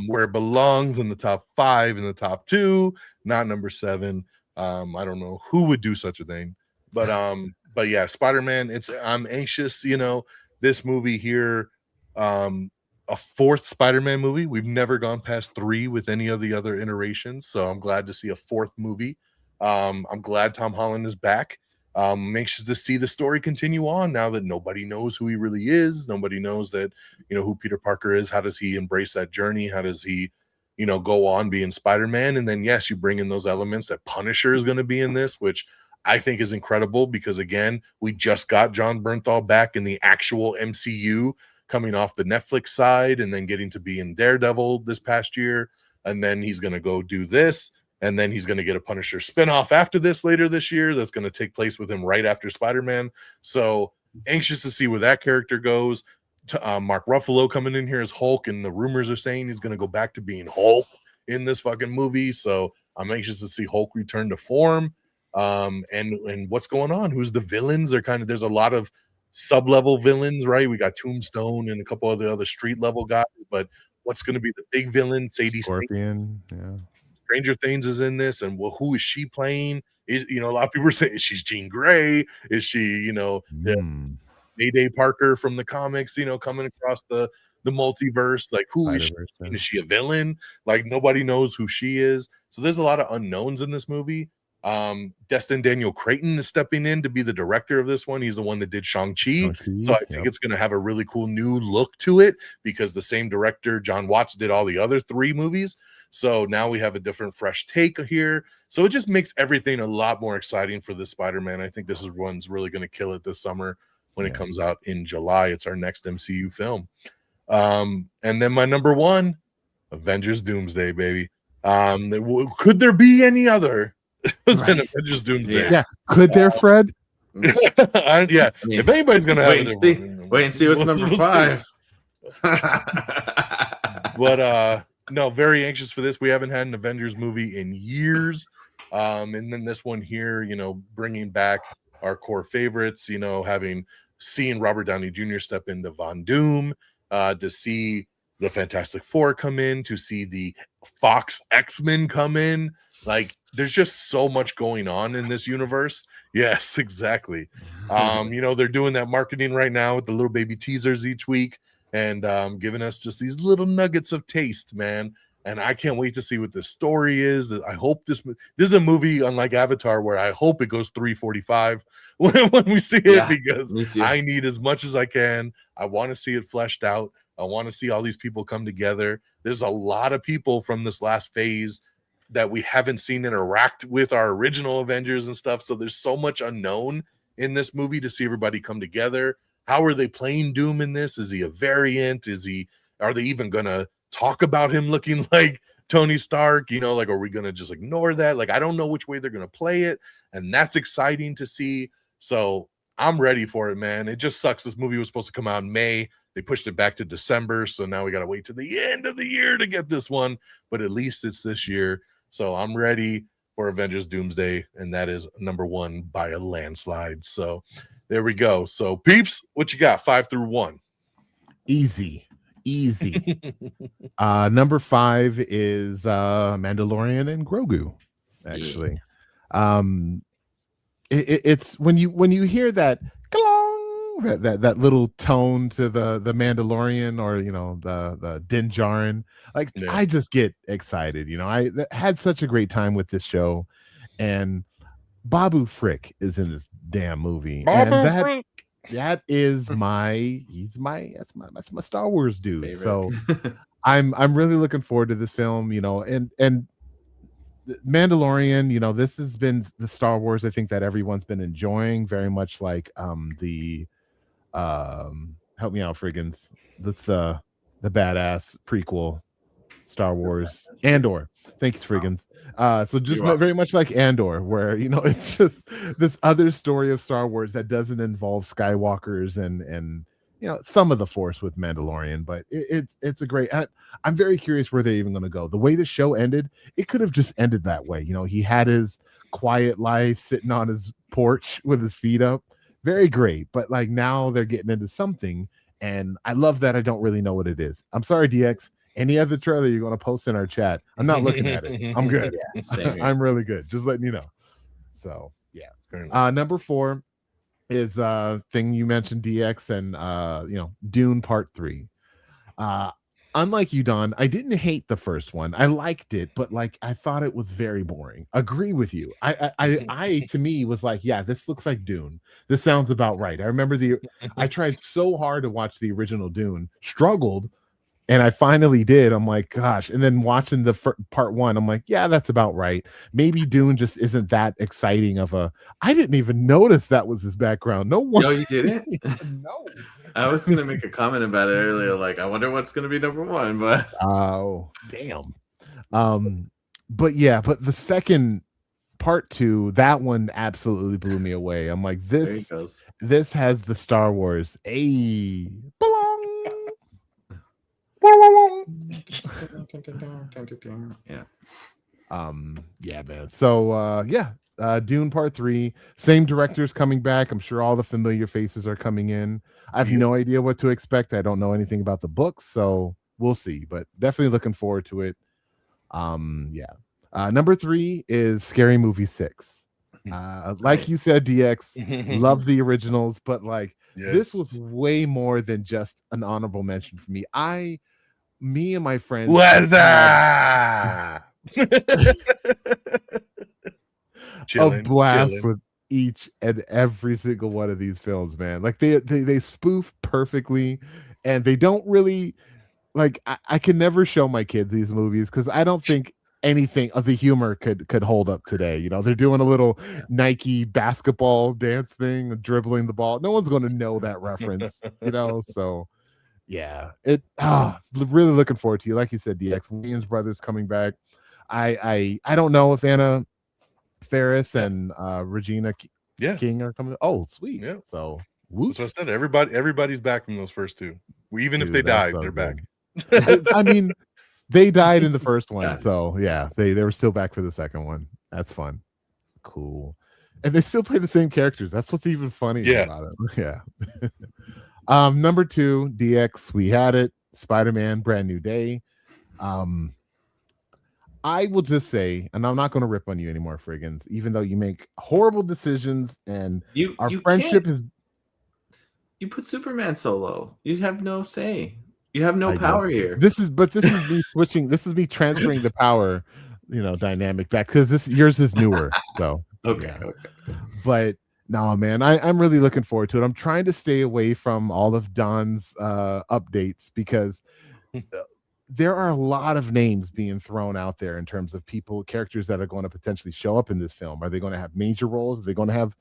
Where it belongs in the top 5, in the top 2, not number 7. I don't know who would do such a thing, but yeah, Spider-Man. I'm anxious. You know, this movie here, a 4th Spider-Man movie. We've never gone past 3 with any of the other iterations, so I'm glad to see a 4th movie. I'm glad Tom Holland is back. I'm anxious to see the story continue on now that nobody knows who he really is. Nobody knows that, you know, who Peter Parker is. How does he embrace that journey? How does he, you know, go on being Spider-Man? And then, yes, you bring in those elements that Punisher is going to be in this, which I think is incredible because, again, we just got John Bernthal back in the actual MCU, coming off the Netflix side and then getting to be in Daredevil this past year. And then he's going to go do this. And then he's going to get a Punisher spinoff after this later this year. That's going to take place with him right after Spider-Man. So anxious to see where that character goes. Mark Ruffalo coming in here as Hulk, and the rumors are saying he's going to go back to being Hulk in this fucking movie. So I'm anxious to see Hulk return to form. And what's going on? Who's the villains? There's a lot of sub-level villains, right? We got Tombstone and a couple of the other street level guys, but what's going to be the big villain? Sadie Scorpion, Stranger Things is in this, and well, who is she playing? You know, a lot of people are saying, is she Jean Grey? Is she, you know, the Mayday Parker from the comics, you know, coming across the multiverse? Like, who is she? Is she a villain? Like, nobody knows who she is. So there's a lot of unknowns in this movie. Destin Daniel Cretton is stepping in to be the director of this one. He's the one that did Shang-Chi. So I think it's going to have a really cool new look to it because the same director, John Watts, did all the other 3 movies. So now we have a different, fresh take here. So it just makes everything a lot more exciting for this Spider-Man. I think this is one's really going to kill it this summer when it comes out in July. It's our next MCU film. And then my number 1, Avengers Doomsday, baby. Could there be any other than Avengers Doomsday? Yeah. Could there, Fred? Yeah. If anybody's going to have it, wait and see what's number 5. But no, very anxious for this. We haven't had an Avengers movie in years. And then this one here, you know, bringing back our core favorites, you know, seen Robert Downey Jr. step into Von Doom, to see the Fantastic Four come in, to see the Fox X-Men come in. Like, there's just so much going on in this universe. Yes, exactly. You know, they're doing that marketing right now with the little baby teasers each week, and giving us just these little nuggets of taste, man. And I can't wait to see what this story is. I hope this is a movie, unlike Avatar, where I hope it goes 3:45 when we see it, because I need as much as I can. I want to see it fleshed out. I want to see all these people come together. There's a lot of people from this last phase that we haven't seen interact with our original Avengers and stuff. So there's so much unknown in this movie to see everybody come together. How are they playing Doom in this? Is he a variant? Are they even gonna talk about him looking like Tony Stark? You know, like, are we gonna just ignore that? Like, I don't know which way they're gonna play it, and that's exciting to see. So I'm ready for it, man. It just sucks. This movie was supposed to come out in May. They pushed it back to December, so now we gotta wait to the end of the year to get this one. But at least it's this year. So I'm ready for Avengers Doomsday, and that is number 1 by a landslide. So There we go. So, Peeps, what you got? 5 through 1. Easy. Number 5 is Mandalorian and Grogu. Actually, it's when you hear that that little tone to the Mandalorian, or the Din Djarin, like I just get excited. I had such a great time with this show, and Babu Frick is in this damn movie, and that is my Star Wars dude. Favorite. So I'm really looking forward to this film, and Mandalorian, this has been the Star Wars I think that everyone's been enjoying very much, like the help me out, Frigginz. That's the badass prequel Star Wars Andor. Thanks, Frigginz. So just very much like Andor, where it's just this other story of Star Wars that doesn't involve Skywalkers and some of the Force with Mandalorian, but it's a great. I'm very curious where they're even going to go. The way the show ended, it could have just ended that way. He had his quiet life sitting on his porch with his feet up. Very great, but like now they're getting into something, and I love that I don't really know what it is. I'm sorry, DX. Any other trailer you're going to post in our chat, I'm not looking at it. I'm good. I'm really good. Just letting you know. So yeah. Number 4 is thing you mentioned, DX, and Dune Part 3. Unlike you, Don, I didn't hate the first one. I liked it, but like I thought it was very boring. Agree with you. I to me was like, yeah, this looks like Dune. This sounds about right. I remember I tried so hard to watch the original Dune, struggled, and I finally did. I'm like, gosh. And then watching the part 1, I'm like, yeah, that's about right. Maybe Dune just isn't that exciting of a. I didn't even notice that was his background. No one. No, you didn't? No. I was going to make a comment about it earlier. Like, I wonder what's going to be number 1, but. Oh, damn. But the second part 2, that one absolutely blew me away. I'm like, this has the Star Wars. Hey, yeah. Yeah, man. So Dune Part 3, same directors coming back. I'm sure all the familiar faces are coming in. I have no idea what to expect. I don't know anything about the books, so we'll see, but definitely looking forward to it. Number 3 is Scary Movie 6. Like you said, DX, love the originals, but like this was way more than just an honorable mention for me. Me and my friends a blast with each and every single one of these films, man. Like they spoof perfectly, and they don't really like. I can never show my kids these movies because I don't think anything of the humor could hold up today. They're doing a little Nike basketball dance thing, dribbling the ball. No one's going to know that reference, So yeah, really looking forward to you. Like you said, DX Williams brothers coming back. I don't know if Anna Faris and Regina King are coming. Oh, sweet. Yeah. So that's what I said. Everybody's back from those first 2. Even if they died, they're back. I mean, they died in the first one, so yeah, they were still back for the second one. That's fun. Cool. And they still play the same characters. That's what's even funny about it. Yeah. Number 2, DX, we had it. Spider-Man, Brand New Day. I will just say, and I'm not going to rip on you anymore, Frigginz, even though you make horrible decisions, and our friendship is. You put Superman solo. You have no say. You have no power here. This is me switching. This is me transferring the power, dynamic back, because yours is newer. So okay. But no, man, I'm really looking forward to it. I'm trying to stay away from all of Don's updates because there are a lot of names being thrown out there in terms of characters that are going to potentially show up in this film. Are they going to have major roles? Are they going to have,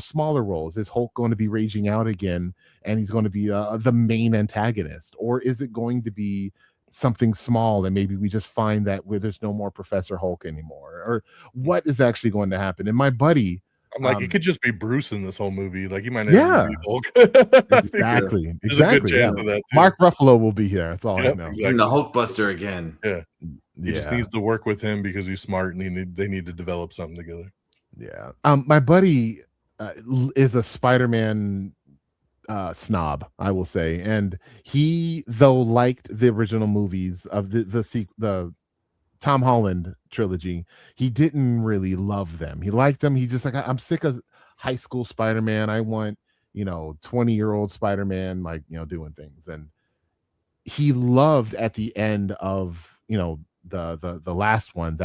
smaller roles? Is Hulk going to be raging out again and he's going to be the main antagonist? Or is it going to be something small and maybe we just find that where there's no more Professor Hulk anymore? Or what is actually going to happen? And my buddy, I'm like, it could just be Bruce in this whole movie. Like, he might not even be Hulk. Exactly. Mark Ruffalo will be here. That's all I know. He's in the Hulkbuster again. Yeah. He just needs to work with him because he's smart and they need to develop something together. Yeah. My buddy is a Spider-Man snob, I will say, and he though liked the original movies of the Tom Holland trilogy, he didn't really love them. He liked them. He just like, I'm sick of high school Spider-Man. I want 20-year-old Spider-Man, like doing things. And he loved at the end of the last one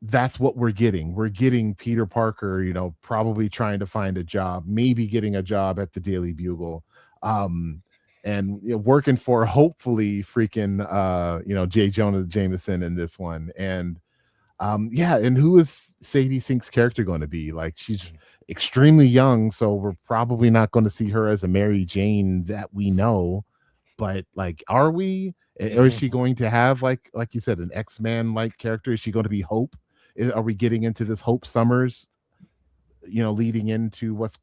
that's what we're getting. We're getting Peter Parker, probably trying to find a job, maybe getting a job at the Daily Bugle, and working for hopefully freaking J. Jonah Jameson in this one. And and who is Sadie Sink's character going to be? Like, she's extremely young, so we're probably not going to see her as a Mary Jane that we know. But like, are we? Or is she going to have like you said, an X-Man like character? Is she going to be Hope? Are we getting into this Hope Summers, leading into what's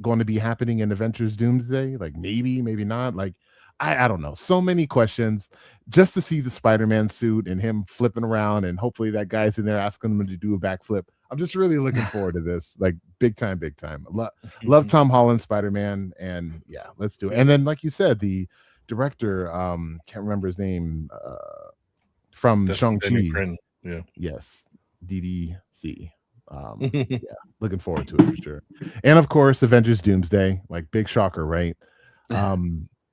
going to be happening in Avengers Doomsday? Like, maybe not. Like, I don't know. So many questions. Just to see the Spider-Man suit and him flipping around, and hopefully that guy's in there asking him to do a backflip. I'm just really looking forward to this. Like, big time. Love Tom Holland Spider-Man, and yeah, let's do it. And then, like you said, the director, can't remember his name, from Shang-Chi. Yeah. Yes. DDC. Yeah, looking forward to it for sure. And of course, Avengers Doomsday, like, big shocker, right?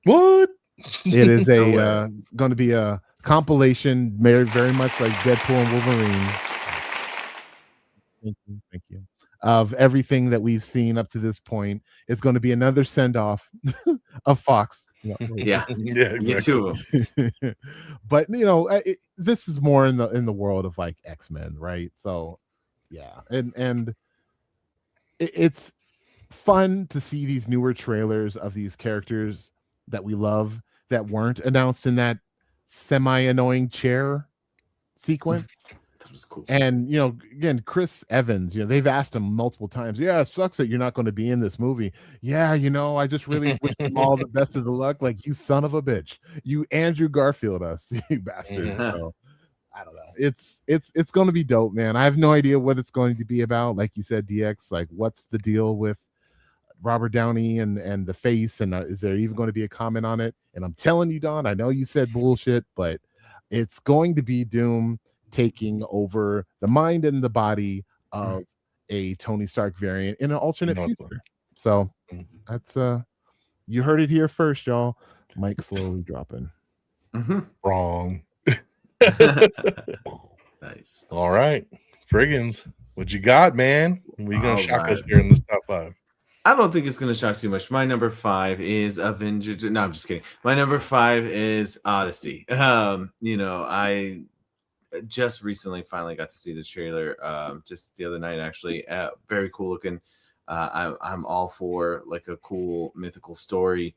What? It is going to be a compilation, very much like Deadpool and Wolverine. Thank you. Of everything that we've seen up to this point. It's going to be another send-off of Fox. Yeah, exactly. Two of them. But this is more in the world of like X-Men, right? So yeah, and it's fun to see these newer trailers of these characters that we love that weren't announced in that semi-annoying chair sequence. That was cool. And again, Chris Evans, they've asked him multiple times, yeah, it sucks that you're not going to be in this movie. Yeah, I just really wish him all the best of the luck. Like, you son of a bitch, you Andrew Garfield us, you bastard. So I don't know. It's going to be dope, man. I have no idea what it's going to be about. Like you said, DX, like, what's the deal with Robert Downey and the face, and is there even going to be a comment on it? And I'm telling you, Don, I know you said bullshit, but it's going to be Doom taking over the mind and the body of a Tony Stark variant in an alternate future. So that's you heard it here first, y'all. Mike slowly dropping. Wrong. Nice. All right, Frigginz, what you got, man? What are you gonna shock us here in this top 5? I don't think it's going to shock too much. My number 5 is Avengers. No, I'm just kidding. My number 5 is Odyssey. I just recently finally got to see the trailer, just the other night, actually. Very cool looking. I'm all for like a cool mythical story.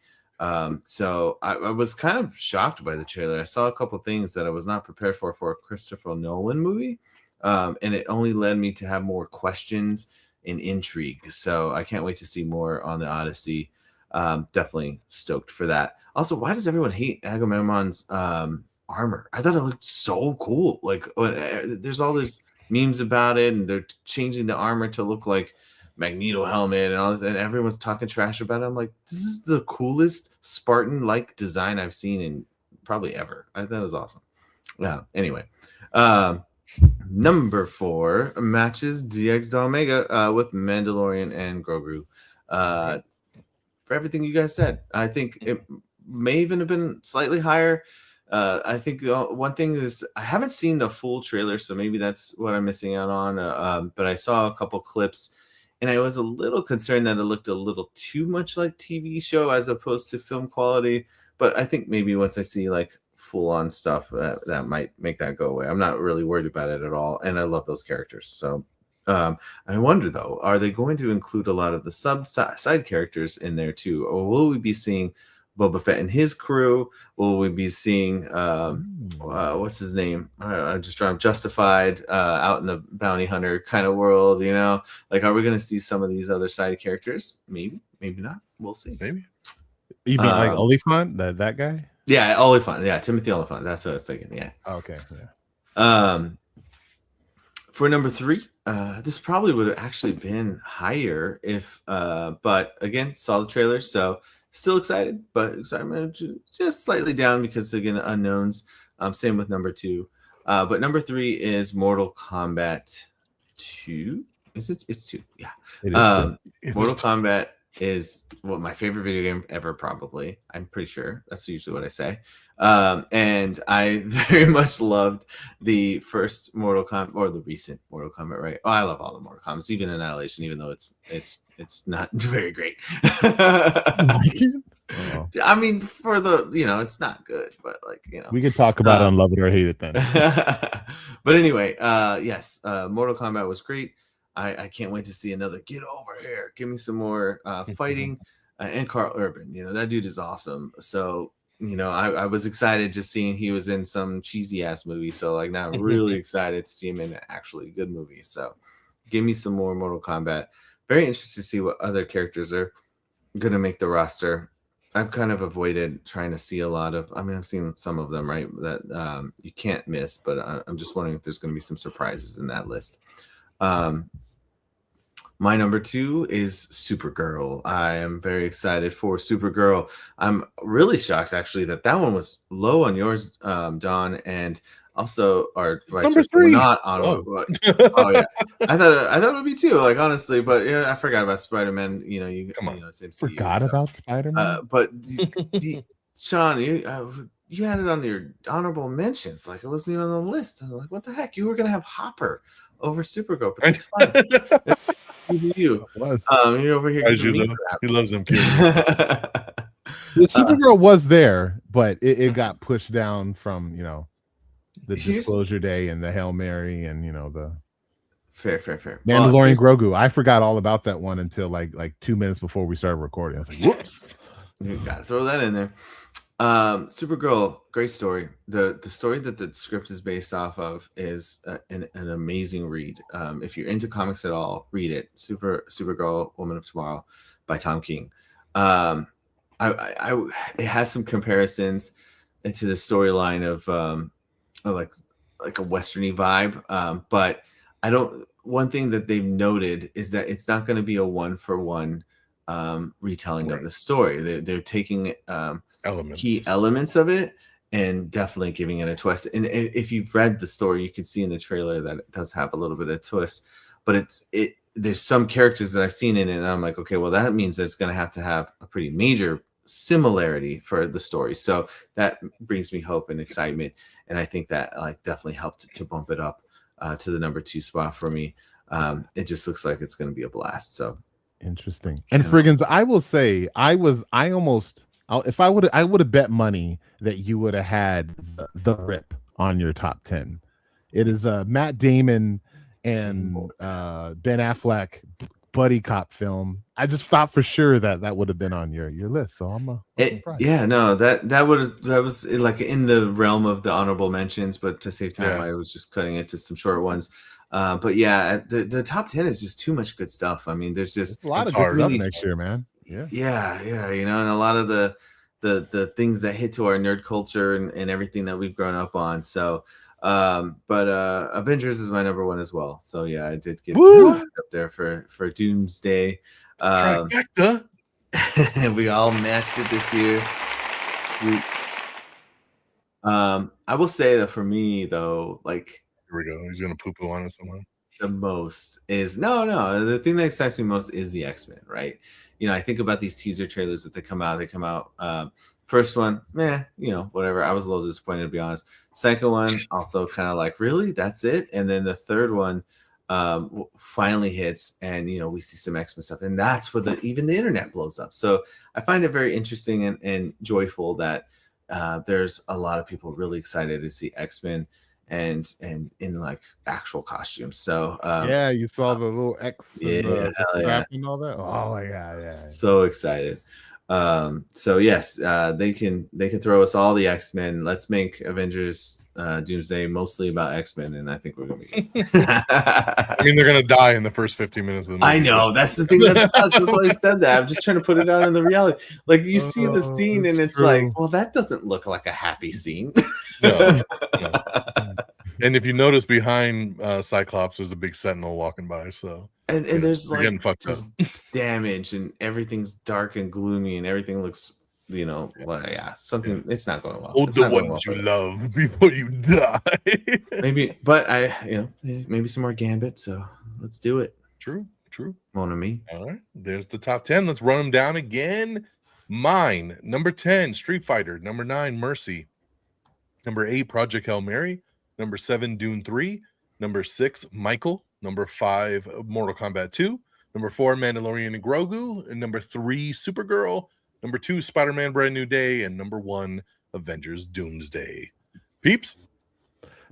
So I was kind of shocked by the trailer. I saw a couple things that I was not prepared for a Christopher Nolan movie. And it only led me to have more questions and intrigue. So I can't wait to see more on the Odyssey. Definitely stoked for that. Also, why does everyone hate Agamemnon's armor? I thought it looked so cool. Like, there's all these memes about it, and they're changing the armor to look like Magneto helmet and all this, and everyone's talking trash about it. I'm like, this is the coolest Spartan-like design I've seen in probably ever. I thought it was awesome. Yeah. Anyway, number 4 matches DX DONMEGA with Mandalorian and Grogu. For everything you guys said, I think it may even have been slightly higher. I think one thing is I haven't seen the full trailer, so maybe that's what I'm missing out on. But I saw a couple clips, and I was a little concerned that it looked a little too much like TV show as opposed to film quality. But I think maybe once I see like full-on stuff, that might make that go away. I'm not really worried about it at all, and I love those characters. So I wonder, though, are they going to include a lot of the side characters in there too, or will we be seeing Boba Fett and his crew? Will we be seeing what's his name? I just drawn Justified out in the bounty hunter kind of world, Like, are we going to see some of these other side characters? Maybe not. We'll see. Maybe. You mean like Oliphant, that guy? Yeah, Oliphant. Yeah, Timothy Oliphant. That's what I was thinking. Yeah. Okay. Yeah. For number 3, this probably would have actually been higher if, but again, saw the trailer, so still excited, but excitement just slightly down because again, unknowns. Same with number 2. But number 3 is Mortal Kombat 2. Is it? It's 2. Yeah. It is Mortal Kombat is my favorite video game ever, probably. I'm pretty sure. That's usually what I say. And I very much loved the first Mortal Kombat, or the recent Mortal Kombat, right? Oh, I love all the Mortal Kombat, even Annihilation, even though it's not very great. Oh. I mean, for the, it's not good, but We could talk about it on Love It or Hate It then. But anyway, yes, Mortal Kombat was great. I can't wait to see another. Get over here, give me some more fighting. And Carl Urban, that dude is awesome. So I was excited just seeing he was in some cheesy ass movie. So now I'm really excited to see him in an actually good movie. So give me some more Mortal Kombat. Very interested to see what other characters are gonna make the roster. I've kind of avoided trying to see a lot of. I've seen some of them, right? That you can't miss. But I'm just wondering if there's going to be some surprises in that list. My number 2 is Supergirl. I am very excited for Supergirl. I'm really shocked, actually, that one was low on yours, Don, and also our Number 3. Not on. Oh yeah, I thought it would be 2. Honestly, but yeah, I forgot about Spider-Man. Come on. Forgot about Spider-Man. But Sean, you had it on your honorable mentions. It wasn't even on the list. I'm like, what the heck? You were gonna have Hopper over Supergirl, but that's fine. You. You're over here. He loves them kids. The Supergirl was there, but it got pushed down from the Disclosure Day and the Hail Mary and the fair Mandalorian Grogu. I forgot all about that one until like 2 minutes before we started recording. I was like, whoops. You gotta throw that in there. Supergirl, great story. The story that the script is based off of is an amazing read. If you're into comics at all, read it. Supergirl, Woman of Tomorrow by Tom King. It has some comparisons to the storyline of like a westerny vibe. But one thing that they've noted is that it's not going to be a 1-for-1 retelling of the story. They're taking key elements of it and definitely giving it a twist. And if you've read the story, you can see in the trailer that it does have a little bit of twist. But there's some characters that I've seen in it, and I'm like, okay, well, that means it's going to have a pretty major similarity for the story. So that brings me hope and excitement, and I think that definitely helped to bump it up to the number 2 spot for me. It just looks like it's going to be a blast. So interesting. And Frigginz, I will say, I would have bet money that you would have had the Rip on your top 10. It is a Matt Damon and Ben Affleck buddy cop film. I just thought for sure that would have been on your list. So I'm surprised. Yeah, no, that was in the realm of the honorable mentions, but to save time, I was just cutting it to some short ones. But yeah, the top 10 is just too much good stuff. There's just a lot of good stuff next year, man. Yeah, and a lot of the things that hit to our nerd culture and everything that we've grown up on. So but Avengers is my number 1 as well. So yeah, I did get up there for Doomsday. Trifecta. We all matched it this year. I will say that for me though, here we go. He's gonna poo-poo on us somehow. The most is no. The thing that excites me most is the X-Men, right? I think about these teaser trailers that they come out. First one, whatever. I was a little disappointed, to be honest. Second one, also kind of like, really? That's it? And then the third one finally hits, and we see some X-Men stuff, and that's where even the internet blows up. So I find it very interesting and joyful that there's a lot of people really excited to see X-Men and in actual costumes. So yeah, you saw the little X and the strap and all that. Oh my god, yeah. So excited. So yes, they can throw us all the X-Men. Let's make Avengers Doomsday mostly about X-Men, and I think we're gonna be good. They're gonna die in the first 15 minutes of the movie. I know, that's the thing that's why I said that. I'm just trying to put it out in the reality. You see the scene and it's true. Well, that doesn't look like a happy scene. No. And if you notice behind Cyclops, there's a big sentinel walking by. So and there's they're getting like fucked up. just damage, and everything's dark and gloomy, and everything looks, something. It's not going well. Hold It's the not going well ones for you them. love before you die. Maybe, but maybe some more Gambit. So let's do it. True. Mon ami. All right, there's the top 10. Let's run them down again. Mine, number 10, Street Fighter. Number 9, Mercy. Number 8, Project Hail Mary. Number 7, Dune 3. Number 6, Michael. Number 5, Mortal Kombat 2. Number 4, Mandalorian and Grogu. And number 3, Supergirl. Number 2, Spider-Man Brand New Day. And number 1, Avengers Doomsday. Peeps?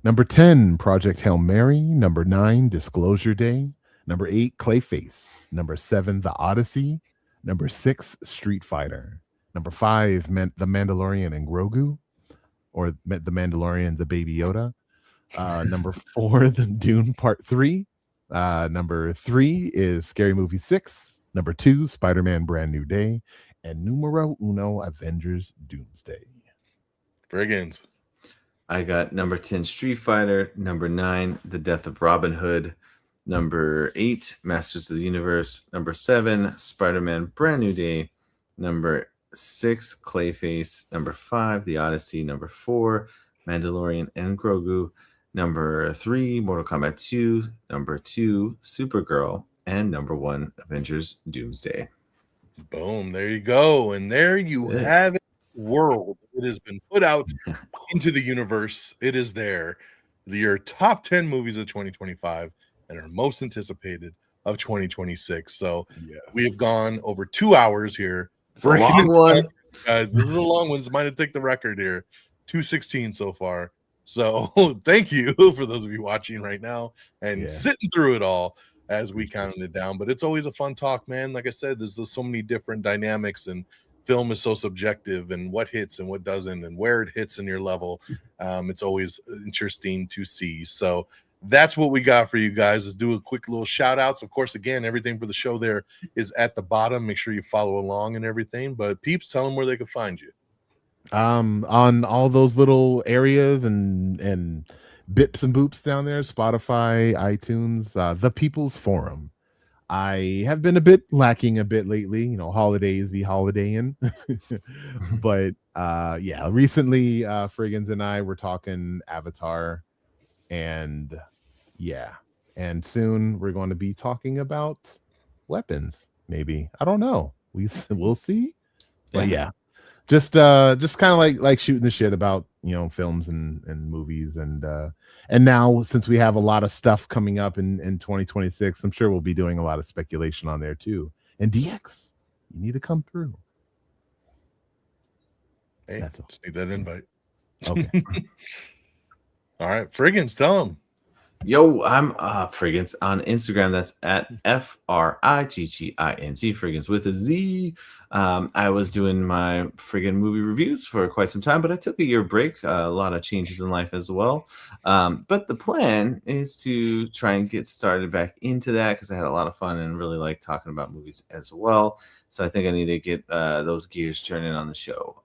Number 10, Project Hail Mary. Number 9, Disclosure Day. Number 8, Clayface. Number 7, The Odyssey. Number 6, Street Fighter. Number 5, The Mandalorian and Grogu, or The Mandalorian, the Baby Yoda. Number 4, The Dune Part 3. Number 3 is Scary Movie 6. Number 2, Spider-Man Brand New Day. And numero uno, Avengers Doomsday. Frigginz. I got number 10, Street Fighter. Number 9, The Death of Robin Hood. Number 8, Masters of the Universe. Number 7, Spider-Man Brand New Day. Number 6, Clayface. Number 5, The Odyssey. Number 4, Mandalorian and Grogu. Number 3, Mortal Kombat 2. Number 2, Supergirl. And number 1, Avengers Doomsday. Boom, there you go. And there you have it. World. It has been put out into the universe. It is there. Your top 10 movies of 2025 and our most anticipated of 2026. So we have gone over 2 hours here. It's a long one. Guys, this is a long one. This might have taken the record here. 2:16 so far. So thank you for those of you watching right now and sitting through it all as we counted it down. But it's always a fun talk, man. Like I said, there's so many different dynamics, and film is so subjective, and what hits and what doesn't, and where it hits in your level. It's always interesting to see. So that's what we got for you guys. Let's do a quick little shout outs. Of course, again, everything for the show there is at the bottom. Make sure you follow along and everything. But Peeps, tell them where they can find you. On all those little areas and bips and boops down there, Spotify, iTunes, the People's Forum. I have been a bit lacking a bit lately, holidays be holidaying. But recently Frigginz and I were talking Avatar, and soon we're going to be talking about weapons, maybe. I don't know. We'll see. But just kind of like shooting the shit about films and movies, and now since we have a lot of stuff coming up in 2026, I'm sure we'll be doing a lot of speculation on there too. And DX, you need to come through. Hey, just need that invite. Okay. All right, Frigginz, tell them. Yo, I'm Frigginz on Instagram. That's at FRIGGINZ, Frigginz with a Z. I was doing my friggin' movie reviews for quite some time, but I took a year break. A lot of changes in life as well. But the plan is to try and get started back into that, because I had a lot of fun and really like talking about movies as well. So I think I need to get those gears turning on the show.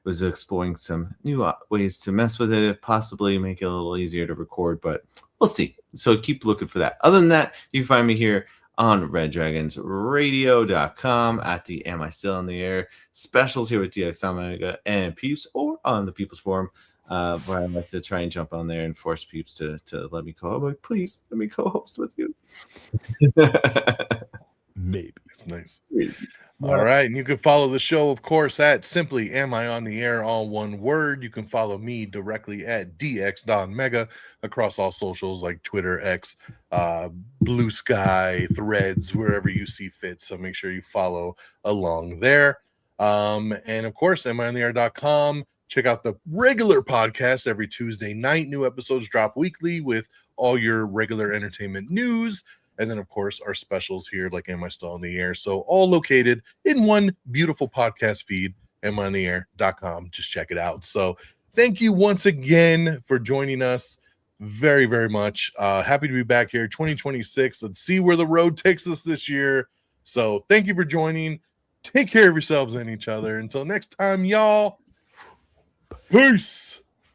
Was exploring some new ways to mess with it, possibly make it a little easier to record, but we'll see. So keep looking for that. Other than that, you can find me here on reddragonsradio.com at the Am I Still in the Air specials here with DX, DONMEGA, and Peeps, or on the People's Forum, where I like to try and jump on there and force Peeps to let me co-host. Like, please let me co-host with you. Maybe. It's nice. All right, and you can follow the show, of course, at simply Am I On The Air, all one word. You can follow me directly at DX DONMEGA across all socials like Twitter, X, Blue Sky, Threads, wherever you see fit. So make sure you follow along there. And of course, amiontheair.com. Check out the regular podcast every Tuesday night. New episodes drop weekly with all your regular entertainment news. And then, of course, our specials here, like Am I Still on the Air? So all located in one beautiful podcast feed, amiontheair.com. Just check it out. So thank you once again for joining us very, very much. Happy to be back here, 2026. Let's see where the road takes us this year. So thank you for joining. Take care of yourselves and each other. Until next time, y'all. Peace.